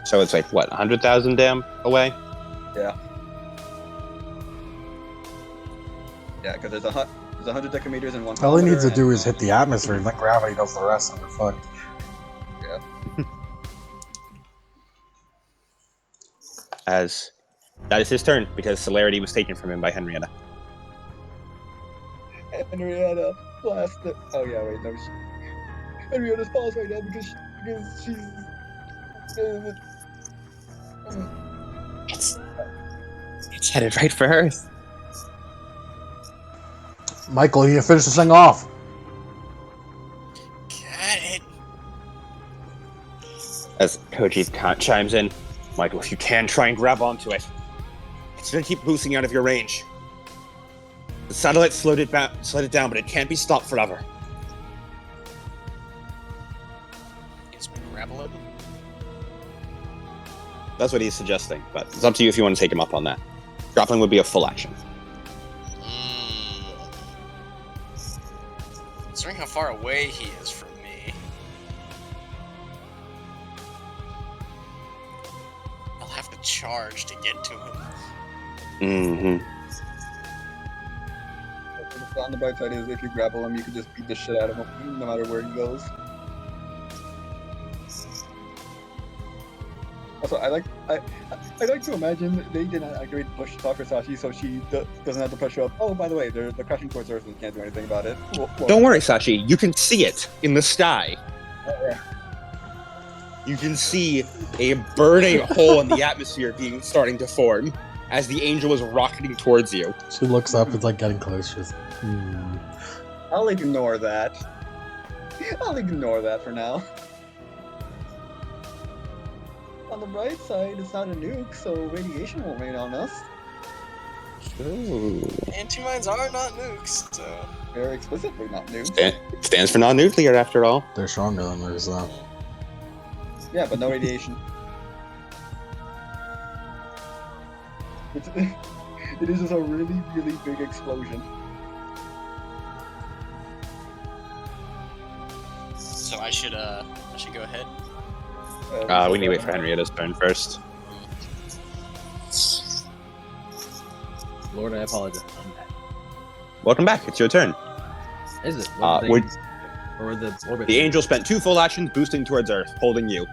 S2: So it's like what, 100,000 dam away?
S3: Yeah. Yeah, because there's 100 decameters in 1
S4: All he needs to
S3: kilometer,
S4: do
S3: and-
S4: is hit the atmosphere, and then gravity does the rest, and we're fucked.
S2: As that is his turn, because celerity was taken from him by Henrietta.
S3: Henrietta blasted. Oh yeah, wait, no. Henrietta's paused right now because she's.
S2: It's headed right for Earth.
S4: Michael, you finish this thing off.
S5: Got it.
S2: As Koji chimes in, Michael, if you can, try and grab onto it. It's gonna keep boosting out of your range. The satellite slowed it down, but it can't be stopped forever.
S5: Is we grapple it?
S2: That's what he's suggesting, but it's up to you if you want to take him up on that. Grappling would be a full action.
S5: Considering how far away he is from me, I'll have to charge to get to him.
S2: Mm-hmm.
S3: On the bright side is if you grapple him, you can just beat the shit out of him, no matter where he goes. Also, I like to imagine they did not activate the push talk for Sachi, so she doesn't have to push up. Oh, by the way, they're crashing towards Earth and can't do anything about it. Well,
S2: Don't worry, Sachi. You can see it in the sky.
S3: yeah.
S2: you can see a burning hole in the atmosphere starting to form as the angel is rocketing towards you.
S4: She looks up, it's like getting close. She's
S3: I'll ignore that. I'll ignore that for now. On the bright side, it's not a nuke, so radiation won't rain on us.
S2: Ooh.
S5: Anti-mines are not nukes, so...
S3: Very explicitly not nukes.
S2: Stands for non-nuclear, after all.
S4: They're stronger than theirs, though.
S3: Yeah, but no radiation. It is just a really, really big explosion.
S5: So I should go ahead.
S2: We need to wait for Henrietta's turn first.
S1: Lord, I apologize. I'm back.
S2: Welcome back. It's your turn.
S1: Is it?
S2: would-
S1: Or the orbit?
S2: The angel spent 2 full actions boosting towards Earth, holding you.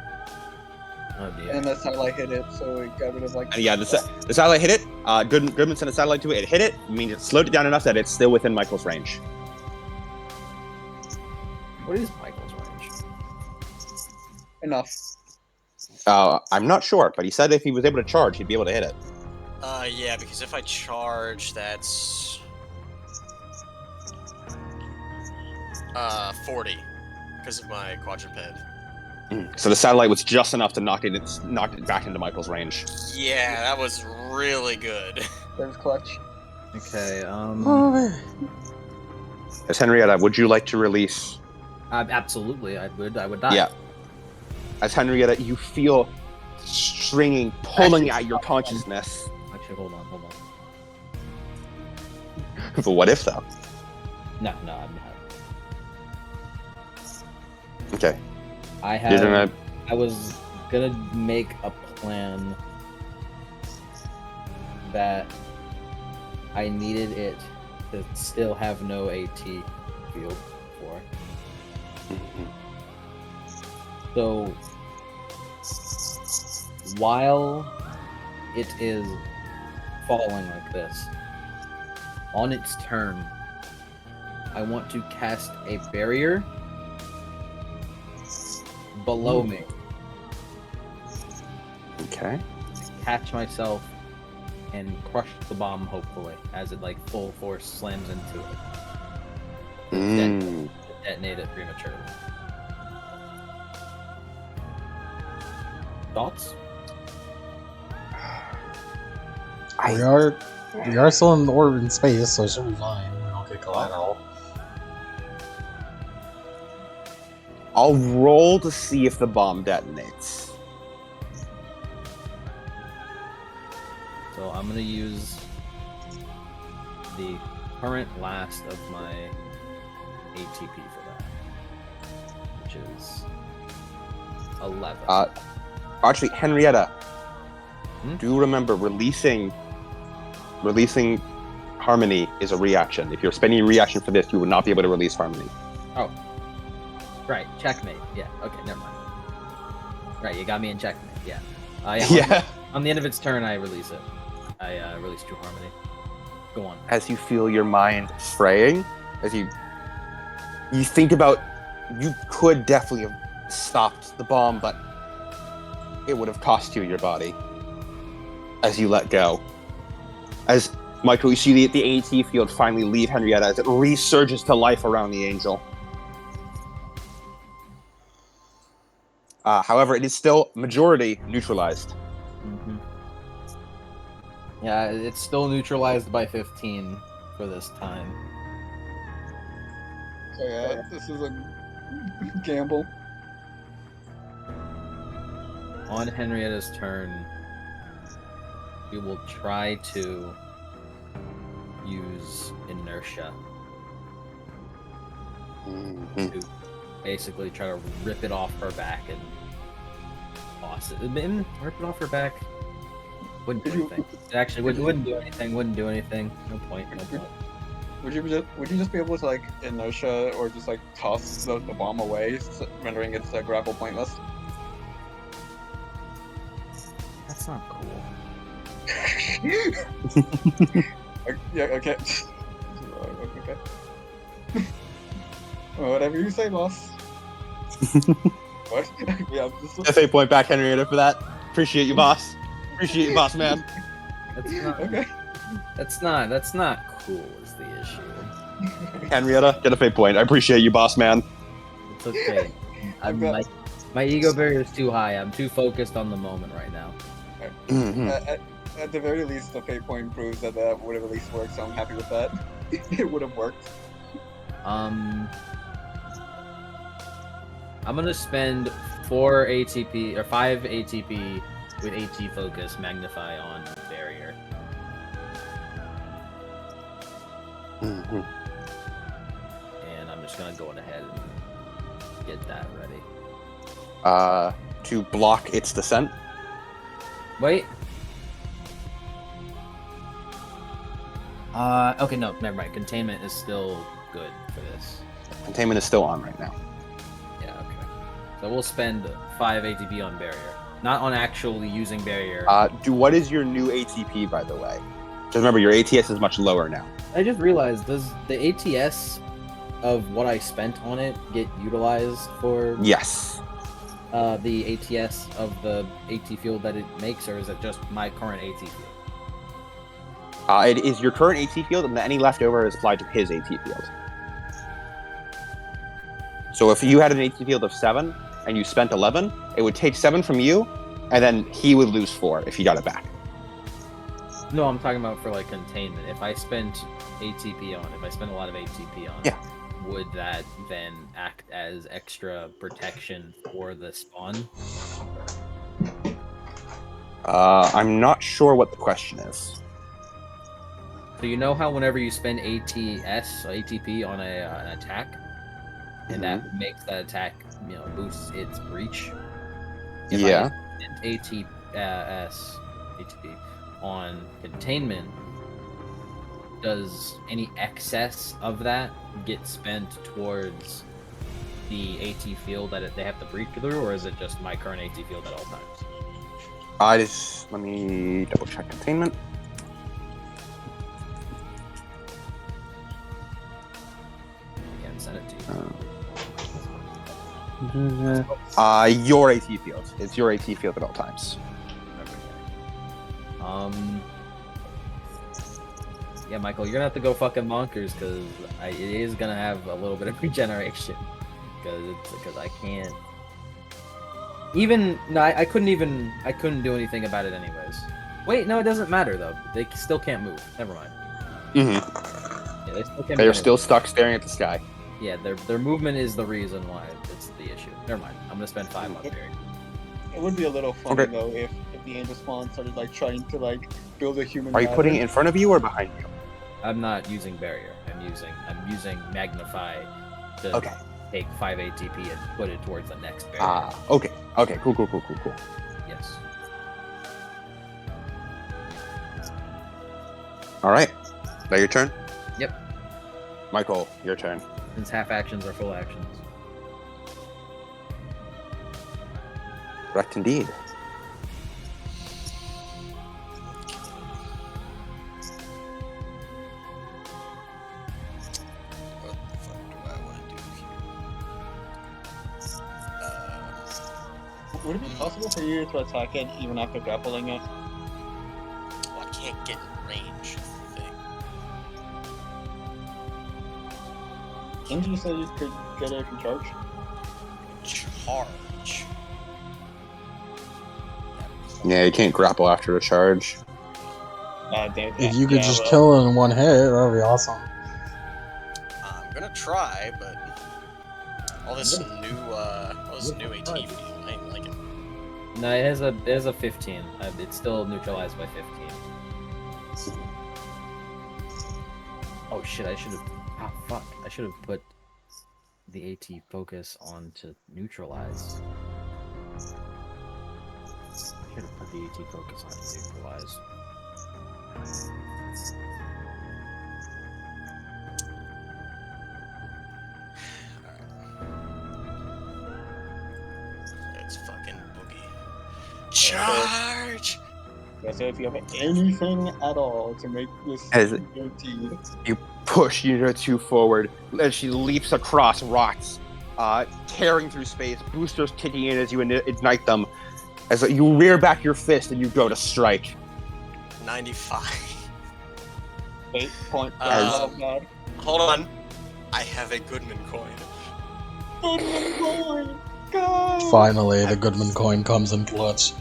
S1: Oh dear.
S3: And that satellite hit it, so it got rid of like.
S2: And yeah, the satellite hit it. Goodman sent a satellite to it. It hit it. I mean, it slowed it down enough that it's still within Michael's range.
S1: What is Michael's range?
S3: Enough.
S2: I'm not sure, but he said if he was able to charge, he'd be able to hit it.
S5: Yeah, because if I charge, that's... 40. Because of my quadruped.
S2: So the satellite was just enough to knock it back into Michael's range.
S5: Yeah, that was really good.
S3: That was clutch.
S1: Okay.
S2: As Henrietta, would you like to release?
S1: Absolutely, I would die.
S2: Yeah. As Henrietta, you feel stringing pulling at your consciousness.
S1: Actually, hold on.
S2: But what if though?
S1: No, I'm not.
S2: Okay.
S1: I was gonna make a plan that I needed it to still have no AT field for. So while it is falling like this, on its turn, I want to cast a barrier below me.
S2: Okay.
S1: Catch myself and crush the bomb, hopefully, as it like full force slams into it. Detonate it prematurely. Thoughts?
S4: We are still in orbit in space, so it should be fine. We don't get collateral.
S2: I'll roll to see if the bomb detonates.
S1: So I'm gonna use the current last of my ATP for that, which is 11.
S2: Actually, Henrietta,
S1: Hmm?
S2: do remember releasing Harmony is a reaction. If you're spending a reaction for this, you would not be able to release Harmony.
S1: Oh, right, checkmate. Yeah, okay, never mind. Right, you got me in checkmate. Yeah.
S2: Yeah.
S1: On the end of its turn, I release it. I release True Harmony. Go on.
S2: As you feel your mind fraying, as you think about, you could definitely have stopped the bomb, but it would have cost you your body. As you let go. As Michael, you see the AT field finally leave Henrietta as it resurges to life around the angel. However, it is still majority neutralized.
S1: Mm-hmm. Yeah, it's still neutralized by 15 for this time.
S3: So yeah, this is a gamble.
S1: On Henrietta's turn, we will try to use inertia to basically try to rip it off her back and toss it. Rip it off her back wouldn't do anything. It actually wouldn't do anything. Wouldn't do anything. No point.
S3: Would you just be able to like inertia or just like toss the bomb away, rendering its grapple pointless?
S1: That's not cool.
S3: Yeah. Okay. Okay. Whatever you say, boss. What? Yeah,
S2: A fate point back, Henrietta, for that. Appreciate you, boss. Appreciate you, boss man.
S1: That's not.
S3: okay.
S1: That's not cool. Is the issue.
S2: Henrietta, get a fate point. I appreciate you, boss man.
S1: It's okay.
S3: I've got-
S1: My ego barrier is too high. I'm too focused on the moment right now.
S3: At the very least, the fate point proves that that would have at least worked, so I'm happy with that. It would have worked.
S1: I'm gonna spend 4 ATP or 5 ATP with AT focus magnify on barrier.
S2: Mhm.
S1: And I'm just gonna go ahead and get that ready.
S2: To block its descent.
S1: Wait. Okay, no, never mind. Containment is still good for this.
S2: Containment is still on right now.
S1: Yeah, okay. So we'll spend 5 ATP on barrier. Not on actually using barrier.
S2: What is your new ATP, by the way? Just remember, your ATS is much lower now.
S1: I just realized, does the ATS of what I spent on it get utilized for
S2: Yes.
S1: the ATS of the AT field that it makes, or is it just my current AT field?
S2: It is your current AT field, and any leftover is applied to his AT field. So if you had an AT field of 7 and you spent 11, it would take 7 from you, and then he would lose 4 if he got it back.
S1: No, I'm talking about for like containment. If I spent ATP on, if I spent a lot of ATP on,
S2: Yeah.
S1: would that then act as extra protection for the spawn?
S2: I'm not sure what the question is.
S1: So you know how whenever you spend ATS, ATP on an attack, and that makes that attack, boosts its reach. If
S2: Yeah.
S1: I spent ATP on containment, does any excess of that get spent towards the AT field that they have to breach through, or is it just my current AT field at all times?
S2: Let me double check containment.
S1: Yeah, and send it to you.
S2: Your AT field. It's your AT field at all times.
S1: Yeah, Michael, you're gonna have to go fucking bonkers because it is gonna have a little bit of regeneration because I can't. I couldn't do anything about it anyways. Wait, no, it doesn't matter though. They still can't move. Never mind.
S2: Mm-hmm.
S1: Yeah, they still can't.
S2: They are
S1: move.
S2: still stuck staring at the sky.
S1: Yeah, their movement is the reason why it's the issue. Never mind. I'm gonna spend 5 on barrier.
S3: It would be a little funny
S2: Okay.
S3: though if the angel spawn started like trying to like build a human.
S2: Are you putting it
S3: ladder.
S2: in front of you or behind you?
S1: I'm not using barrier. I'm using magnify to
S2: Okay.
S1: take 5 ATP and put it towards the next barrier.
S2: Okay. Okay, cool.
S1: Yes.
S2: Alright. Now your turn?
S1: Yep.
S2: Michael, your turn.
S1: Since half actions are full actions.
S2: Correct indeed.
S5: What the fuck do I want to do here?
S3: Would it be possible for you to attack it even after grappling it?
S5: Well, I can't get in range of the thing.
S3: Didn't you say you could get it from charge?
S5: Charge.
S2: Yeah, you can't grapple after a charge.
S4: If you could just kill it in one hit, that would be awesome.
S5: I'm gonna try, but all this new AT I ain't liking.
S1: No, it has a 15. It's still neutralized by 15. Oh shit! I should have. Ah, fuck! I should have put the AT focus on to neutralize. I should have put the AT focus on to neutralize.
S5: It's fucking boogie. Charge!
S3: Yeah, so if you have anything at all to make this
S2: As-
S3: guaranteed,
S2: Push Unit 2 forward, and she leaps across rocks tearing through space, boosters kicking in as you ignite them, as you rear back your fist and you go to strike.
S5: 95.
S2: 8 point.
S5: Oh, God. Hold on. I have a Goodman coin.
S3: Goodman coin! God!
S4: Finally, the Goodman coin comes in clutch.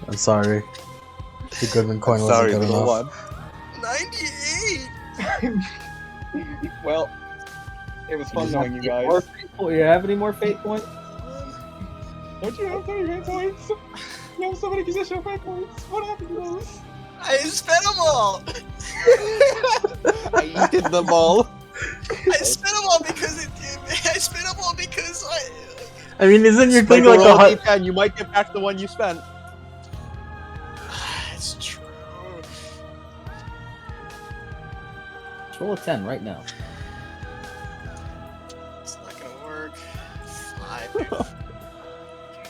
S4: I'm sorry. The Goodman coin wasn't good enough.
S5: 98!
S3: Well, it was fun knowing you guys.
S1: You have any more fate points?
S3: Don't you have 30 fate points? You have so many positional fate points. What happened to those?
S5: I spent them all!
S2: I did them all.
S5: I spent them all because
S4: I mean, isn't your thing
S2: Michael,
S4: like
S2: roll
S4: a
S2: a D10. You might get back the one you spent.
S5: It's true.
S1: Let's roll a 10 right now.
S5: It's not gonna work. 5.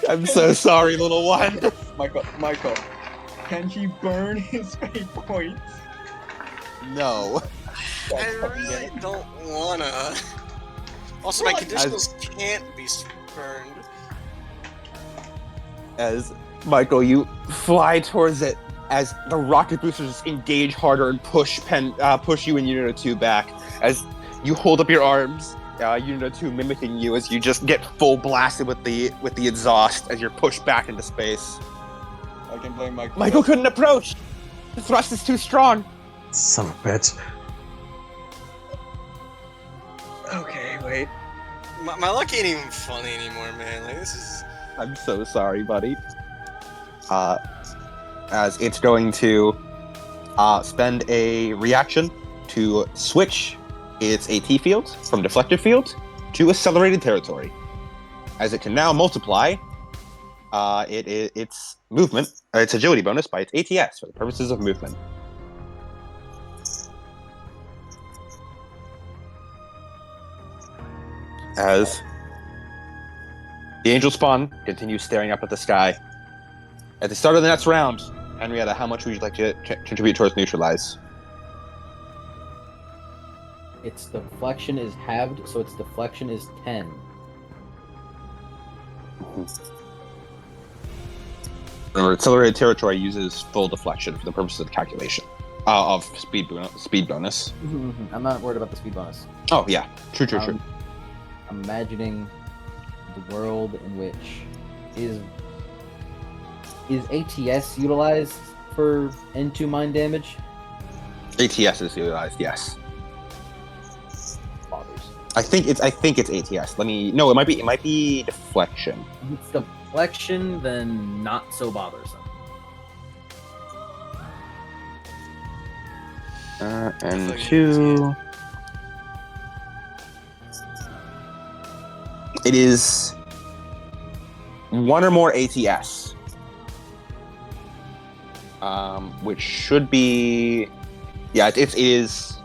S2: I'm so sorry, little one.
S3: Michael, can he burn his fate points?
S2: No.
S5: I really don't wanna. Also, my conditionals can't be burned.
S2: As Michael, you fly towards it as the rocket boosters engage harder and push you and Unit 2 back. As you hold up your arms, Unit 2 mimicking you as you just get full blasted with the exhaust as you're pushed back into space.
S3: I can blame Michael.
S2: Michael couldn't approach. The thrust is too strong.
S4: son of a bitch.
S3: Okay, wait.
S5: My luck ain't even funny anymore, man. Like, this is...
S2: I'm so sorry, buddy. As it's going to spend a reaction to switch its AT field from deflected field to accelerated territory. As it can now multiply its movement, its agility bonus by its ATS for the purposes of movement. As the angel spawn continues staring up at the sky. At the start of the next round, Henrietta, how much would you like to contribute towards neutralize?
S1: Its deflection is halved, so its deflection is 10.
S2: Remember, accelerated territory uses full deflection for the purposes of the calculation of speed bonus.
S1: I'm not worried about the speed bonus.
S2: Oh yeah, true.
S1: I'm imagining the world in which is ATS utilized for N2 mind damage?
S2: ATS is utilized, yes.
S1: Bothers.
S2: I think it's ATS. No, it might be deflection.
S1: If it's deflection, then not so bothersome.
S2: And 2. It is 1 or more ATS. Which should be... Yeah, it is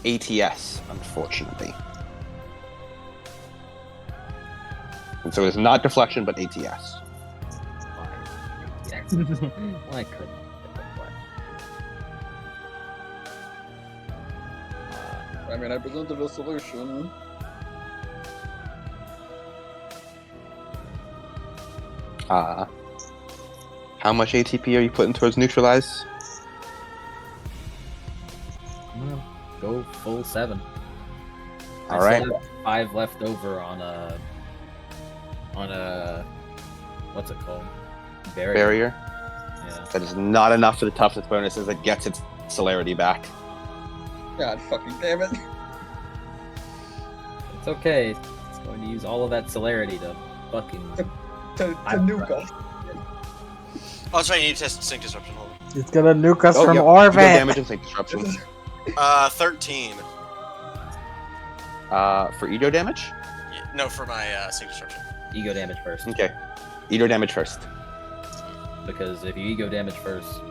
S2: ATS, unfortunately. And so it's not deflection, but ATS.
S1: Why couldn't it deflect?
S3: I mean, I presented a solution.
S2: How much ATP are you putting towards neutralize?
S1: I'm gonna go full 7.
S2: All right.
S1: I still have 5 left over on a what's it called?
S2: Barrier.
S1: Yeah.
S2: That is not enough for the toughness bonus as it gets its celerity back.
S3: God fucking damn it.
S1: It's okay. It's going to use all of that celerity to fucking
S3: To nuke us.
S5: Oh, that's right, you need to test Sync Disruption. Hold on.
S4: It's gonna nuke us from
S2: Ego
S4: orbit.
S2: damage and sync disruption.
S5: 13.
S2: For ego damage?
S5: Yeah, no, for my Sync Disruption.
S1: ego damage first.
S2: Okay. Ego damage first.
S1: Because if you ego damage first,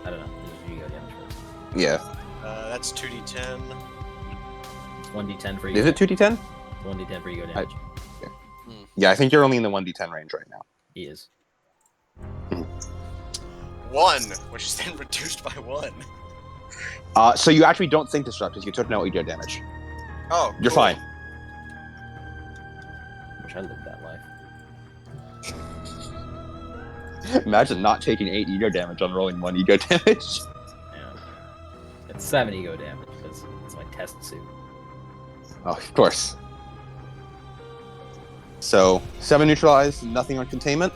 S1: I don't know. Just ego damage first.
S2: Yeah.
S5: That's 2d10.
S1: It's 1d10 for ego.
S2: Is it 2d10?
S1: 1d10 for ego damage.
S2: Yeah, I think you're only in the 1d10 range right now.
S1: He is.
S5: 1, which is then reduced by 1.
S2: So you actually don't think disrupt because you took no EDO damage.
S5: Oh,
S2: You're
S5: cool.
S2: fine.
S1: Wish I lived that life.
S2: Imagine not taking 8 ego damage on rolling 1 ego damage.
S1: Yeah. It's 7 ego damage because it's my test suit.
S2: Oh, of course. So 7 neutralized, nothing on containment.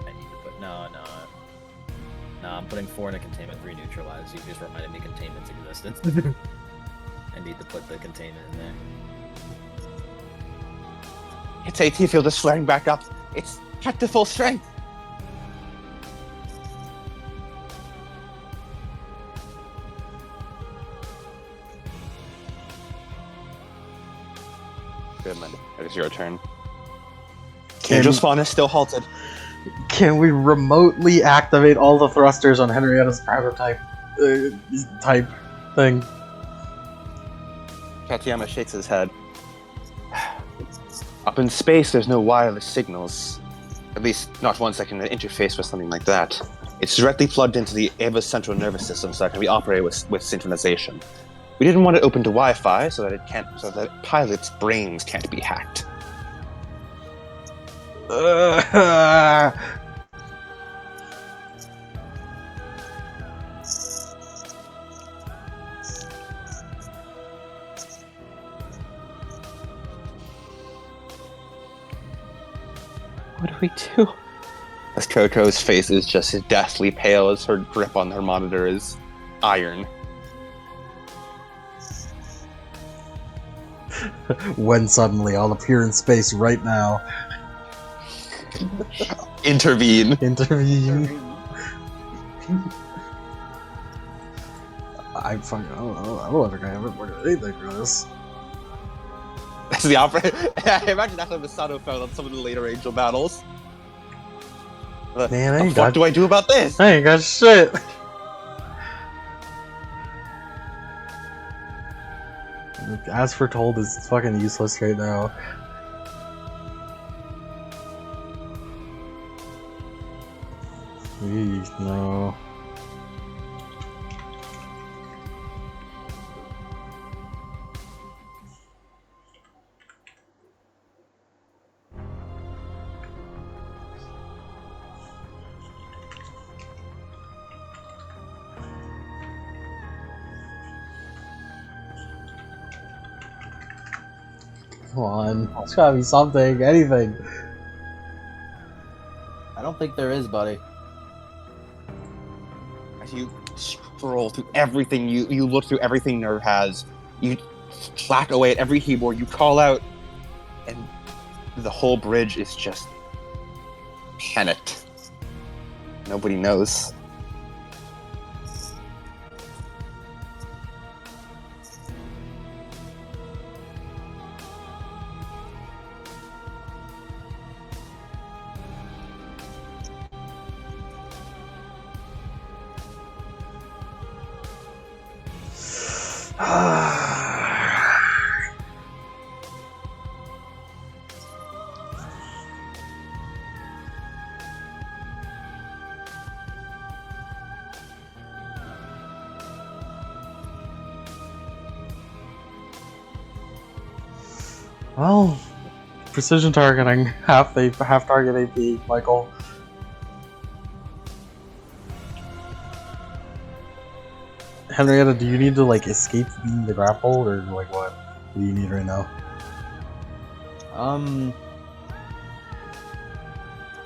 S1: I need to put no. I'm putting 4 in a containment, 3 neutralized. You just reminded me containment's existence. I need to put the containment in there.
S2: Its AT field is flaring back up. It's at to full strength. Good, Linda. It is your turn. Angel Spawn is still halted.
S4: Can we remotely activate all the thrusters on Henrietta's prototype type thing?
S2: Katayama shakes his head. Up in space, there's no wireless signals. At least, not one that can interface with something like that. It's directly plugged into the Eva's central nervous system, so that can be operated with synchronization. We didn't want it open to Wi-Fi, so that pilots' brains can't be hacked. What do we do? As Coco's face is just as deathly pale as her grip on her monitor is iron.
S4: When suddenly I'll appear in space right now.
S2: Intervene.
S4: Intervene. I fucking I don't think I have it more than anything for this.
S2: That's the opera. I imagine that's how Masato felt on some of the later Angel battles.
S4: Man, I
S2: What
S4: ain't
S2: the fuck
S4: got,
S2: do I do about this?
S4: I ain't got shit. As foretold is fucking useless right now. Eesh, no. Come on, there's gotta be something, anything.
S1: I don't think there is, buddy.
S2: As you scroll through everything, you look through everything Nerve has, you clack away at every keyboard, you call out, and the whole bridge is just panicked. Nobody knows.
S4: Well, precision targeting, half target AP, Michael. Henrietta, do you need to like escape being the grapple, or like what? What do you need right now?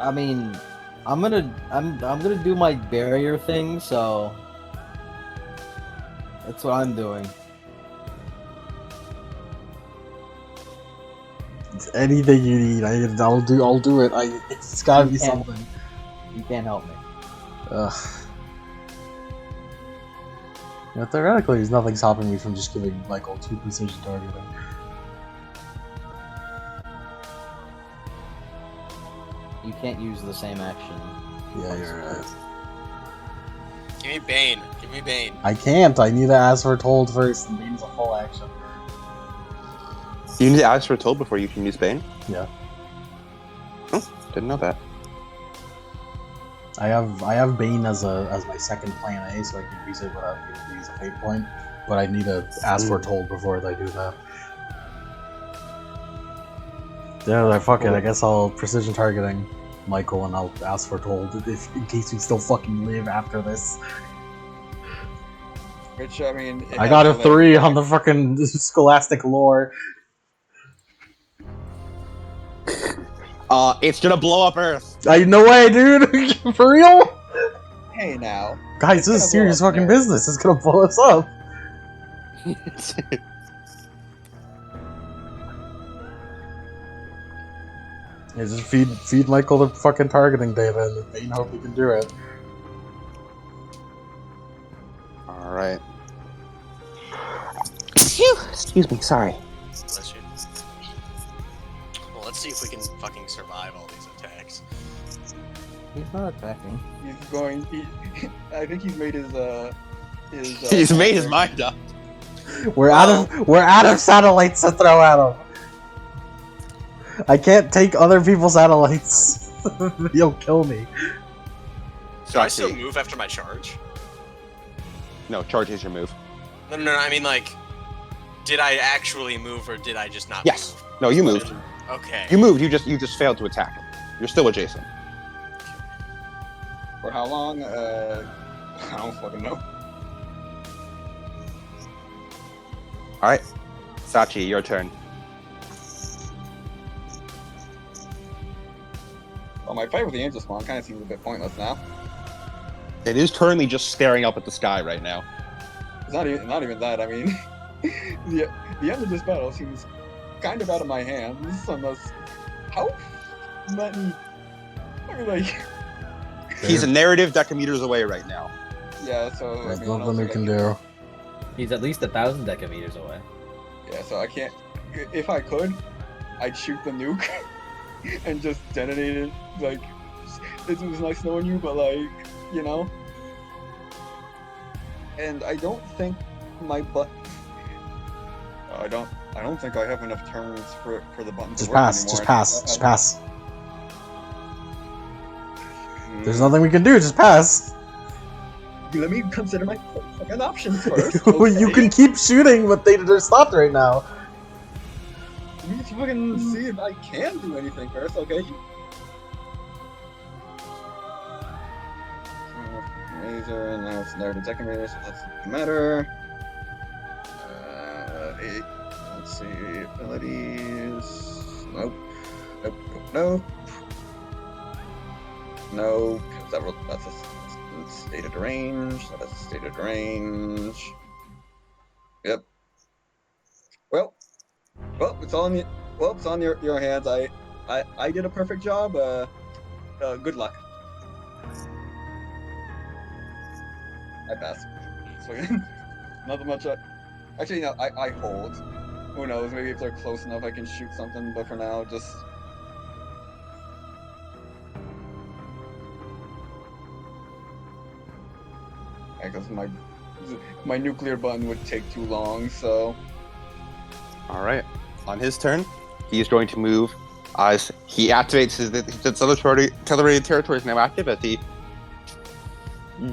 S1: I mean, I'm gonna do my barrier thing, so that's what I'm doing.
S4: It's anything you need, I'll do it. It's gotta be something.
S1: You can't help me.
S4: Ugh. Yeah, theoretically, there's nothing stopping me from just giving Michael 2 precision targeting.
S1: You can't use the same action.
S4: Yeah, you're right.
S5: Give me Bane. Give me Bane.
S4: I can't. I need to ask for told first, and Bane's a full action.
S2: You need to ask for told before you can use Bane?
S4: Yeah.
S2: Oh, didn't know that.
S4: I have Bane as my second plan A, so I can use it without needing to use a fate point. But I need to ask for told before I do that. Yeah, like, fuck it. I guess I'll precision targeting Michael and I'll ask for told in case we still fucking live after this.
S3: Which, I mean...
S4: I got a 3 on the fucking scholastic lore.
S2: It's gonna blow up Earth.
S4: No way, dude! For real?
S3: Hey, now.
S4: Guys, this is serious fucking business. It's gonna blow us up. Yeah, just feed Michael the fucking targeting data and Bane hope he can do it.
S2: Alright. Excuse me, sorry.
S5: Bless you. Well, let's see if we can fucking survive all these attacks.
S1: He's not attacking.
S3: He's going... I think he's made his
S2: He's made his mind up.
S4: We're out of satellites to throw at him. I can't take other people's satellites. He'll kill me.
S5: Do I still move after my charge?
S2: No, charge is your move.
S5: No, I mean, like, did I actually move or did I just not
S2: Yes.
S5: move?
S2: No, you moved.
S5: Okay.
S2: You moved. You just failed to attack. You're still adjacent.
S3: For how long? I don't fucking know.
S2: Alright. Sachi, your turn.
S3: Well, my fight with the angel spawn kind of seems a bit pointless now.
S2: It is currently just staring up at the sky right now.
S3: It's not even that. I mean, the end of this battle seems kind of out of my hands. Unless, how many? I mean, like,
S2: He's a narrative decameters away right now.
S3: yeah. So
S4: There's
S3: I mean,
S4: nothing we can do.
S1: He's at least 1,000 decameters away.
S3: Yeah, so I can't. If I could, I'd shoot the nuke and just detonate it. Like, it was nice knowing you, but like, you know. And I don't think my butt. I don't think I have enough turns for the button to
S4: Just
S3: work
S4: pass.
S3: anymore.
S4: Just pass. Just pass.
S3: Hmm.
S4: There's nothing we can do. Just pass.
S3: Let me consider my fucking options first.
S4: You
S3: Okay?
S4: can keep shooting, but they're stopped right now.
S3: Let me fucking see if I can do anything first, okay? Laser, and now it's narrative decameter, so that doesn't matter. Let's see, abilities. Nope. Nope. Nope. That's a stated range. So that's a stated range. Yep. Well, it's on it's on your hands. I did a perfect job. Good luck. I pass. So nothing much. Actually, no. I hold. Who knows? Maybe if they're close enough, I can shoot something. But for now, just. I guess my nuclear button would take too long. So.
S2: Alright. On his turn, he's going to move as he activates his accelerated territory is now active as he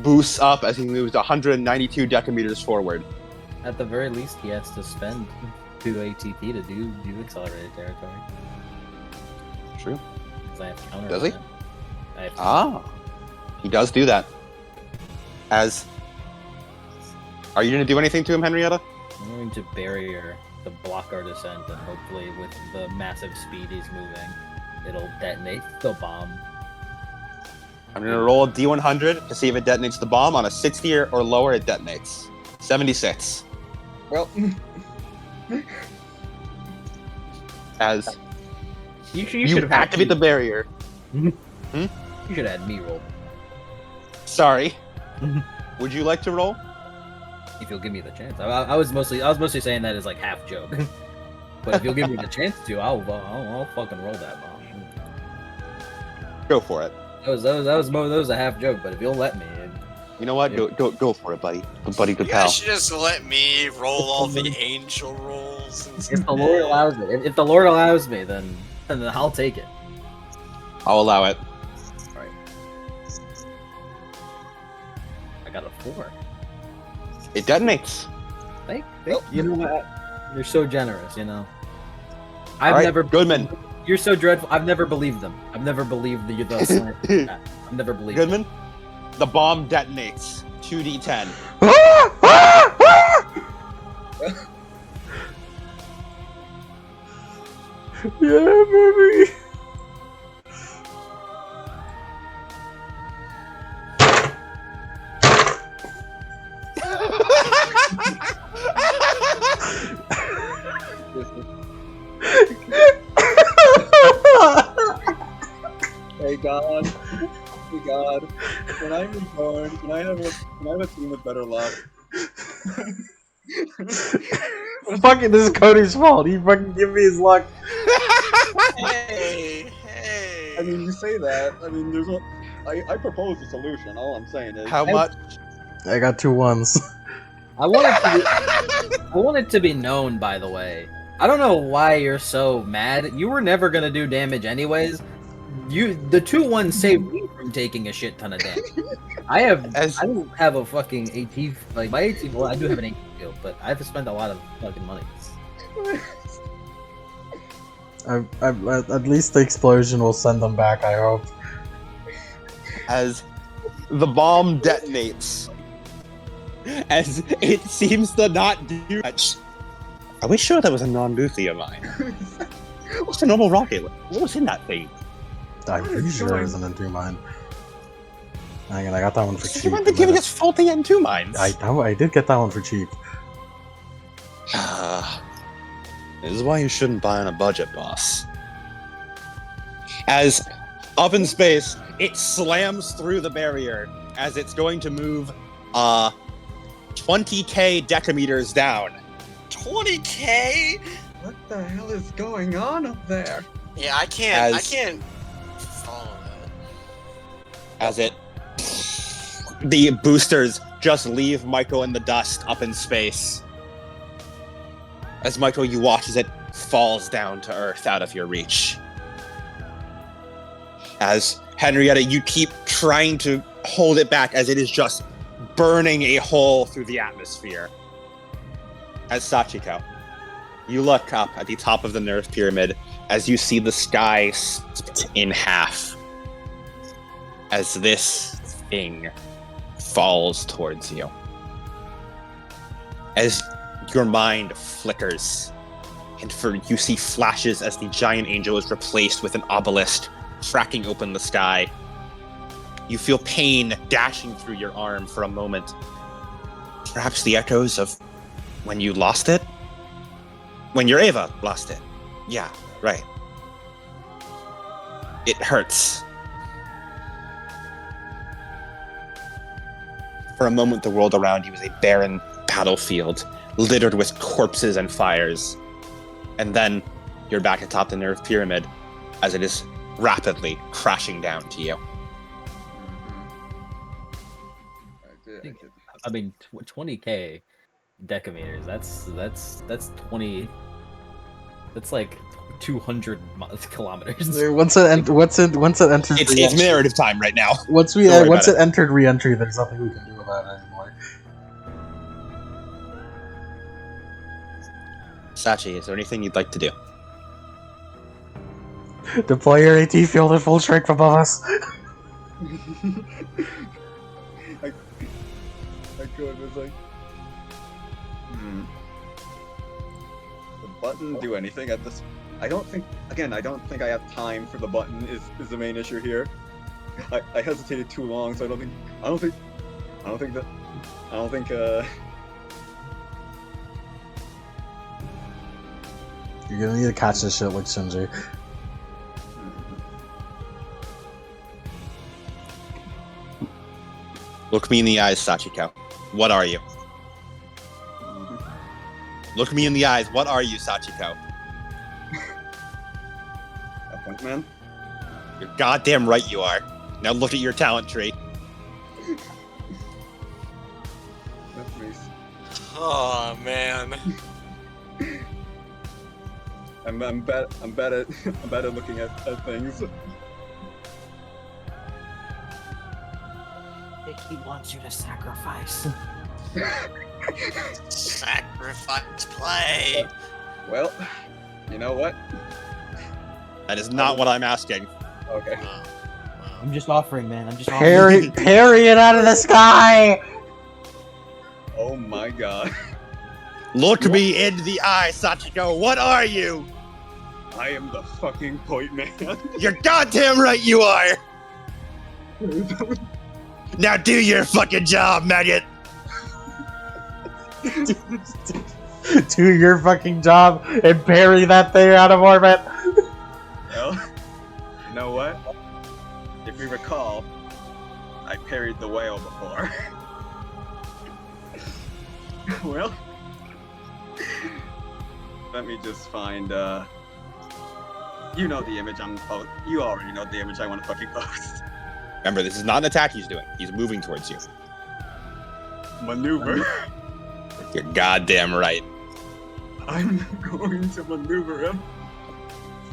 S2: boosts up as he moves 192 decameters forward.
S1: At the very least, he has to spend 2 ATP to do accelerated territory.
S2: True.
S1: Because I have to counter.
S2: Does he?
S1: that. I have to
S2: He does do that. Are you going to do anything to him, Henrietta?
S1: I'm going to barrier to block our descent, and hopefully, with the massive speed he's moving, it'll detonate the bomb.
S2: I'm going to roll a D100 to see if it detonates the bomb. On a 60 or lower, it detonates. 76.
S3: Well.
S2: As
S1: You
S2: you
S1: should have
S2: activate the barrier.
S1: You should have had me roll.
S2: Sorry. Would you like to roll?
S1: If you'll give me the chance. I was mostly saying that as like half joke. But if you'll give me the chance to, I'll fucking roll that bomb.
S2: Go for it.
S1: That was a half joke. But if you'll let me,
S2: You know what?
S1: Yeah.
S2: Go for it, buddy. Good buddy, good
S5: You
S2: pal.
S5: guys should just let me roll all the angel rolls. And
S1: if the Lord allows it, if the Lord allows me, then I'll take it.
S2: I'll allow it.
S1: got a 4.
S2: It detonates.
S1: You know what? You're so generous, you know. I've
S2: All right,
S1: never.
S2: Goodman.
S1: You're so dreadful. I've never believed them. I've never believed the slant. I've never believed.
S2: Goodman, the bomb detonates. 2d10.
S4: Yeah, baby.
S3: Hey God. Hey God. When I'm reborn, can I have a team with better luck?
S4: Fucking, this is Cody's fault. He fucking give me his luck.
S5: Hey.
S3: I mean, you say that. I mean, I propose a solution. All I'm saying is.
S2: How much?
S4: I got 2 1s.
S1: I want it to be known, by the way. I don't know why you're so mad. You were never gonna do damage anyways. The 2-1 saved me from taking a shit ton of damage. I don't have a fucking AT, like my AT, well, I do have an AT field, but I've spent a lot of fucking money.
S4: At least the explosion will send them back, I hope.
S2: As the bomb detonates, as it seems to not do much. Are we sure that was a non-Luthia mine? What's a normal rocket? What was in that thing?
S4: I'm pretty sure it was an N2 mine. Hang on, I got that one for
S2: You
S4: cheap.
S2: might be giving us faulty N2 mines.
S4: I did get that one for cheap.
S2: This is why you shouldn't buy on a budget, boss. As up in space, it slams through the barrier as it's going to move 20k decameters down.
S5: 20k?
S3: What the hell is going on up there?
S5: Yeah, I can't follow that.
S2: As the boosters just leave Michael in the dust up in space. As Michael, you watch as it falls down to Earth out of your reach. As Henrietta, you keep trying to hold it back as it is just burning a hole through the atmosphere. As Sachiko, you look up at the top of the Nerve Pyramid as you see the sky split in half. As this thing falls towards you. As your mind flickers, and you see flashes as the giant angel is replaced with an obelisk cracking open the sky. You feel pain dashing through your arm for a moment. Perhaps the echoes of when you lost it? When your Eva lost it. Yeah, right. It hurts. For a moment, the world around you is a barren battlefield, littered with corpses and fires. And then you're back atop the Nerve Pyramid as it is rapidly crashing down to you.
S1: I mean, 20k decameters. That's 20. That's like 200 kilometers.
S4: Once it enters,
S2: It's narrative time right now.
S4: Once it entered re-entry, there's nothing we can do about it anymore.
S2: Sachi, is there anything you'd like to do?
S4: Deploy your AT field at full strength above us.
S3: I could. It's like, the button do anything at this? I don't think. Again, I don't think I have time for the button. Is the main issue here? I hesitated too long, so I don't think.
S4: You're gonna need to catch this shit like Shinji.
S2: Look me in the eyes, Sachiko. What are you? Look me in the eyes. What are you, Sachiko?
S3: A point man.
S2: You're goddamn right you are. Now look at your talent tree.
S3: That's nice.
S5: Oh man.
S3: I'm bad at looking at things.
S1: think he wants you to sacrifice.
S5: Sacrifice play.
S3: Well, you know what?
S2: That is not what I'm asking.
S3: Okay.
S5: Wow.
S1: I'm just offering, man. I'm just offering.
S4: Parry it out of the sky!
S3: Oh my god.
S2: Look me in the eye, Sachiko. What are you?
S3: I am the fucking point man.
S2: You're goddamn right you are. Now do your fucking job, maggot.
S4: Do your fucking job and parry that thing out of orbit.
S3: Well, you know what? If you recall, I parried the whale before. Well, let me just find, you know the image you already know the image I want to fucking post.
S2: Remember, this is not an attack he's doing. He's moving towards you.
S3: Maneuver.
S2: You're goddamn right.
S3: I'm going to maneuver him.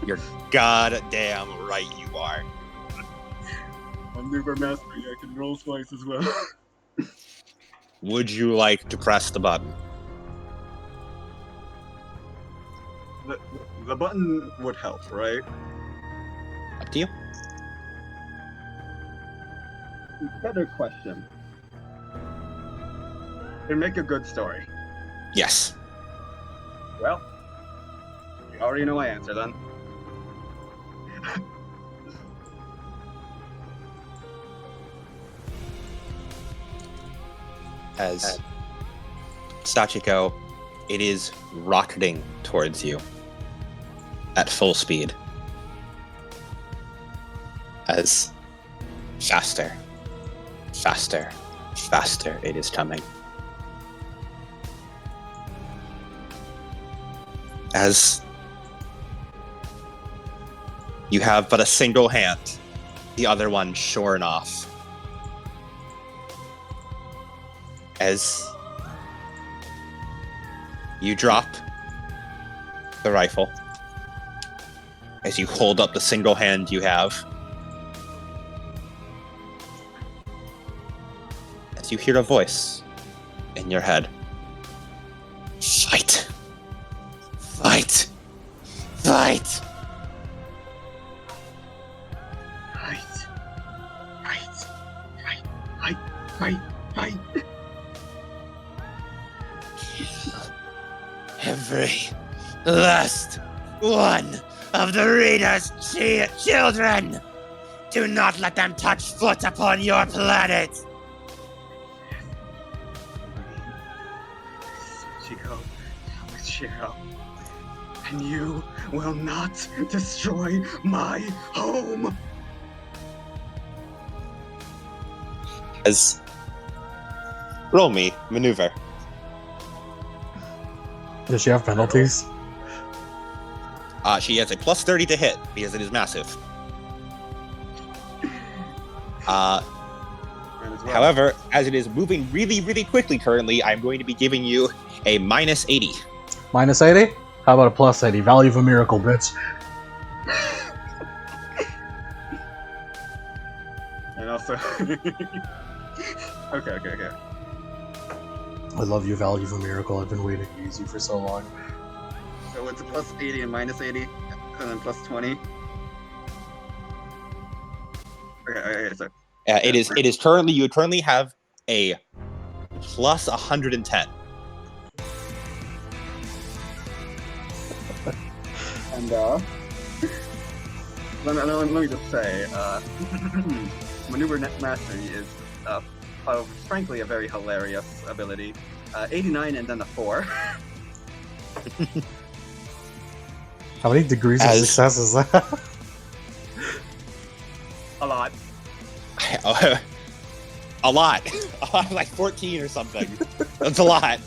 S2: You're goddamn right you are.
S3: Maneuver mastery, I can roll twice as well.
S2: Would you like to press the button?
S3: The button would help, right?
S2: Up to you.
S3: Better question. It'd make a good story.
S2: Yes.
S3: Well, you already know my answer then.
S2: As Sachiko, it is rocketing towards you at full speed. As faster, faster, faster it is coming. As you have but a single hand, the other one shorn off. As you drop the rifle, as you hold up the single hand you have, as you hear a voice in your head. Fight! Fight! Fight!
S3: Fight! Fight! Fight! Fight! Fight! Fight!
S2: Every last one of the reader's children! Do not let them touch foot upon your planet!
S3: Chico, with Shiro, and you will not destroy my home!
S2: As roll me maneuver.
S4: Does she have penalties?
S2: She has a plus 30 to hit because it is massive.
S3: Might as well.
S2: However, as it is moving really, really quickly currently, I'm going to be giving you a minus 80.
S4: Minus 80? How about a plus 80? Value of a miracle, bitch.
S3: And also... Okay.
S4: I love you, value of a miracle. I've been waiting to use you for so long.
S3: So it's a plus 80 and minus 80, and then plus 20. Okay, so...
S2: It is currently, you currently have a plus 110.
S3: And, let me just say, Maneuver Mastery is, frankly, a very hilarious ability. 89 and then a 4.
S4: How many degrees of success is that?
S3: A lot.
S2: A lot. Like 14 or something. That's a lot.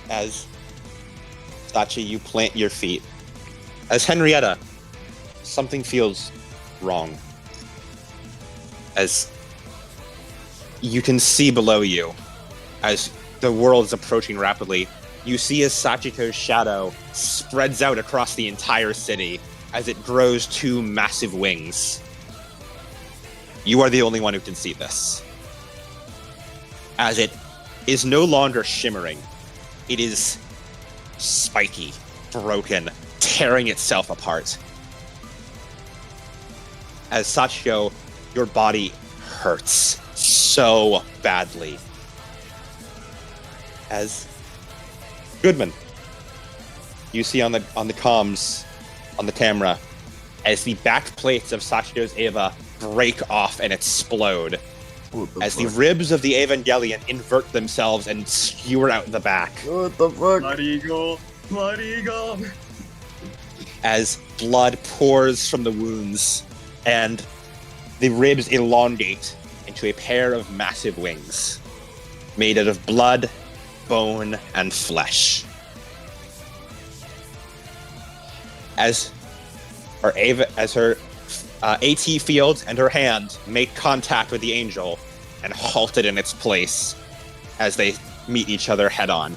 S2: As Sachi, you plant your feet. As Henrietta, something feels wrong. As you can see below you, as the world is approaching rapidly, you see as Sachiko's shadow spreads out across the entire city as it grows two massive wings. you are the only one who can see this. As it is no longer shimmering, it is spiky, broken, tearing itself apart. As Sachiko, your body hurts so badly. As Goodman, you see on the comms, on the camera, as the back plates of Sachiko's Eva break off and explode, as the ribs of the Evangelion invert themselves and skewer out the back.
S4: What the fuck?
S3: Blood Eagle! Blood Eagle!
S2: As blood pours from the wounds, and the ribs elongate into a pair of massive wings, made out of blood, bone, and flesh. As her AT field and her hand make contact with the angel and halt it in its place as they meet each other head-on.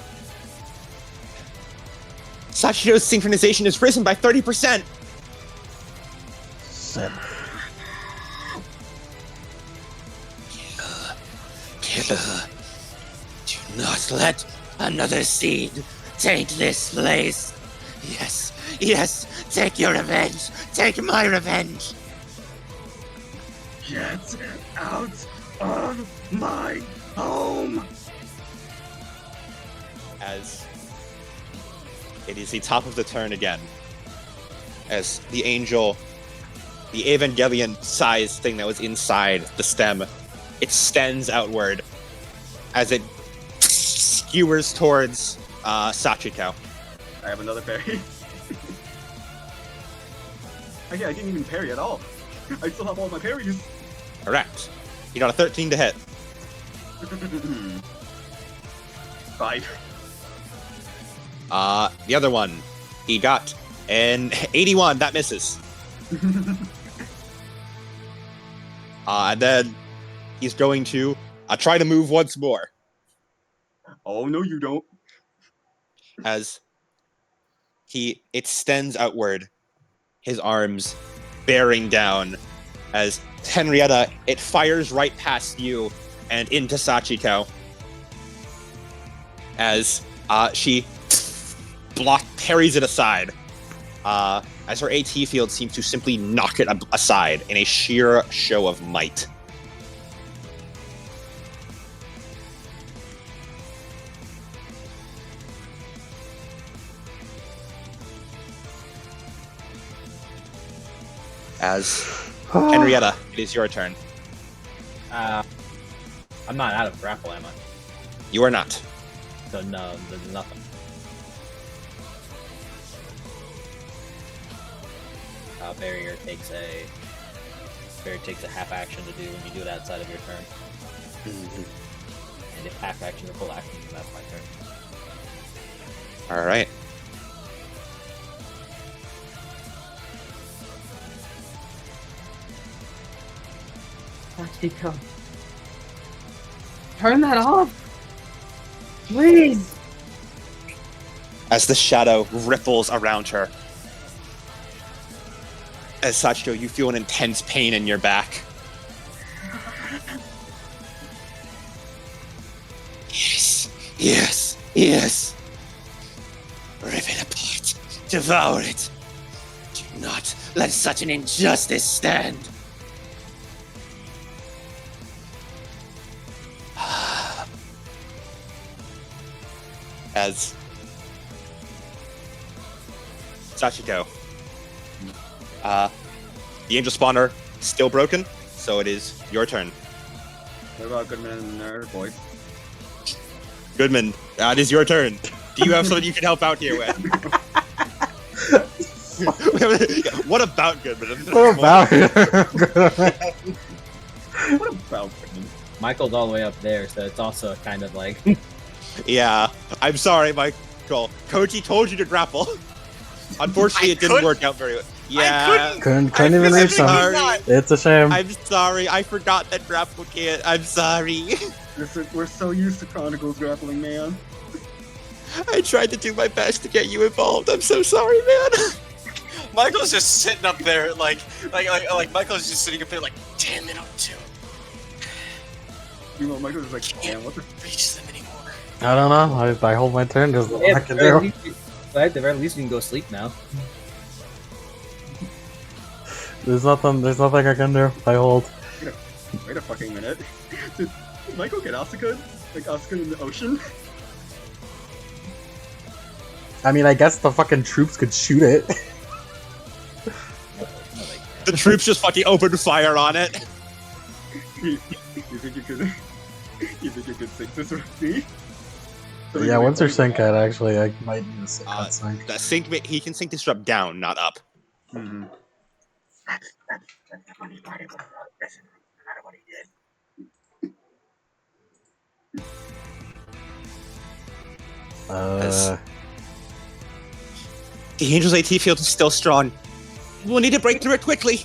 S2: Sachiko's synchronization has risen by 30%!
S4: Shit.
S6: Killer, do not let another seed take this place. Yes, yes, take your revenge. Take my revenge.
S3: Get out of my home!
S2: As it is the top of the turn again, as the angel, the Evangelion-sized thing that was inside the stem, it extends outward as it skewers towards Sachiko.
S3: I have another parry. I didn't even parry at all. I still have all my parries.
S2: Correct. You got a 13 to hit.
S3: 5.
S2: The other one, he got an 81. That misses. And then he's going to try to move once more.
S3: Oh, no, you don't.
S2: As he extends outward, his arms bearing down. As Henrietta, it fires right past you and into Sachiko. As she parries it aside. As her AT field seems to simply knock it aside in a sheer show of might. As Henrietta, it is your turn.
S1: I'm not out of grapple, am I?
S2: You are not.
S1: So no, there's nothing. Barrier takes a half action to do when you do it outside of your turn. And if half action or full action, then that's my turn.
S2: All right.
S7: Sachiko. Turn that off! Please!
S2: As the shadow ripples around her. As Sachiko, you feel an intense pain in your back. Yes, yes, yes. Rip it apart. Devour it. Do not let such an injustice stand. As Sachiko, the angel spawner still broken, so it is your turn.
S3: What about Goodman and her boys?
S2: Goodman, it is your turn. Do you have something you can help out here with? What about Goodman?
S4: What about it?
S3: What about Goodman?
S1: Michael's all the way up there, so it's also kind of like
S2: Yeah, I'm sorry, Michael. Koji told you to grapple. Unfortunately, it didn't work out very well. Yeah,
S4: Couldn't even reach them. It's a shame.
S2: I'm sorry. I forgot that grapple can't. I'm sorry.
S3: Listen, we're so used to Chronicles grappling, man.
S2: I tried to do my best to get you involved. I'm so sorry, man.
S5: Michael's just sitting up there, like Michael's just sitting up there, like, damn it, too.
S3: You know, Michael's just like,
S5: Can't
S3: damn, what the
S5: reach them anymore.
S4: I don't know. I hold my turn. There's nothing
S1: Yeah,
S4: I can do.
S1: at the very least, you can go sleep now.
S4: There's nothing I can do. I hold.
S3: Wait a fucking minute. Did Michael get Asuka? Like Asuka in the ocean?
S4: I mean, I guess the fucking troops could shoot it.
S2: The troops just fucking opened fire on it.
S3: You think you could? You think you could sink this with me?
S4: Yeah, once they're sink at, actually, I might need to sink.
S2: That sink, he can sink this up down, not up.
S3: Mm-hmm.
S2: The Angel's AT field is still strong. We'll need to break through it quickly.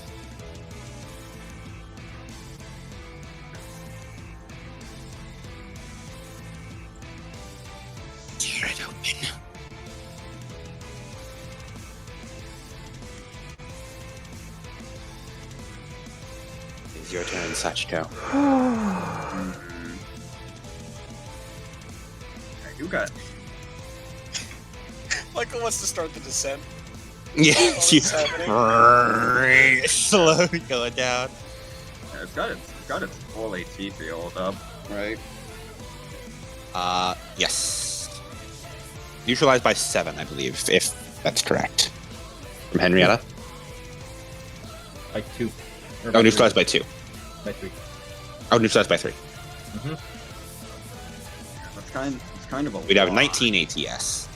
S2: Tear it open. It's your turn, Sachiko.
S3: You got.
S5: Michael wants to start the descent.
S2: Yeah,
S5: What's happening?
S2: slowly going down.
S3: Yeah, it's got its full AT field up, right?
S2: Yes. Neutralized by 7, I believe, if that's correct. From Henrietta?
S1: By 2.
S2: Oh, neutralized by 2.
S1: By 3.
S2: Oh, neutralized by 3.
S3: It's kind of a.
S2: We'd have
S3: lot.
S2: 19 ATS.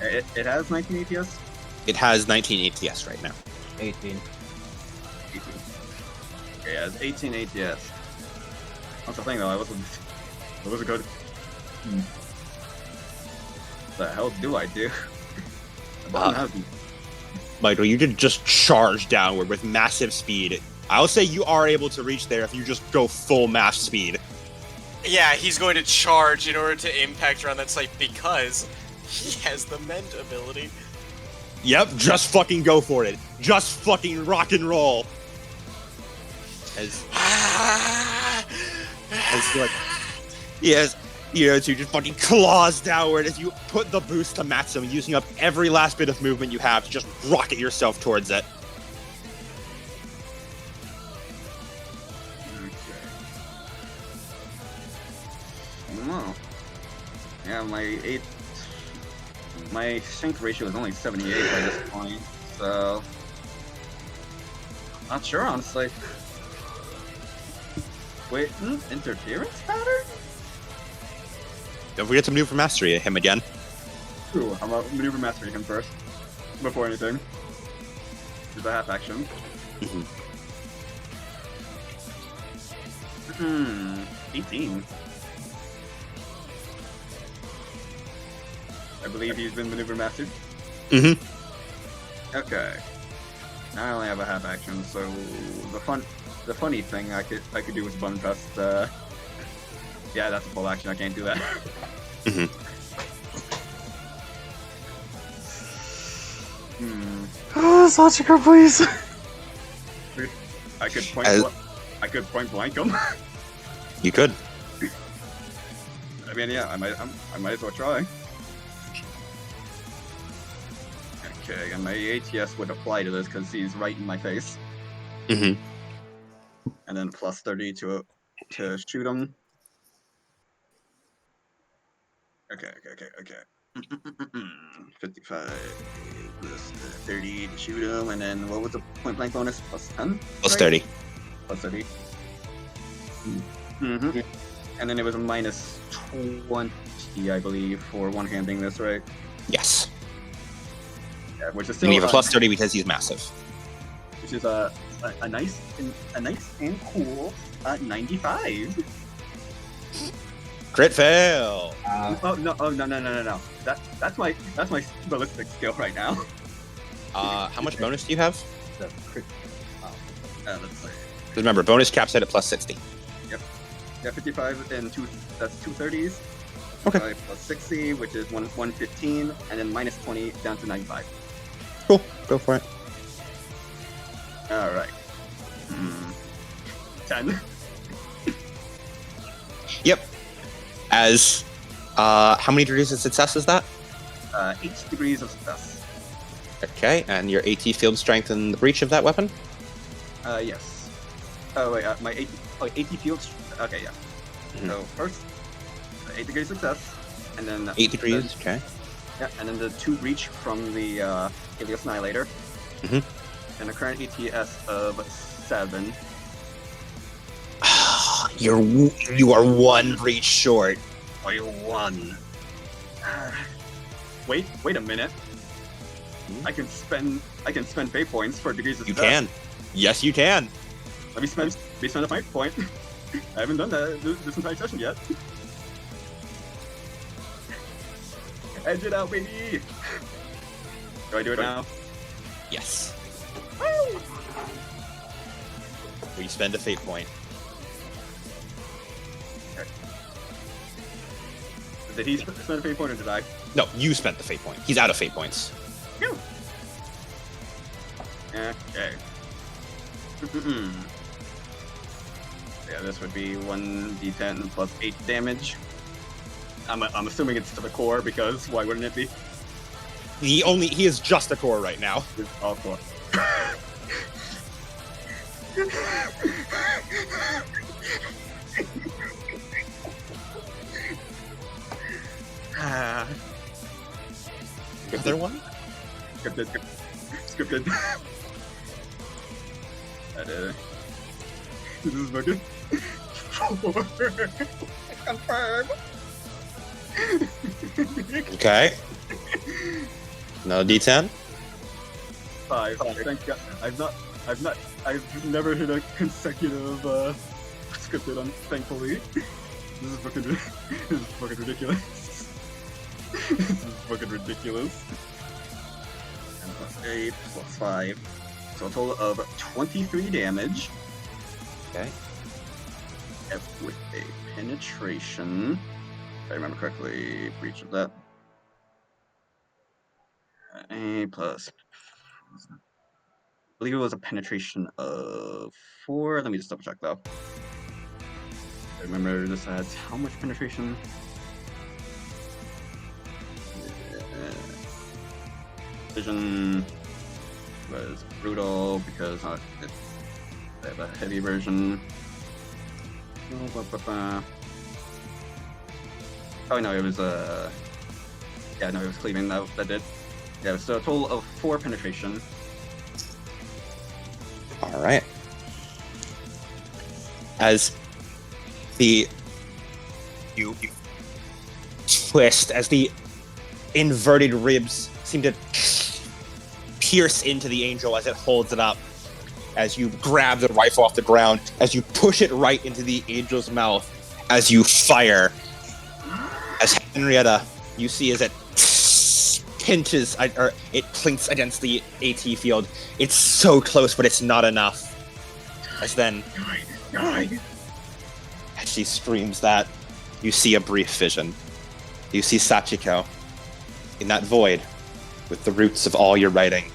S3: It has 19 ATS.
S2: It has 19 ATS right now.
S1: 18.
S3: 18. Okay, yeah, it's 18 ATS. That's the thing though. It wasn't good. What the hell do I do? The button has me.
S2: Michael, you did just charge downward with massive speed. I'll say you are able to reach there if you just go full mass speed.
S5: Yeah, he's going to charge in order to impact around that site because he has the Mend ability.
S2: Yep, just fucking go for it. Just fucking rock and roll. As like, yes, you just fucking claws downward as you put the boost to maximum, using up every last bit of movement you have to just rocket yourself towards it.
S3: I don't know. Yeah, my sync ratio is only 78 by this point, so not sure honestly. Wait, interference pattern?
S2: Don't forget to maneuver mastery him again.
S3: Ooh, I'm gonna maneuver mastery him first before anything. There's a half action. 18. I believe he's been maneuver mastered. Okay. Now I only have a half action, so the funny thing I could do is button press. Yeah, that's a full action. I can't do that.
S4: Sachiko, please.
S3: I could point blank him.
S2: You could.
S3: I mean, yeah, I might as well try. Okay, and my ATS would apply to this because he's right in my face. And then plus 30 to shoot him. Okay. 55 plus 30 to shoot him, and then what was the point blank bonus? Plus 10?
S2: Plus
S3: right?
S2: 30.
S3: Plus 30. And then it was a minus 20, I believe, for one-handing this, right?
S2: Yes.
S3: Yeah, which is
S2: And
S3: still
S2: you have a plus 30 because he's massive.
S3: which is a nice and cool 95.
S2: Crit fail.
S3: No. That's my ballistic skill right now.
S2: How much bonus do you have?
S1: The crit.
S3: Let's see.
S2: Remember, bonus caps set at plus 60.
S3: Yeah, 55 and that's 2 30s.
S2: Okay.
S3: 5 plus 60, which is 115, and then minus 20 down to 95.
S2: Cool. Go for it.
S3: All right. 10.
S2: Yep. As how many degrees of success is that?
S3: 8 degrees of success.
S2: Okay, and your AT field strength in the breach of that weapon?
S3: Yes. Oh wait, my 80 field. Okay, yeah.
S2: Mhm.
S3: So first, 8 degrees success, and then
S2: 8 degrees. Okay.
S3: Yeah, and then the 2 breach from the Alias Annihilator.
S2: Mhm.
S3: And a current ATS of 7.
S2: You are 1 breach short.
S3: Are you 1? Wait a minute. I can spend fate points for degrees of
S2: You
S3: success.
S2: can. Yes, you can.
S3: Let me spend a fate point. I haven't done that this entire session yet. Edge it out, baby. Do I do it now?
S2: Yes. Will you spend a fate point?
S3: Did he spend a fate point or did I?
S2: No, you spent the fate point. He's out of fate points.
S3: Okay. Yeah, this would be 1d10 plus 8 damage. I'm assuming it's to the core because why wouldn't it be?
S2: He is just a core right now.
S3: It's all core.
S2: The other one?
S3: Scripted. This is fucking 4. Confirm.
S2: Okay. No D10?
S3: 5. Thank God. I've never hit a consecutive scripted on. Thankfully, this is fucking ridiculous. This is fucking ridiculous. And plus 8 plus 5, so a total of 23 damage.
S2: Okay.
S3: With a penetration, if I remember correctly, breach of that. A plus. I believe it was a penetration of 4. Let me just double check though. I remember this has how much penetration? Vision was brutal because I have a heavy version. Oh no, it was yeah, no, it was cleaving that did. Yeah, so a total of 4 penetration.
S2: All right. As you twist, as the inverted ribs seem to pierce into the angel as it holds it up, as you grab the rifle off the ground, as you push it right into the angel's mouth, as you fire. As Henrietta, you see as it pinches, or it clinks against the AT field. It's so close, but it's not enough. As then, as she screams that, you see a brief vision. You see Sachiko in that void with the roots of all your writing.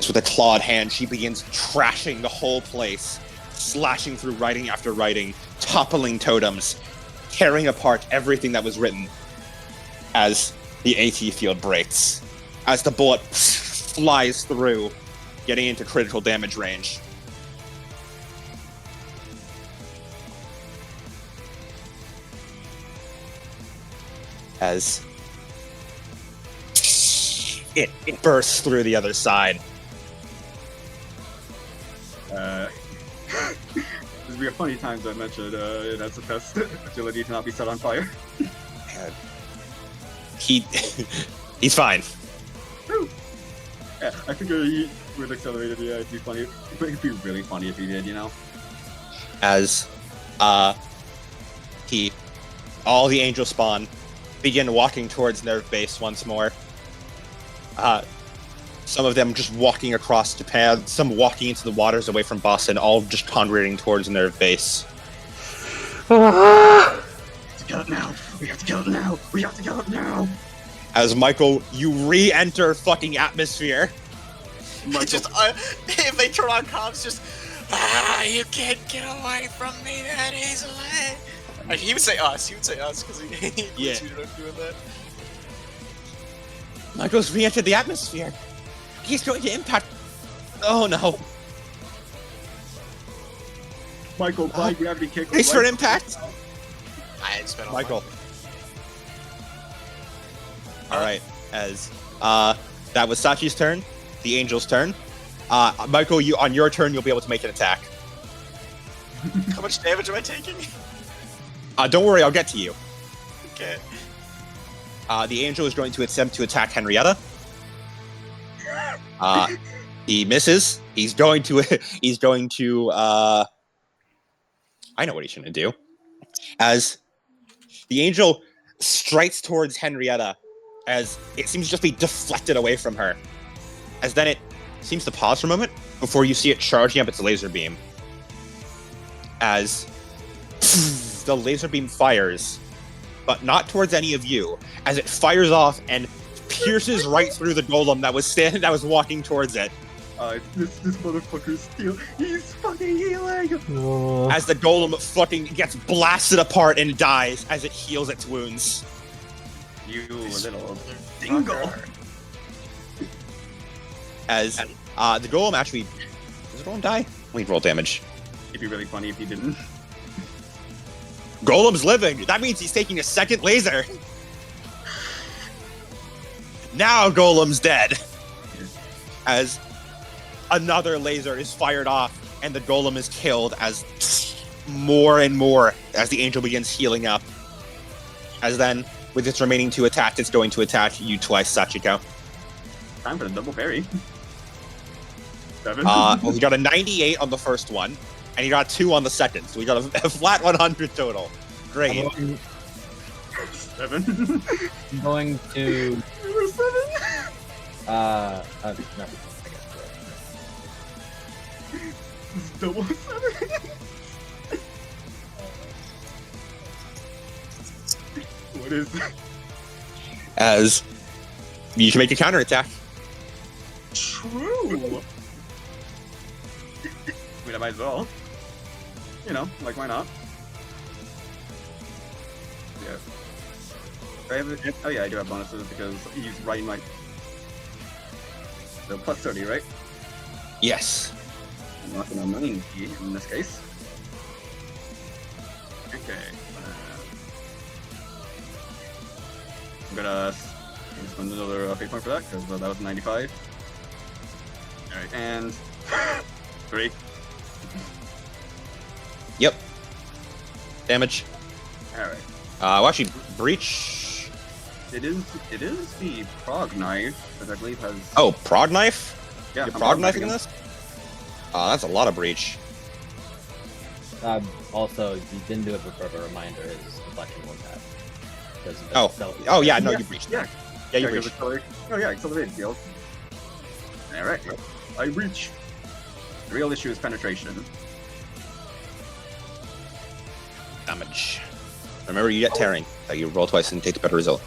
S2: As with a clawed hand, she begins trashing the whole place, slashing through writing after writing, toppling totems, tearing apart everything that was written as the AT field breaks, as the bullet flies through, getting into critical damage range. As it bursts through the other side.
S3: This would be a funny time to mention it has a test agility to not be set on fire.
S2: He's fine.
S3: Yeah, I figure he would accelerate it. Yeah, it'd be funny. It'd be really funny if he did, you know.
S2: As all the angel spawn begin walking towards Nerve Base once more. Some of them just walking across Japan, some walking into the waters away from Boston, all just congregating towards Nerve Base.
S3: Together. now. We have to kill it now. We have to kill it now.
S2: As Michael, you re-enter fucking atmosphere.
S3: Michael,
S5: Just if they turn on comms, just you can't get away from me that easily. He would say us. He would say us because he
S2: Yeah.
S5: cheated on doing that.
S2: Michael's re-entered the atmosphere. He's going to impact. Oh no!
S3: Michael, by gravity kick.
S2: Thanks for an impact.
S5: I had spent all
S2: Michael. All right, as that was Sachi's turn, the Angel's turn. Michael, you on your turn, you'll be able to make an attack.
S5: How much damage am I taking?
S2: Don't worry, I'll get to you.
S5: Okay.
S2: The Angel is going to attempt to attack Henrietta. He misses. He's going to. I know what he's going to do. As the Angel strikes towards Henrietta, as it seems to just be deflected away from her. As then it seems to pause for a moment before you see it charging up its laser beam. As the laser beam fires, but not towards any of you, as it fires off and pierces right through the golem that was walking towards it.
S3: This motherfucker's still. He's fucking healing.
S2: As the golem fucking gets blasted apart and dies as it heals its wounds.
S3: You little dingle.
S2: As the golem actually, does the golem die? Wait, roll damage.
S3: It'd be really funny if he didn't.
S2: Golem's living. That means he's taking a second laser. Now Golem's dead. As another laser is fired off and the golem is killed as more and more as the Angel begins healing up. As then, with its remaining 2 attacks, it's going to attack you twice, Sachiko.
S3: Time for the double parry. 7.
S2: Well, he got a 98 on the first one, and he got 2 on the second, so we got a flat 100 total. Great.
S3: Seven.
S1: I'm going to.
S3: Number 7.
S1: No, I guess.
S3: It's double 7. What is that?
S2: As you can make a counterattack.
S3: True. I mean, I might as well. You know, like, why not? Yeah. Do I have it? Oh yeah, I do have bonuses because he's right in my. So plus 30, right?
S2: Yes.
S3: I'm not gonna mind you in this case. Okay. I'm gonna spend another fate point for that because that was 95. Alright, and 3.
S2: Yep. Damage.
S3: Alright.
S2: Well, actually, breach.
S3: It is the prog knife, which I believe has.
S2: Oh, prog knife.
S3: Yeah,
S2: You're
S3: I'm
S2: prog
S3: prog
S2: knifing
S3: knifing
S2: this. That's a lot of breach.
S1: Also, you didn't do it before, but reminder his deflection was half.
S2: Oh yeah, no,
S3: Yeah.
S2: you breached.
S3: Yeah.
S2: Yeah, you
S3: because
S2: breached.
S3: Oh yeah, accelerated field. Alright. I breach. The real issue is penetration.
S2: Damage. Remember, you get tearing. So you roll twice and take the better result.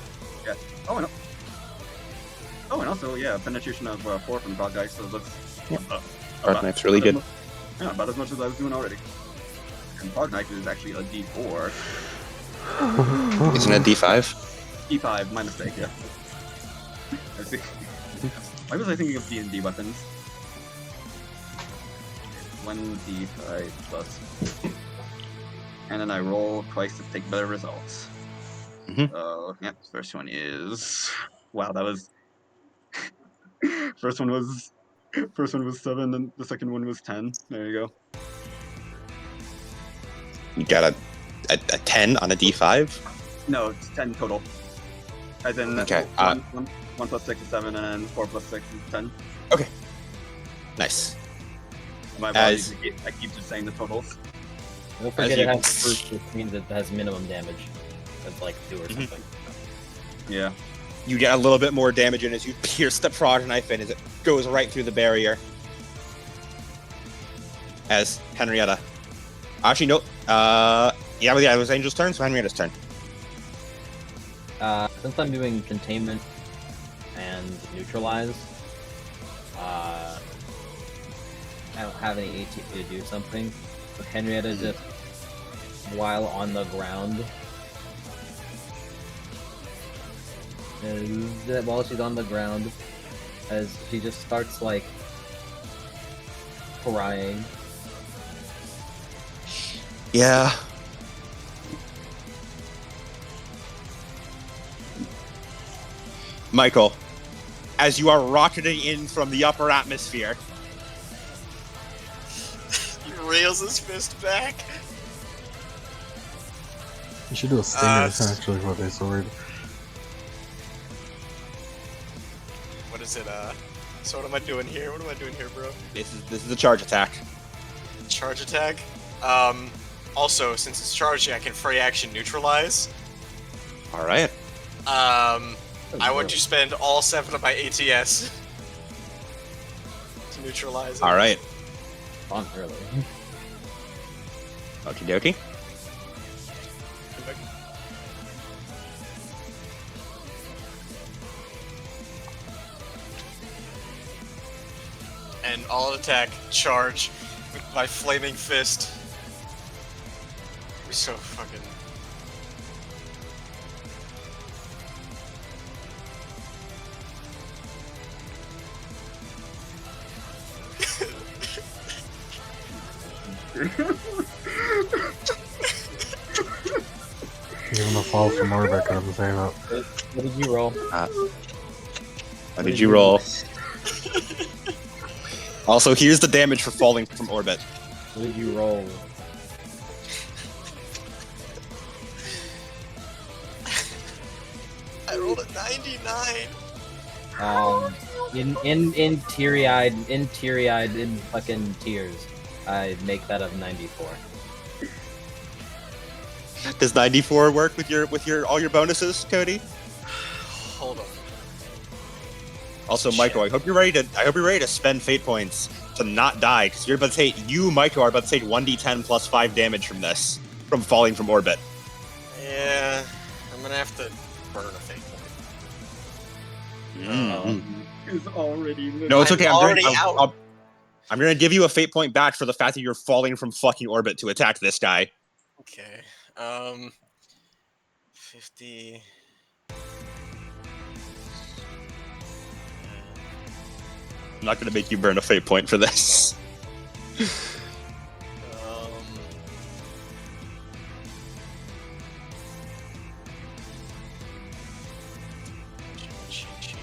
S3: Yeah. Oh, and also, yeah, penetration of 4 from prog dice, so that's.
S2: Prog knife's really good.
S3: Yeah, about as much as I was doing already. And prog knife is actually a D4.
S2: Isn't it D5?
S3: D5, my mistake, yeah. I see. Why was I thinking of D&D weapons? 1d5 plus. And then I roll twice to take better results.
S2: Mhm.
S3: Yeah, first one is. Wow, that was. First one was 7, and the second one was 10. There you go.
S2: You got a 10 on a D5.
S3: No, it's 10 total. As in,
S2: Okay,
S3: 1 plus 6 is 7, and then 4 plus 6 is 10.
S2: Nice.
S3: My apologies, I keep just saying the totals.
S1: Don't forget
S2: you-
S1: it has first, which means it has minimum damage. It's like 2 or something.
S3: Yeah.
S2: You get a little bit more damage in as you pierce the prog knife in as it goes right through the barrier. As Henrietta. Actually, no. Yeah, it was Angel's turn, so Henrietta's turn.
S1: Since I'm doing containment and neutralize, I don't have any ATP to do something. So Henrietta just, while on the ground, while she's on the ground, as she just starts like crying.
S2: Yeah. Michael, as you are rocketing in from the upper atmosphere,
S5: He rails his fist back.
S4: You should do a stinger actually with a sword.
S5: What is it? So what am I doing here? What am I doing here, bro?
S2: this is a charge attack.
S5: Charge attack. Also, since it's charging, I can free action neutralize.
S2: All right.
S5: I want to spend all 7 of my ATS to neutralize it.
S2: All right.
S1: On early.
S2: Okie dokie.
S5: And all attack, charge with my flaming fist. We're so fucking.
S4: Even the fall from orbit could have saved up.
S1: What did you roll?
S2: How did you roll? Also, here's the damage for falling from orbit.
S1: What did you roll?
S5: I rolled a 99.
S1: In teary-eyed, in fucking tears, I make that of 94.
S2: Does 94 work with your all your bonuses, Cody?
S5: Hold on.
S2: Also, Michael, I hope you're ready to spend fate points to not die, because you're about to take Michael, are about to take 1d10 plus 5 damage from this, from falling from orbit.
S5: Yeah, I'm gonna have to burn a fate point.
S3: It's already.
S2: No, it's okay.
S5: out.
S2: I'm gonna give you a fate point back for the fact that you're falling from fucking orbit to attack this guy.
S5: Okay. 50.
S2: I'm not gonna make you burn a fate point for this.
S5: Cheat sheet.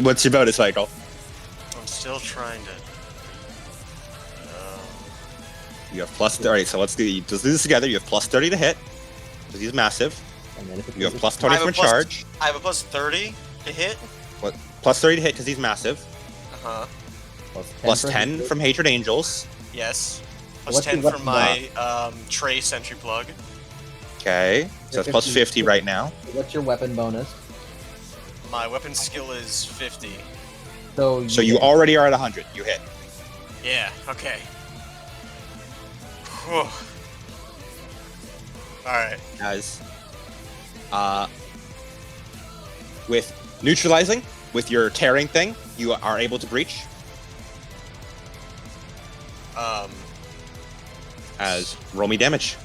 S2: What's your bonus, Michael?
S5: I'm still trying to.
S2: You have plus 30. So let's do this together. You have plus 30 to hit, because he's massive.
S1: And then if
S2: You have plus 20 for charge.
S5: I have a plus 30 to hit.
S2: What? Plus 30 to hit because he's massive.
S5: Uh huh.
S2: Plus 10 from Hatred Angels.
S5: Yes. Plus
S1: What's
S5: 10
S1: your
S5: from
S1: weapon
S5: my Tray Sentry Plug.
S2: Okay. So that's plus 50 right now.
S1: What's your weapon bonus?
S5: My weapon skill is 50.
S1: So
S2: You already are at 100. You hit.
S5: Yeah, okay. Whew. Alright.
S2: Guys. With neutralizing, with your tearing thing, you are able to breach. As roll me damage.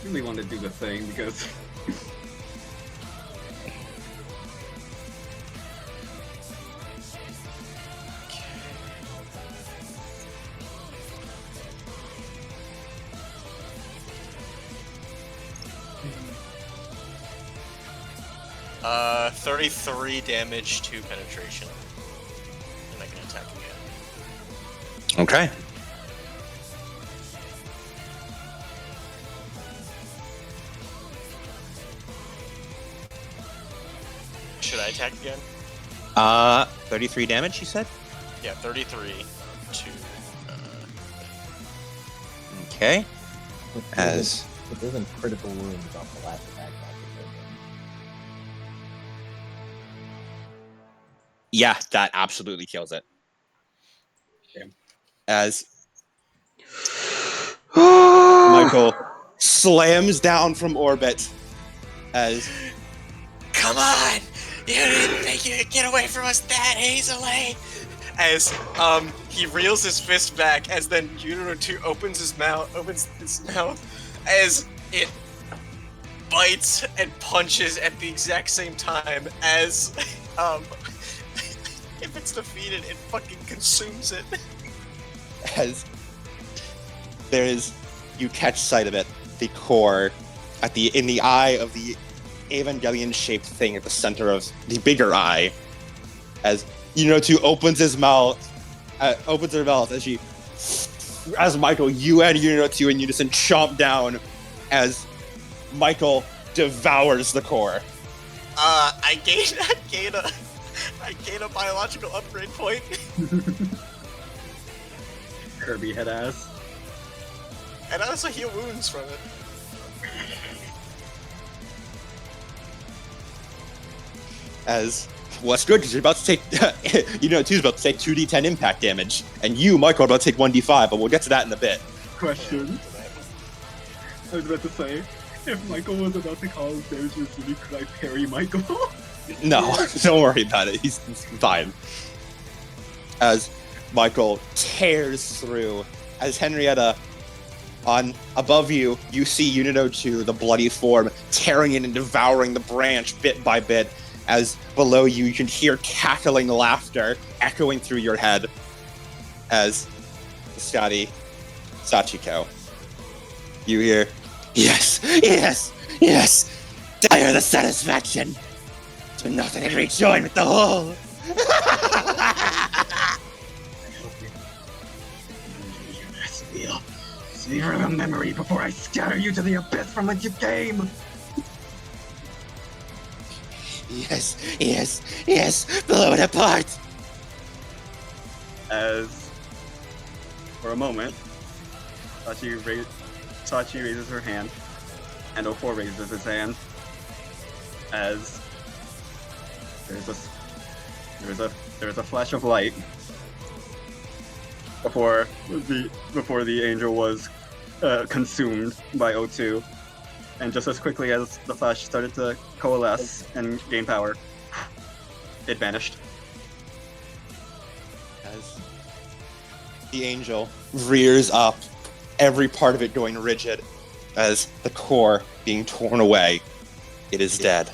S3: really want to do the thing because
S5: Uh, 33 damage to penetration. And I can attack again.
S2: Okay.
S5: Should I attack again?
S2: 33 damage, you said?
S5: Yeah, 33 to...
S2: Okay.
S1: But
S2: As
S1: there's isn't critical wounds off the last attack.
S2: yeah, that absolutely kills it.
S3: Damn.
S2: As Michael slams down from orbit as
S5: Come on! You didn't make it get away from us that easily! As he reels his fist back, as then Unino 2 opens his mouth, as it bites and punches at the exact same time. As if it's defeated, it fucking consumes it.
S2: as there is, you catch sight of it, the core in the eye of the Evangelion shaped thing at the center of the bigger eye, as Unino opens her mouth as Michael, you and Unino in unison chomp down as Michael devours the core.
S5: I gain a biological upgrade point.
S3: Kirby head ass.
S5: And I also heal wounds from it.
S2: As what's good because you're about to take, Unino about to take 2d10 impact damage, and you, Michael, are about to take 1d5, but we'll get to that in a bit.
S3: Question. I was about to say, if Michael was about to call his damage to city, could I parry Michael?
S2: No, don't worry about it. He's fine. As Michael tears through, as Henrietta, on above you, you see Unino 2, the bloody form, tearing in and devouring the branch bit by bit. As below you, you can hear cackling laughter echoing through your head. As Scotty, Sachiko, you hear,
S6: Yes, yes, yes! Dire the satisfaction! Do nothing and rejoin with the whole!
S3: Savor the memory before I scatter you to the abyss from which you came!
S6: Yes, yes, yes! Blow it apart!
S3: As, for a moment, Sachi raises her hand, and 04 raises his hand, as there's a flash of light before the angel was consumed by O2, and just as quickly as the flash started to coalesce and gain power, it vanished.
S2: as the angel rears up, every part of it going rigid, as the core being torn away. It is dead.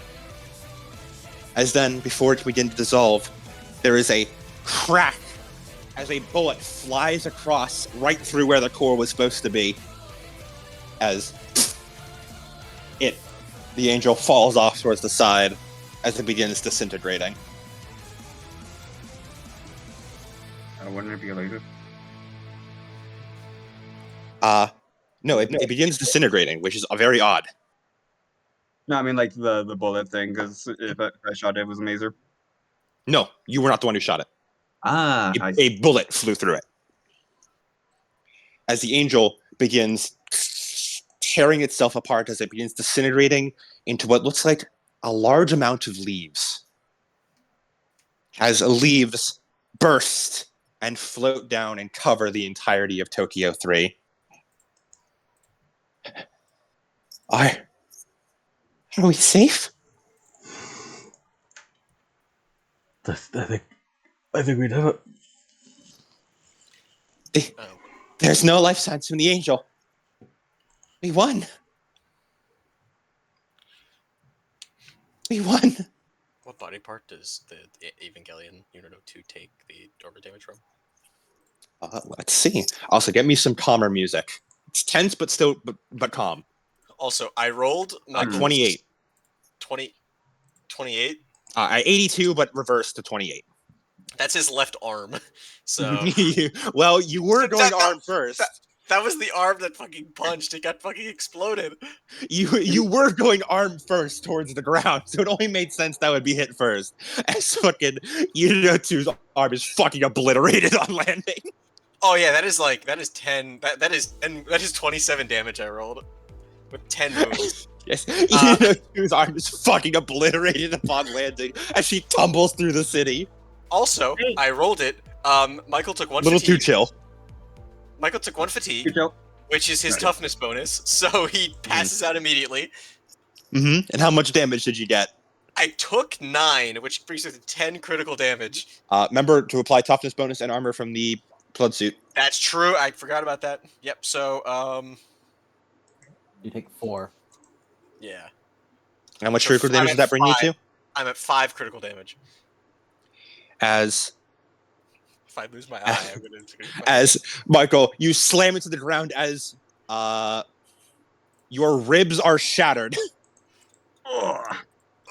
S2: As then, before it can begin to dissolve, there is a crack as a bullet flies across right through where the core was supposed to be. As the angel falls off towards the side as it begins disintegrating.
S3: Wouldn't it be a laser?
S2: No, it begins disintegrating, which is very odd.
S3: No, I mean like the bullet thing, because if I shot it, it was a laser.
S2: No, you were not the one who shot it.
S3: Ah,
S2: A bullet flew through it. As the angel begins tearing itself apart as it begins disintegrating into what looks like a large amount of leaves. As leaves burst and float down and cover the entirety of Tokyo 3. Are we safe?
S4: I think we did it.
S2: There's no life signs from the angel. We won. We won.
S5: What body part does the Evangelion Unit 02 take the orbit damage from?
S2: Let's see. Also, get me some calmer music. It's tense, but still, but calm.
S5: Also, I rolled my
S2: 28.
S5: 28?
S2: 82, but reversed to 28.
S5: That's his left arm. So
S2: Well, you were going
S5: That-
S2: arm first.
S5: that was the arm that fucking punched. It got fucking exploded.
S2: You were going arm first towards the ground, so it only made sense that would be hit first. As fucking Unit 2's arm is fucking obliterated on landing.
S5: Oh yeah, that is 10. That is 27 damage I rolled with 10 moves.
S2: Yes, Unit 2's arm is fucking obliterated upon landing as she tumbles through the city.
S5: Also, I rolled it. Michael took one
S2: A little
S5: fatigue.
S2: too chill.
S5: Michael took one fatigue,
S3: Good job.
S5: which is his toughness bonus, so he passes out immediately.
S2: Mm-hmm. And how much damage did you get?
S5: I took 9, which brings me to 10 critical damage.
S2: Remember to apply toughness bonus and armor from the blood suit.
S5: That's true. I forgot about that. Yep. So,
S1: You take 4.
S5: yeah.
S2: How much
S5: So
S2: critical damage
S5: I'm
S2: does
S5: at
S2: that bring you
S5: 5.
S2: to?
S5: I'm at 5 critical damage.
S2: As
S5: If I lose my eye, I'm gonna.
S2: as Michael, you slam into the ground as your ribs are shattered.
S3: Ugh.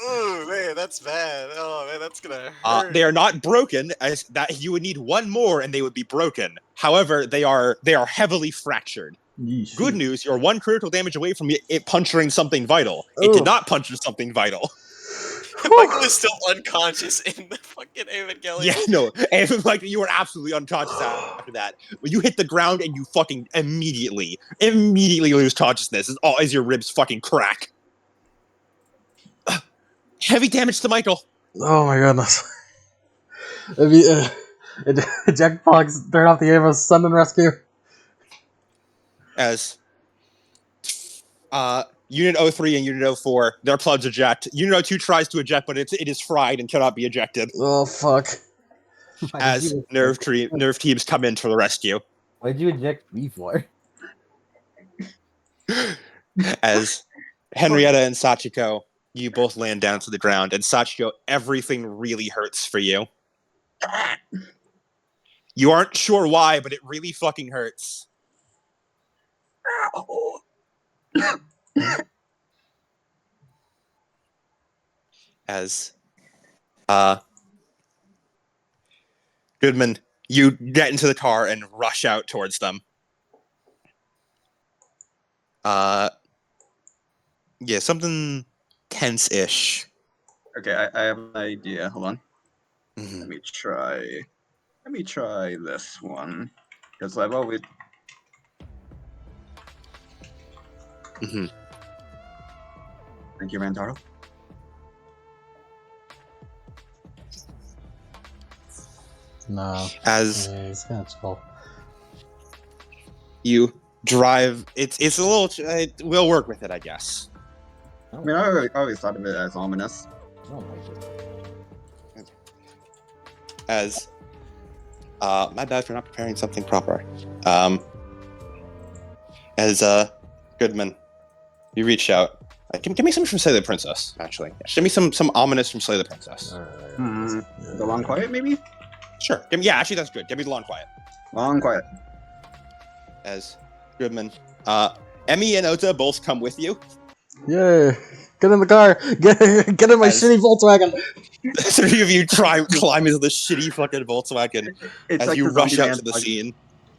S5: Oh man, that's bad. Oh man, that's gonna hurt.
S2: They are not broken, as that you would need one more and they would be broken. However, they are heavily fractured.
S4: Yeesh.
S2: Good news, you're 1 critical damage away from it puncturing something vital. It did
S4: Oh.
S2: not puncture something vital.
S5: Michael is still unconscious in the fucking Evangelion.
S2: Yeah, no, and like you were absolutely unconscious after that. When you hit the ground and you fucking immediately lose consciousness as your ribs fucking crack. Heavy damage to Michael.
S4: Oh my goodness. Jack Fox, turn off the aim of Send and Rescue.
S2: As Unit 03 and Unit 04, their plugs eject. Unit 02 tries to eject, but it is fried and cannot be ejected.
S4: Oh fuck.
S2: As nerve teams come in for the rescue.
S1: Why'd you eject me for?
S2: As Henrietta and Sachiko, you both land down to the ground, and Sachiko, everything really hurts for you. You aren't sure why, but it really fucking hurts. As Goodman, you get into the car and rush out towards them. Yeah, something tense-ish.
S3: Okay, I have an idea. Hold on.
S2: Mhm.
S3: Let me try this one. Because I've always
S2: Mhm.
S3: Thank you, Rantaro.
S4: No.
S2: As
S4: He's gonna chill.
S2: you drive, it's a little. We'll work with it, I guess.
S3: I mean, I always thought of it as ominous.
S1: I don't like it.
S2: As my bad for not preparing something proper. As Goodman, you reach out. Give me something from Slay the Princess, actually. Give me some ominous from Slay the Princess.
S3: The Long Quiet, maybe?
S2: Sure. Yeah, actually, that's good. Give me the Long Quiet.
S3: Long Quiet.
S2: As Goodman, Emmy and Ota both come with you.
S4: Yay! Get in the car! Get in my
S2: As-
S4: shitty Volkswagen!
S2: The 3 of you climb into the shitty fucking Volkswagen
S3: It's
S2: as
S3: like
S2: you
S3: the
S2: rush out
S3: Zombieland
S2: to the
S3: saga.
S2: scene.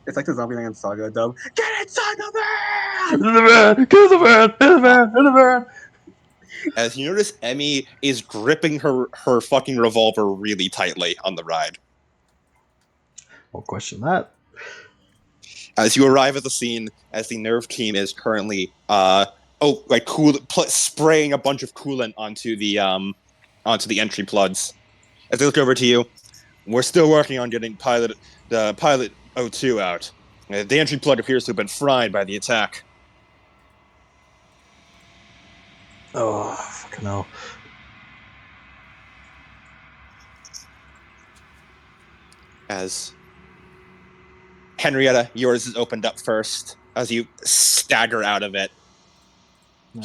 S3: It's like the Zombieland saga dub. Get it, Saga Man!
S4: Get in the van! Get in the van! Get in the van! Get in the van!
S2: As you notice, Emmy is gripping her fucking revolver really tightly on the ride.
S4: Won't question that.
S2: As you arrive at the scene, as the nerve team is currently spraying a bunch of coolant onto the entry plugs. As they look over to you, we're still working on getting the pilot 02 out. The entry plug appears to have been fried by the attack.
S4: Oh, fucking hell.
S2: As Henrietta, yours is opened up first as you stagger out of it,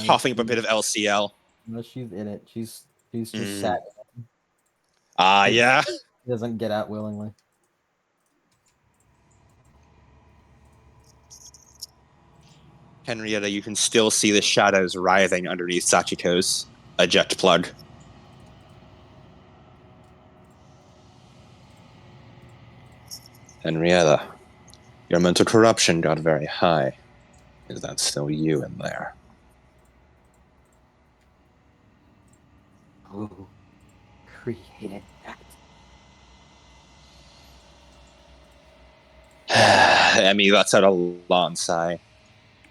S2: coughing up a bit of LCL.
S1: No, she's in it. She's He's just sat.
S2: Yeah.
S1: He doesn't get out willingly.
S2: Henrietta, you can still see the shadows writhing underneath Sachiko's eject plug. Henrietta, your mental corruption got very high. Is that still you in there?
S1: Who created that?
S2: Emmy lets out a long sigh.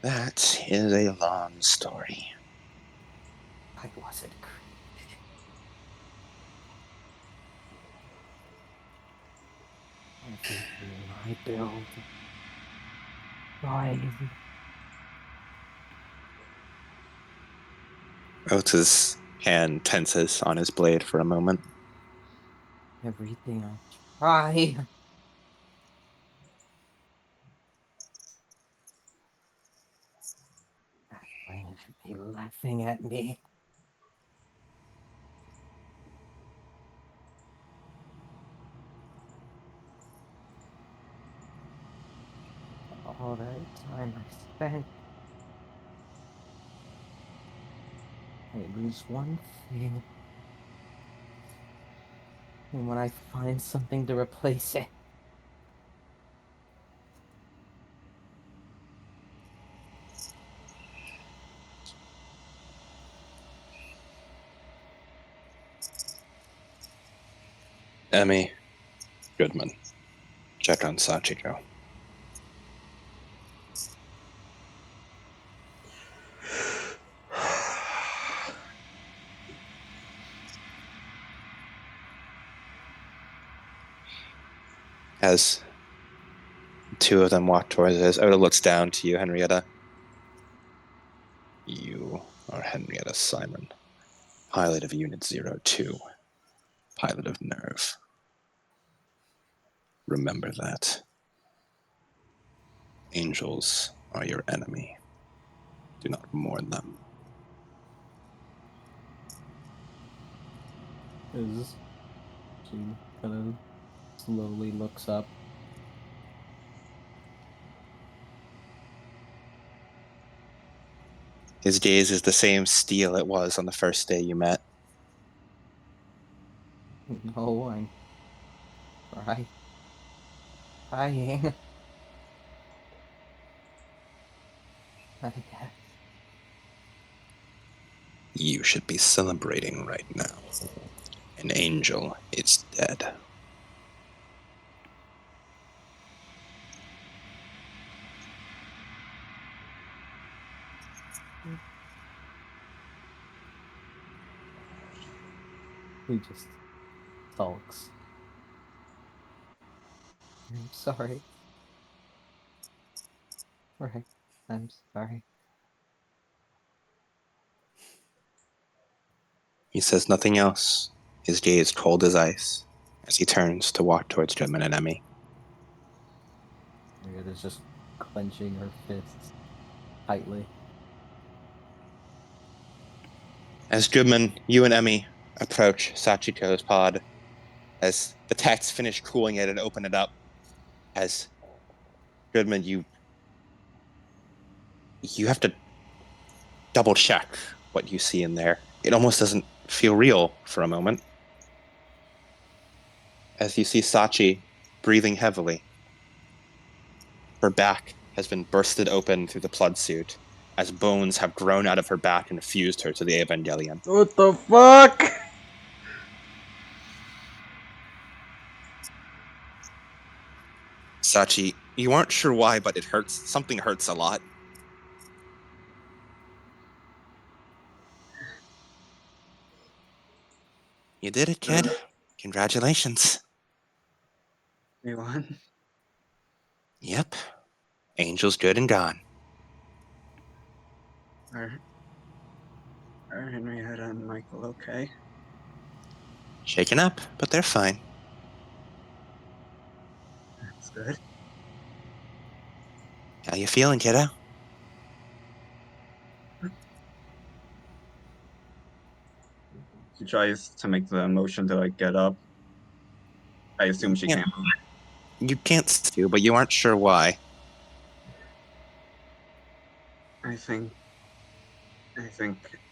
S2: That is a long story.
S1: I wasn't created. Everything I build. Rise.
S2: Oates' hand tenses on his blade for a moment.
S1: Everything I try. That brain should be laughing at me. All that time I spent. I lose one thing. And when I find something to replace it,
S2: Emmy, Goodman, check on Sachiko. As two of them walk towards us, Oda looks down to you, Henrietta. You are Henrietta Simon, pilot of Unit 02, pilot of Nerve. Remember that. Angels are your enemy. Do not mourn them.
S1: as she kind of slowly looks up.
S2: His gaze is the same steel it was on the first day you met.
S1: No, I'm crying. I guess.
S2: You should be celebrating right now. An angel is dead.
S1: He just sulks. I'm sorry. Right. I'm sorry.
S2: He says nothing else, his gaze cold as ice, as he turns to walk towards Goodman and Emmy.
S1: Marietta is just clenching her fists tightly.
S2: As Goodman, you and Emmy approach Sachiko's pod, as the techs finish cooling it and open it up, as Goodman, you have to double check what you see in there. It almost doesn't feel real for a moment. As you see Sachi breathing heavily. Her back has been bursted open through the blood suit, as bones have grown out of her back and fused her to the Evangelion.
S4: What the fuck?
S2: Sachi, you aren't sure why, but it hurts. Something hurts a lot. You did it, kid. Congratulations.
S3: We won.
S2: Yep. Angel's good and gone.
S3: Are Henrietta and Michael okay?
S2: Shaken up, but they're fine.
S3: That's good.
S2: How you feeling, kiddo?
S3: She tries to make the motion to like get up. I assume she
S2: Yeah.
S3: can't.
S2: You can't do, but you aren't sure why.
S3: I think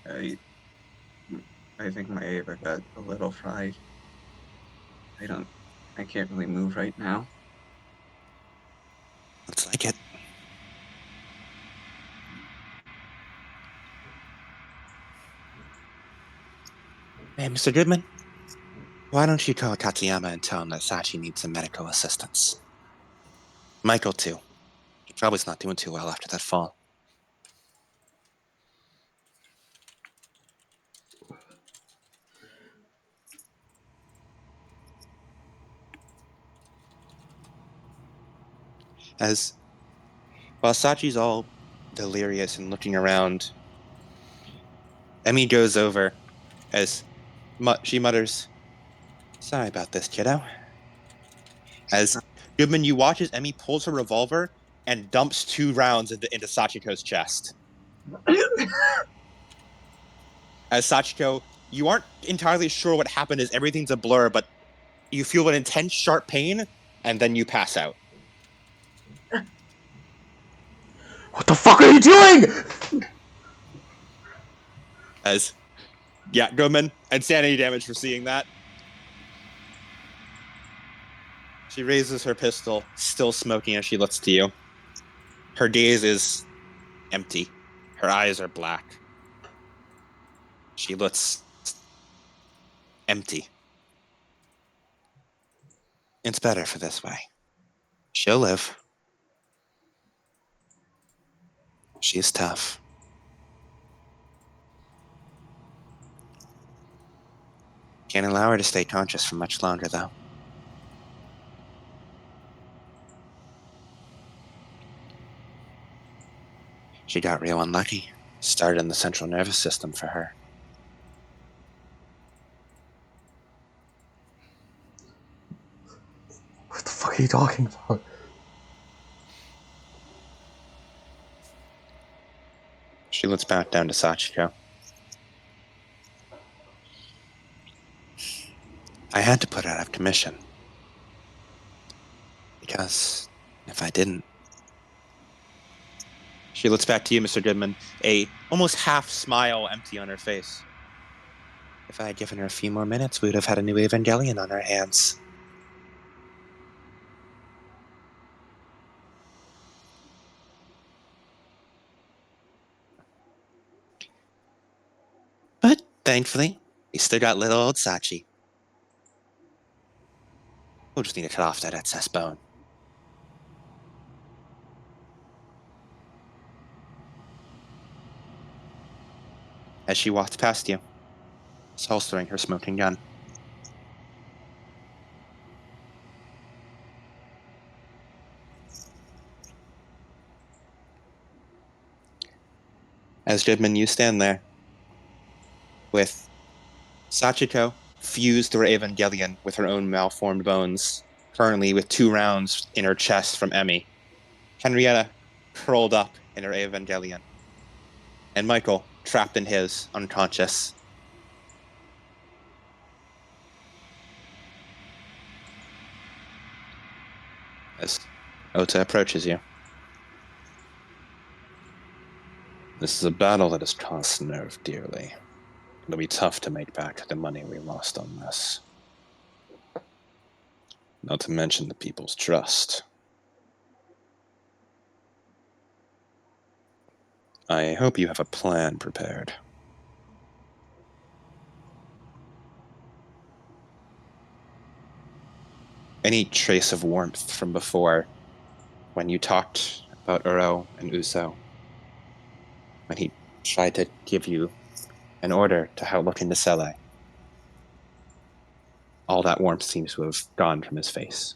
S3: I think my Ava got a little fried. I can't really move right now.
S2: Looks like it. Hey, Mr. Goodman, why don't you call Katayama and tell him that Sachi needs some medical assistance? Michael, too. He probably's not doing too well after that fall. As while Sachi's all delirious and looking around, Emmy goes over as she mutters, "Sorry about this, kiddo." As Goodman, you watch as Emmy pulls her revolver and dumps 2 rounds into Sachiko's chest. As Sachiko, you aren't entirely sure what happened as everything's a blur, but you feel an intense, sharp pain, and then you pass out.
S4: What the fuck are you doing?
S2: As, yeah, Goodman, insanity damage for seeing that. She raises her pistol, still smoking as she looks to you. Her gaze is empty. Her eyes are black. She looks empty. It's better for this way. She'll live. She's tough. Can't allow her to stay conscious for much longer, though. She got real unlucky. Started in the central nervous system for her.
S4: What the fuck are you talking about?
S2: She looks back down to Sachiko. I had to put her out of commission. Because if I didn't... She looks back to you, Mr. Goodman, a almost half smile empty on her face. If I had given her a few more minutes, we would have had a new Evangelion on our hands. But thankfully, we still got little old Sachi. We'll just need to cut off that excess bone. As she walks past you, holstering her smoking gun. As Goodman, you stand there, with Sachiko fused to her Evangelion with her own malformed bones, currently with 2 rounds in her chest from Emmy. Henrietta curled up in her Evangelion. And Michael trapped in his, unconscious. As Ota approaches you. This is a battle that has cost Nerve dearly. It'll be tough to make back the money we lost on this. Not to mention the people's trust. I hope you have a plan prepared. Any trace of warmth from before, when you talked about Uro and Uso, when he tried to give you an order to how look into Sele, all that warmth seems to have gone from his face.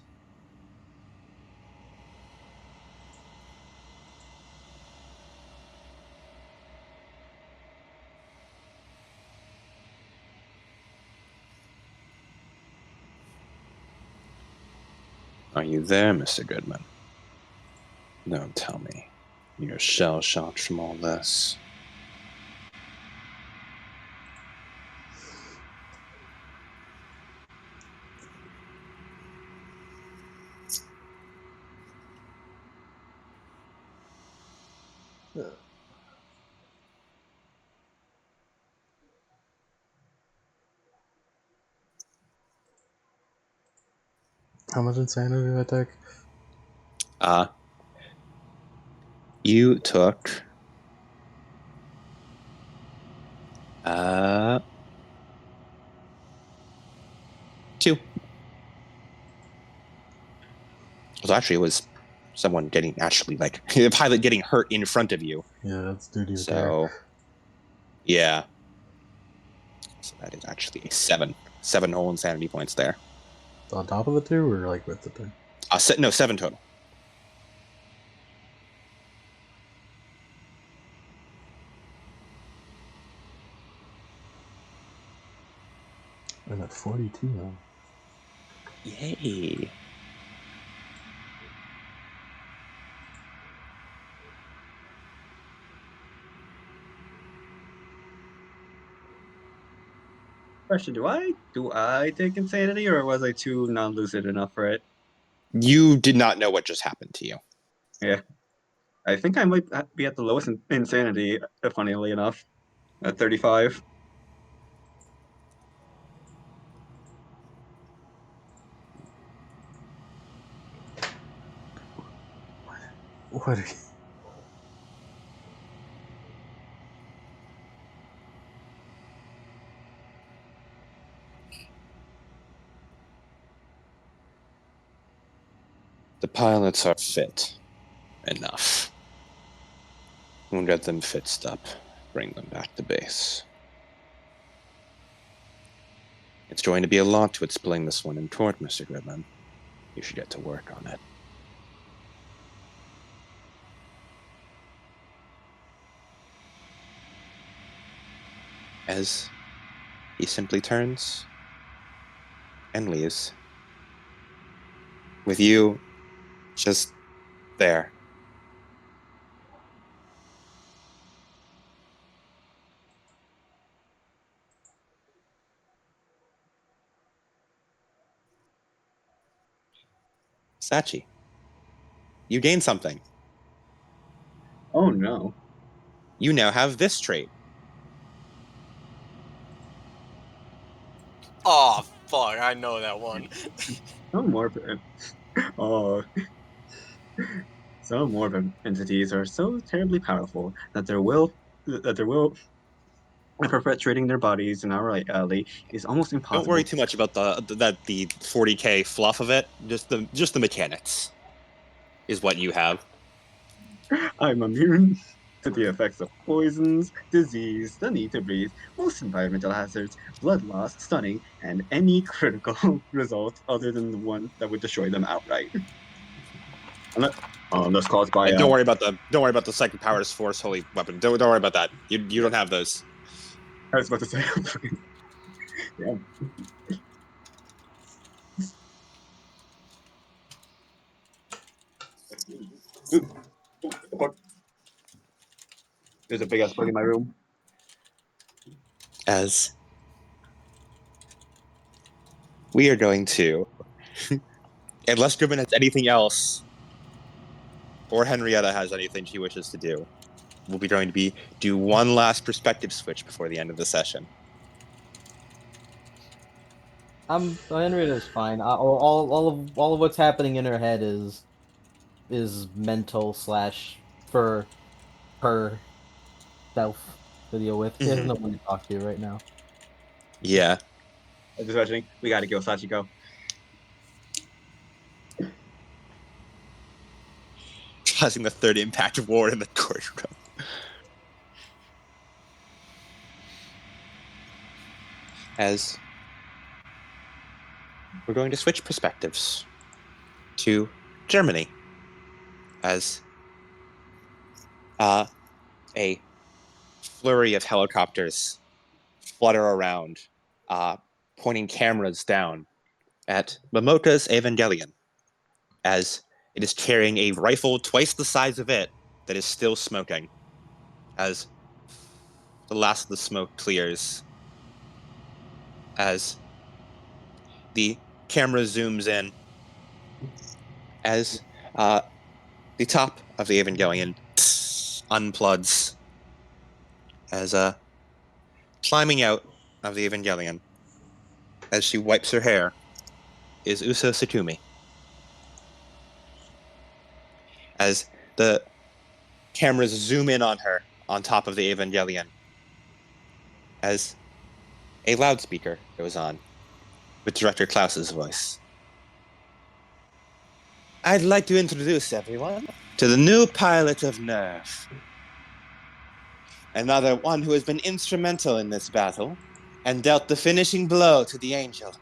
S2: Are you there, Mr. Goodman? Don't tell me. You're shell-shocked from all this.
S4: How much insanity did I take?
S2: You took 2. Well, actually, it was someone getting the pilot getting hurt in front of you.
S4: Yeah, that's duty of care.
S2: So, yeah. So that is actually a 7. 7 whole insanity points there.
S4: On top of the 2 or like with the 2?
S2: No, 7 total.
S4: I'm at 42 now.
S2: Yay.
S3: Question: Do I take insanity, or was I too non-lucid enough for it?
S2: You did not know what just happened to you.
S3: Yeah, I think I might be at the lowest insanity. Funnily enough, at 35.
S4: What are you...
S2: The pilots are fit enough. We'll get them fixed up, bring them back to base. It's going to be a lot to explain this one in court, Mr. Goodman. You should get to work on it. As he simply turns and leaves, with you just there. Sachi, you gained something.
S3: Oh no!
S2: You now have this trait.
S5: Oh fuck! I know that one.
S3: Some more. Oh, some more entities are so terribly powerful that their will and perpetuating their bodies in our alley is almost impossible.
S2: Don't worry too much about the 40k fluff of it. Just the mechanics is what you have.
S3: I'm immune to the effects of poisons, disease, the need to breathe, most environmental hazards, blood loss, stunning, and any critical result other than the one that would destroy them outright. Unless caused by
S2: Don't worry about the psychic powers force holy weapon. Don't worry about that. You don't have those.
S3: I was about to say. Yeah. There's a big ass bug in my room.
S2: As we are going to, unless Goodman has anything else, or Henrietta has anything she wishes to do, we'll be going to do one last perspective switch before the end of the session.
S1: Henrietta's fine. All of what's happening in her head is mental / for her self to deal with. She has no one to talk to right now.
S2: Yeah.
S3: I'm just imagining, we gotta go, Sachiko.
S2: Causing the third impact of war in the courtroom. As we're going to switch perspectives to Germany. As a flurry of helicopters flutter around, pointing cameras down at Momota's Evangelion, as it is carrying a rifle twice the size of it that is still smoking. As the last of the smoke clears, as the camera zooms in, as the top of the Evangelion unplugs as climbing out of the Evangelion, as she wipes her hair, is Uso Satumi. As the cameras zoom in on her on top of the Evangelion, as a loudspeaker goes on with Director Klaus's voice. I'd like to introduce everyone to the new pilot of Nerve. Another one who has been instrumental in this battle and dealt the finishing blow to the Angel.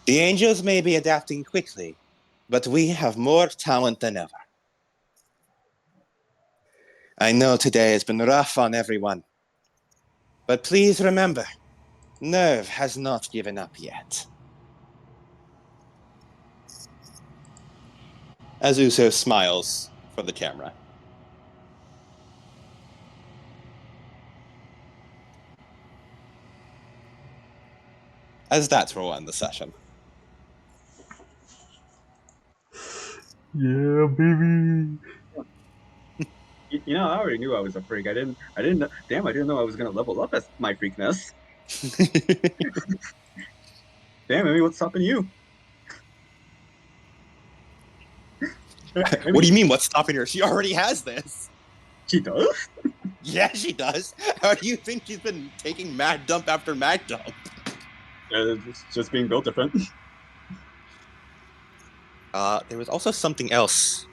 S2: The Angels may be adapting quickly, but we have more talent than ever. I know today has been rough on everyone, but please remember, Nerve has not given up yet. As Uso smiles for the camera. As that's where we'll end the session.
S4: Yeah, baby.
S3: You know, I already knew I was a freak. I didn't know I was gonna level up as my freakness. Damn, maybe what's stopping you?
S2: What do you mean, what's stopping her? She already has this.
S3: She does?
S2: Yeah, she does. How do you think she's been taking mad dump after mad dump?
S3: It's just being built different.
S2: There was also something else.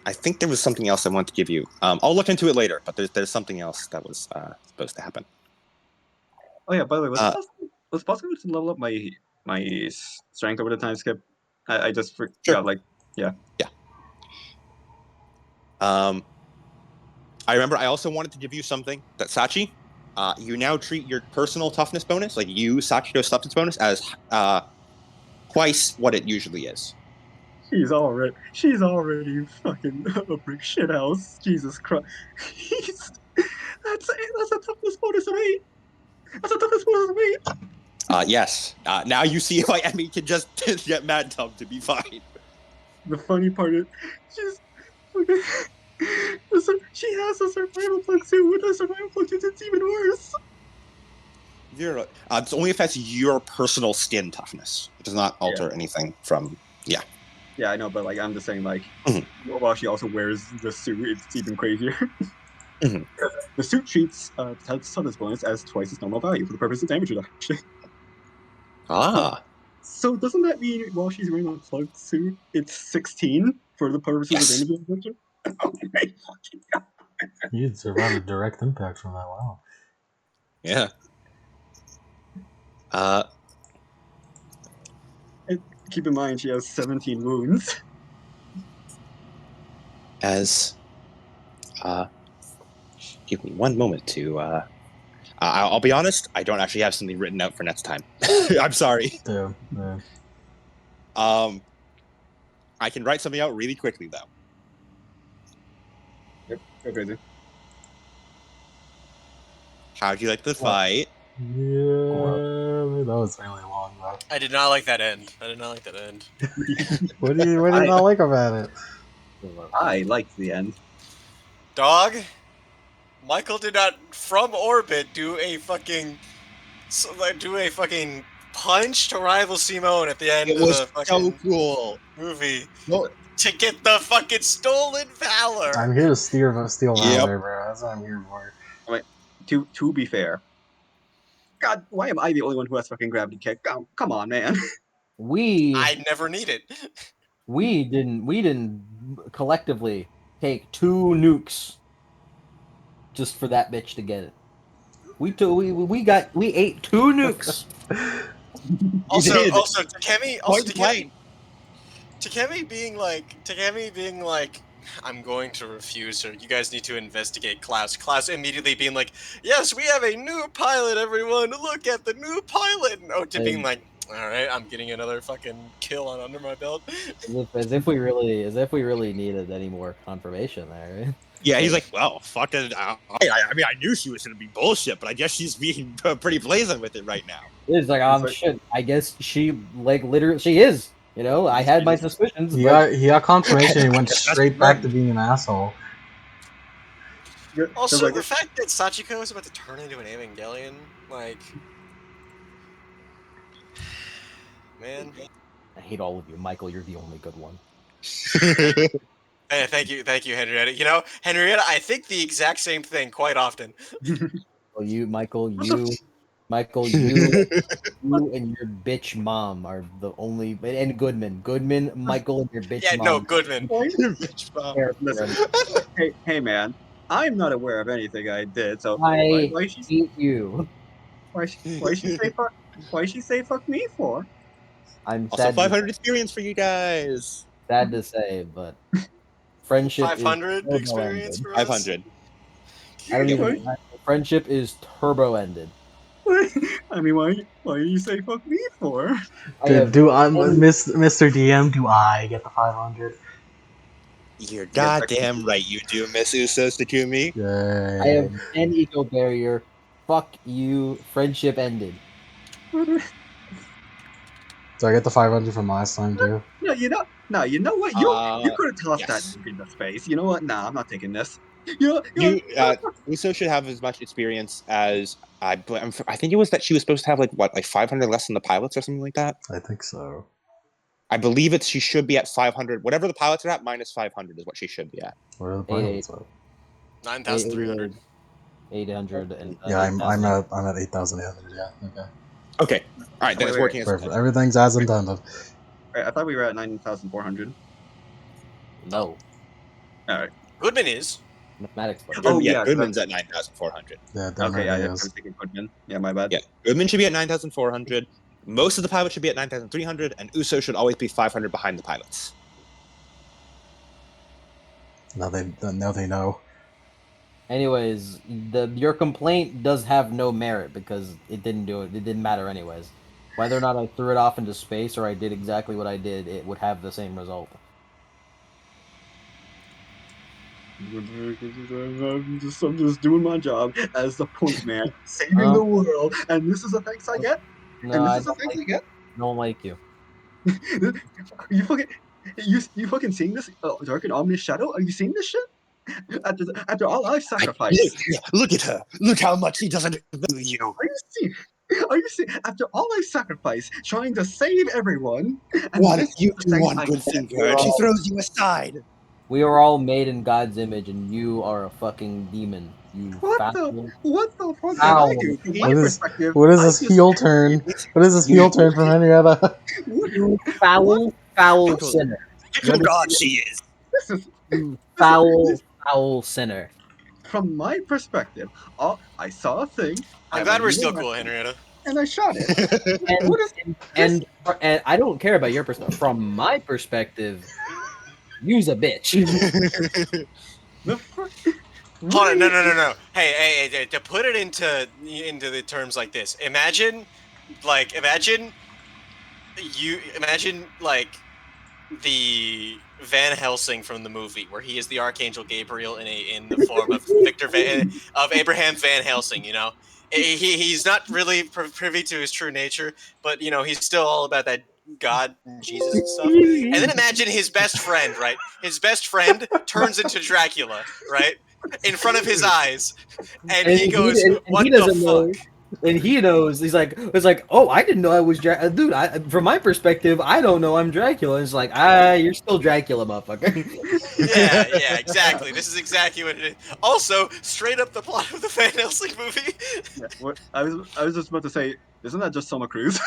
S2: I think there was something else I wanted to give you. I'll look into it later, but there's something else that was supposed to happen.
S3: Oh yeah, by the way, was it possible to level up my strength over the time skip? I just forgot,
S2: Sure.
S3: like, yeah.
S2: I remember I also wanted to give you something that Sachi, you now treat your personal toughness bonus, like you, Sachito's toughness bonus, as twice what it usually is.
S3: She's already fucking a brick shit house. Jesus Christ. That's a toughness bonus of 8. That's a toughness bonus of 8.
S2: Yes. Now you see why Emmy can just get mad dumb to be fine.
S3: The funny part is, she's fucking. She has a survival plug too. With a survival plug, it's even worse.
S2: It only affects your personal skin toughness. It does not alter anything from. Yeah.
S3: Yeah, I know, but like I'm just saying, like, while she also wears the suit, it's even crazier. The suit treats toughness bonus as twice its normal value for the purpose of damage reduction. So doesn't that mean while she's wearing a plug suit, it's 16 for the purposes of damage reduction? Oh my fucking god!
S4: You'd survive a direct impact from that. Wow.
S2: Yeah.
S3: And keep in mind, she has 17 wounds.
S2: Give me one moment to. I'll be honest. I don't actually have something written out for next time. I'm sorry.
S4: Yeah.
S2: I can write something out really quickly though.
S3: Yep, go crazy.
S2: How'd you like the fight?
S4: Yeah, that was really long though.
S5: I did not like that end.
S4: What do you not like about it?
S3: I liked the end.
S5: Dog, Michael did not from orbit do a fucking punch to rival Simone at the end of the fucking
S2: so cool
S5: movie to get the fucking stolen valor.
S4: I'm here to steal valor, bro. That's what I'm here for.
S3: Wait, to be fair, God, why am I the only one who has fucking gravity kick? Oh, come on, man.
S5: I never need it.
S1: We didn't collectively take 2 nukes just for that bitch to get it. We ate 2 nukes.
S5: Also, Takemi being like, I'm going to refuse her. You guys need to investigate Klaus. Klaus immediately being like, yes, we have a new pilot, everyone. Look at the new pilot. And Ota being like, all right, I'm getting another fucking kill on under my belt.
S1: As if we really needed any more confirmation there. Right?
S2: Yeah, he's like, well, fucking. I mean, I knew she was gonna be bullshit, but I guess she's being pretty blazing with it right now.
S1: It's like, shit. I guess she literally she is. You know, I had my suspicions,
S4: He got confirmation. He went straight back to being an asshole.
S5: Also, the fact that Sachiko is about to turn into an Evangelion, like, man.
S1: I hate all of you, Michael. You're the only good one.
S5: Hey, thank you, Henrietta. You know, Henrietta, I think the exact same thing quite often.
S1: Well, Michael, you and your bitch mom are the only, and Goodman, Michael, and your bitch
S5: Yeah,
S1: mom.
S5: no, Goodman.
S2: Bitch mom.
S3: Listen, hey man, I'm not aware of anything I did, so
S1: I
S3: why she
S1: hate you.
S3: why she say fuck me for?
S1: I'm
S2: Also, 500 experience for you guys.
S1: sad to say, but friendship is
S5: 500
S1: turbo
S5: experience
S1: ended.
S5: for us.
S2: 500.
S1: I don't
S2: Yep.
S1: even. Friendship is turbo ended.
S3: I mean, why you say fuck me for?
S4: Do I, Mr. DM? Do I get the 500?
S2: You're goddamn right, you do, Miss Usos Takumi.
S1: I have
S4: Yay.
S1: 10 eco barrier. Fuck you. Friendship ended.
S4: Do I get the 500 from last time too?
S3: No, you know what? You could have tossed that
S2: Yes.
S3: into space. You know what? Nah, I'm not taking this.
S2: Uso should have as much experience as I think it was that she was supposed to have like 500 less than the pilots or something like that.
S4: I think so.
S2: I believe she should be at 500. Whatever the pilots are at, minus 500 is what she should be at.
S4: What are the pilots at?
S5: 9,300.
S1: 800 and
S4: Yeah, I'm
S1: 8,000.
S4: at 8,800. Yeah. Okay.
S2: Okay. All right, then it's working as
S4: Perfect. Everything's as intended.
S3: I thought we were at 9,400.
S1: No.
S3: All right.
S5: Goodman is.
S1: Mathematics button.
S3: Oh,
S2: yeah,
S3: yeah,
S2: Goodman's at 9,400.
S4: Yeah,
S3: Okay,
S4: yeah,
S3: I was thinking Goodman. Yeah, my bad.
S2: Yeah, Goodman should be at 9,400. Most of the pilots should be at 9,300, and Uso should always be 500 behind the pilots.
S4: Now they know.
S1: Anyways, your complaint does have no merit because it didn't do it. It didn't matter anyways. Whether or not I threw it off into space or I did exactly what I did, it would have the same result.
S3: I'm just doing my job as the point man, saving the world, and this is the thanks I get.
S1: No, I don't like you.
S3: You fucking, you fucking seeing this dark and ominous shadow? Are you seeing this shit? After all I've sacrificed.
S2: Look at her. Look how much she doesn't value you.
S3: Are you seeing? After all I've sacrificed, trying to save everyone.
S2: What if you do one good thing for her and she throws you aside?
S1: We are all made in God's image, and you are a fucking demon. You
S3: what the fuck did
S1: Ow.
S3: I do? From my perspective,
S4: What is this heel turn? What is this heel turn from Henrietta?
S1: You foul sinner.
S2: Little god she is.
S1: You foul sinner.
S3: From my perspective, I saw a thing.
S5: I'm glad we're still cool, Henrietta.
S3: And I shot it.
S1: And I don't care about your perspective. From my perspective, you's a bitch.
S5: Hold on, no. Hey, to put it into the terms like this, imagine the Van Helsing from the movie, where he is the Archangel Gabriel in the form of of Abraham Van Helsing. You know, he's not really privy to his true nature, but you know he's still all about that God and Jesus and stuff. And then imagine his best friend, right? His best friend turns into Dracula, right, in front of his eyes, and he goes, "What the fuck?"
S1: And he knows. It's like, oh, I didn't know I was Dracula. Dude, from my perspective, I don't know I'm Dracula. It's like, you're still Dracula, motherfucker.
S5: Yeah, exactly. This is exactly what it is. Also, straight up the plot of the Van Helsing movie.
S3: Yeah, what I was just about to say, isn't that just Soma Cruz?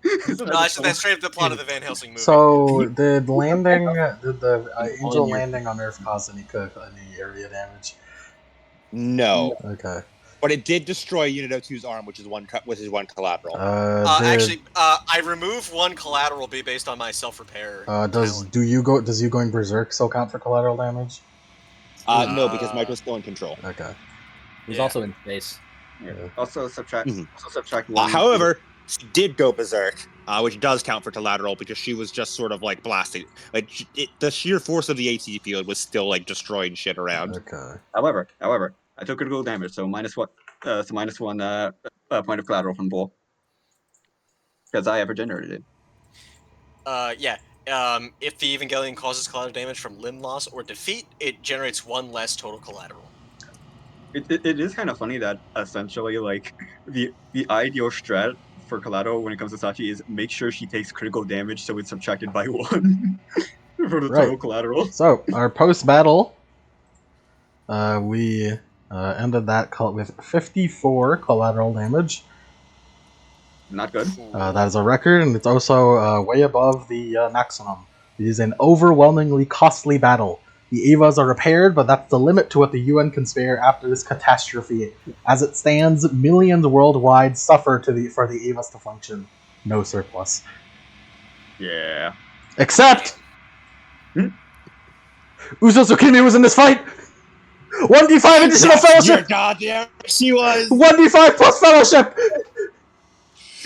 S5: No, actually, that's straight up the plot of the Van Helsing movie.
S4: So, did the angel landing on Earth cause any area damage?
S2: No.
S4: Okay.
S2: But it did destroy Unit 02's arm, which is one collateral.
S5: Actually, I remove one collateral based on my self-repair.
S4: Does you going berserk still count for collateral damage?
S2: No, because Mike was still in control.
S4: Okay.
S1: He's also in space.
S3: Yeah. Also subtract one.
S2: However, she did go berserk, which does count for collateral because she was just sort of like blasting. Like the sheer force of the AT field was still like destroying shit around.
S4: Okay.
S3: However, I took critical damage, so minus one point of collateral from Bull because I have regenerated it.
S5: Yeah. If the Evangelion causes collateral damage from limb loss or defeat, it generates 1 less total collateral.
S3: It is kind of funny that essentially like the ideal strat for collateral when it comes to Sachi is make sure she takes critical damage so it's subtracted by 1 for the
S4: Right.
S3: total collateral.
S4: So our post battle, we ended that with 54 collateral damage.
S3: Not good.
S4: That is a record, and it's also way above the maximum. It is an overwhelmingly costly battle. The Evas are repaired, but that's the limit to what the UN can spare after this catastrophe. As it stands, millions worldwide suffer for the Evas to function. No surplus.
S3: Yeah.
S4: Except... Uzo Tsukimi was in this fight! 1d5 additional fellowship!
S6: Goddamn, she was.
S4: 1d5 plus fellowship!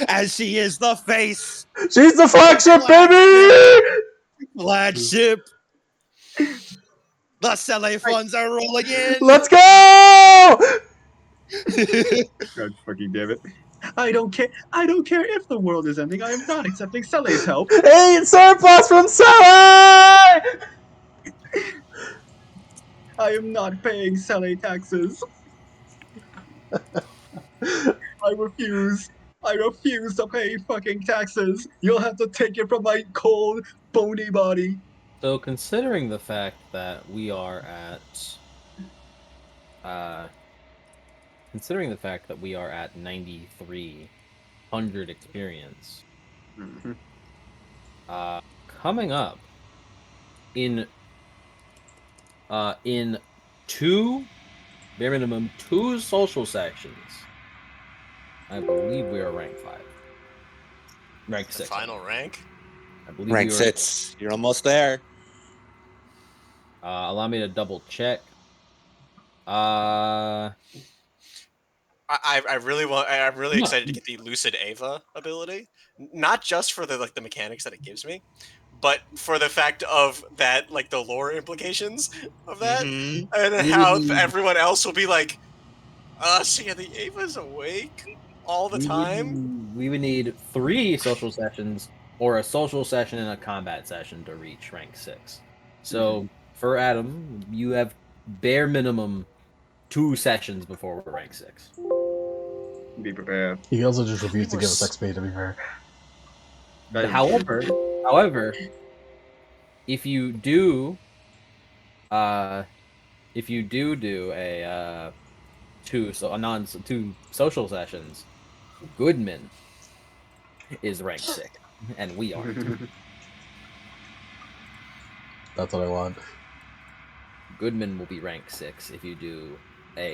S6: As she is the face.
S4: She's the flagship, baby!
S6: Flagship. The Sele funds are rolling in.
S4: Let's go!
S3: God fucking damn it. I don't care if the world is ending. I am not accepting Sele's help.
S4: 8 surplus from Sele!
S3: I am not paying Sele taxes. I refuse. I refuse to pay fucking taxes. You'll have to take it from my cold, bony body.
S1: So considering the fact that we are at 9,300 experience, coming up in bare minimum 2 social sections, I believe we are rank 5. Rank 6.
S5: Final rank?
S1: I believe
S2: Rank
S1: we are,
S2: 6. You're almost there.
S1: allow me to double check.
S5: I'm really excited to get the Lucid Ava ability. Not just for the mechanics that it gives me, but for the fact of that, like, the lore implications of that, and how everyone else will be like, so yeah, the Ava's awake all the time?
S1: We would need 3 social sessions or a social session and a combat session to reach rank 6. So for Adam, you have bare minimum 2 sessions before we're rank 6.
S3: Be prepared.
S4: He also just refused to give us XP, to be fair.
S1: However, if you do a 2 social sessions, Goodman is rank 6, and we aren't.
S4: That's what I want.
S1: Goodman will be rank 6 if you do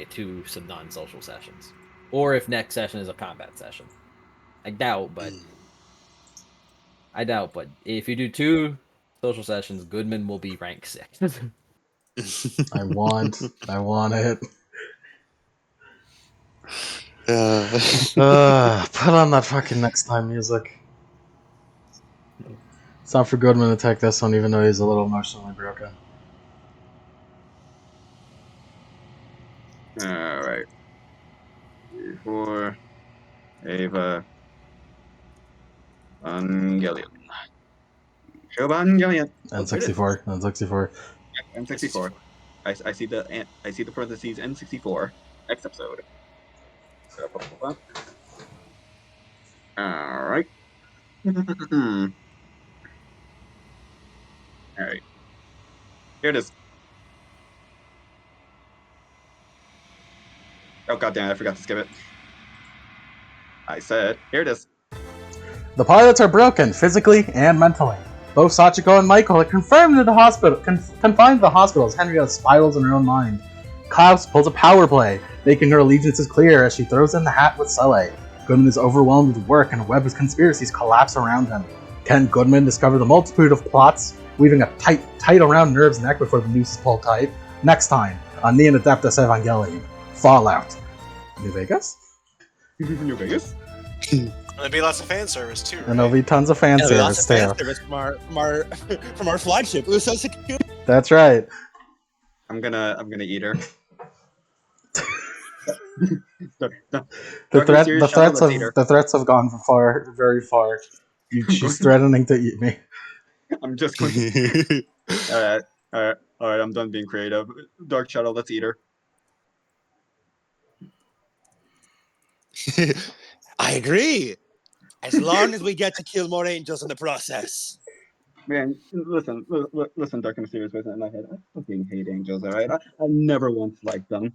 S1: 2 non-social sessions, or if next session is a combat session. I doubt, but if you do 2 social sessions, Goodman will be rank 6.
S4: I want it. Put on that fucking next time music. It's time for Goodman to take this one, even though he's a little emotionally broken.
S3: Alright. 4 Ava Evangelion. Evangelion.
S4: N64. N64.
S3: N64. I see the parentheses N64 next episode. Alright. Alright. Here it is. Oh goddamn! I forgot to skip it. I said, here it is.
S4: The pilots are broken, physically and mentally. Both Sachiko and Michael are confined to the hospital as Henrietta spirals in her own mind. Klaus pulls a power play, making her allegiances clear as she throws in the hat with Sele. Goodman is overwhelmed with work and a web of conspiracies collapse around him. Can Goodman discover the multitude of plots, weaving a tight around Nerve's neck before the noose is pulled tight? Next time on the Adeptus Evangelion. Fallout. New Vegas?
S3: New Vegas?
S5: There'll be lots of fan service too. Right?
S4: And there'll be tons of fan service too.
S2: From our flagship. It was so secure.
S4: That's right.
S3: I'm gonna eat her.
S4: The threats have gone far, very far. She's threatening to eat me.
S3: I'm just going to. All right. I'm done being creative. Dark Shadow, let's eat her.
S6: I agree. As long as we get to kill more angels in the process.
S3: Man, listen, Dark and Mysterious Voice in my head. I fucking hate angels, all right? I never once liked them.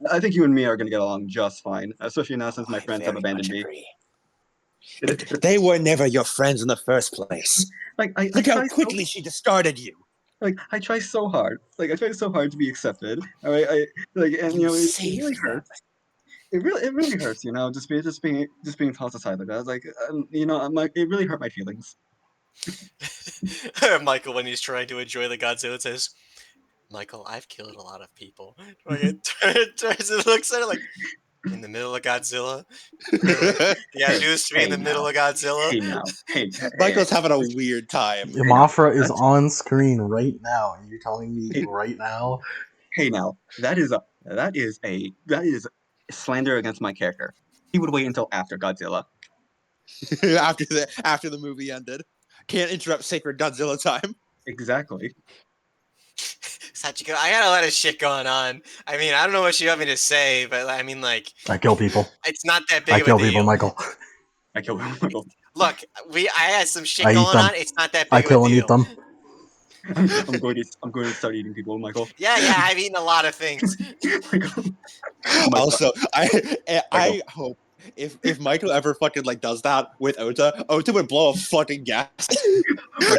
S3: I think you and me are going to get along just fine, especially now since my
S6: I
S3: friends have
S6: very
S3: abandoned
S6: much
S3: me.
S6: agree. They were never your friends in the first place.
S3: Like, I
S6: Look how
S3: try
S6: quickly she discarded you.
S3: I try so hard. Like, I try so hard to be accepted. All right, and
S6: You
S3: it
S6: saved
S3: really
S6: them.
S3: hurts. It really hurts, just being tossed aside like that. I was like, it really hurt my feelings.
S5: Michael, when he's trying to enjoy the Godzilla, says, "Michael, I've killed a lot of people." Like it turns and looks at it like, in the middle of Godzilla. Really? You got
S3: Hey,
S5: news to me in the middle of Godzilla.
S2: Michael's having a weird time.
S4: Mothra is
S3: That's-
S4: on screen right now, and you're telling me
S3: Hey.
S4: right now?
S3: Hey, now that is slander against my character. He would wait until after Godzilla.
S2: after the movie ended. Can't interrupt sacred Godzilla time.
S3: Exactly.
S5: Sachiko, I got a lot of shit going on. I mean, I don't know what you want me to say, but I mean, like,
S4: I kill people.
S5: it's not that big
S4: I
S5: of a
S4: kill
S5: deal.
S4: people, Michael.
S3: I killed him.
S5: Look, I had some shit
S4: I eat
S5: going
S4: them.
S5: on. It's not that
S4: I
S5: big of
S4: kill
S5: a
S4: and eat
S5: deal.
S4: them.
S3: I'm going to start eating people, Michael.
S5: Yeah, I've eaten a lot of things.
S3: Michael.
S2: Also, I
S3: Michael.
S2: hope if Michael ever fucking like does that with Ota would blow a fucking gas.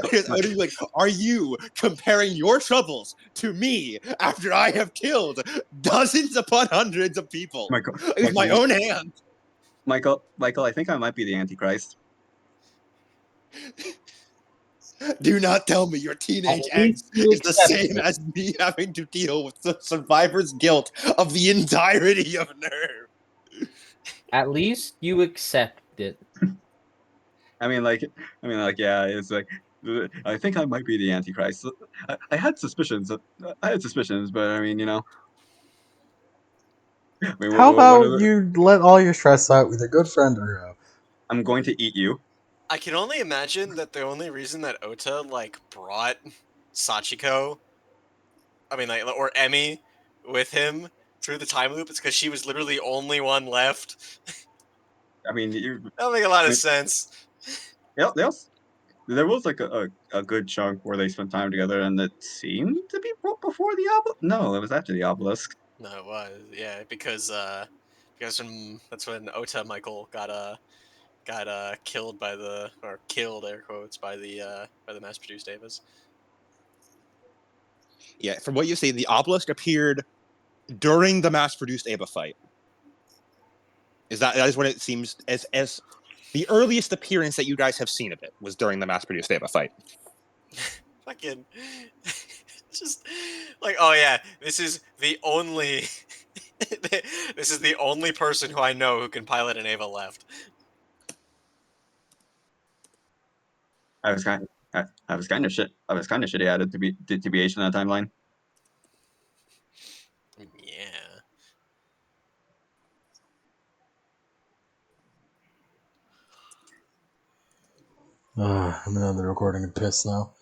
S2: Because Ota would be like, "Are you comparing your troubles to me after I have killed dozens upon hundreds of people with my own hand?"
S3: Michael, I think I might be the Antichrist.
S2: Do not tell me your teenage
S7: At least
S2: angst
S7: you
S2: is the
S7: accept
S2: same
S7: it.
S2: as me having to deal with the survivor's guilt of the entirety of Nerve.
S1: At least you accept it.
S3: I mean, yeah, it's like I think I might be the Antichrist. I had suspicions. But I mean, I mean,
S4: How
S3: what are
S4: about you let all your stress out with a good friend or
S3: I'm going to eat you.
S5: I can only imagine that the only reason that Ota like brought Sachiko, I mean, like, or Emmy with him through the time loop is because she was literally the only one left.
S3: I mean,
S5: That'll make a lot of sense.
S3: yeah, there was like a good chunk where they spent time together, and it seemed to be before the obelisk. No, it was after the obelisk.
S5: No, it was, yeah, because when that's when Ota Michael got killed by or killed air quotes by the mass produced Davis.
S2: Yeah, from what you say, the obelisk appeared during the mass-produced Ava fight. That is what it seems as the earliest appearance that you guys have seen of it was during the mass-produced Ava fight.
S5: Fucking just like, oh yeah, this is the only this is the only person who I know who can pilot an Ava left.
S3: I was kind I was kind of shit. I was kind of shitty at it to be Asian in that timeline.
S5: Yeah.
S4: I'm another recording and piss now.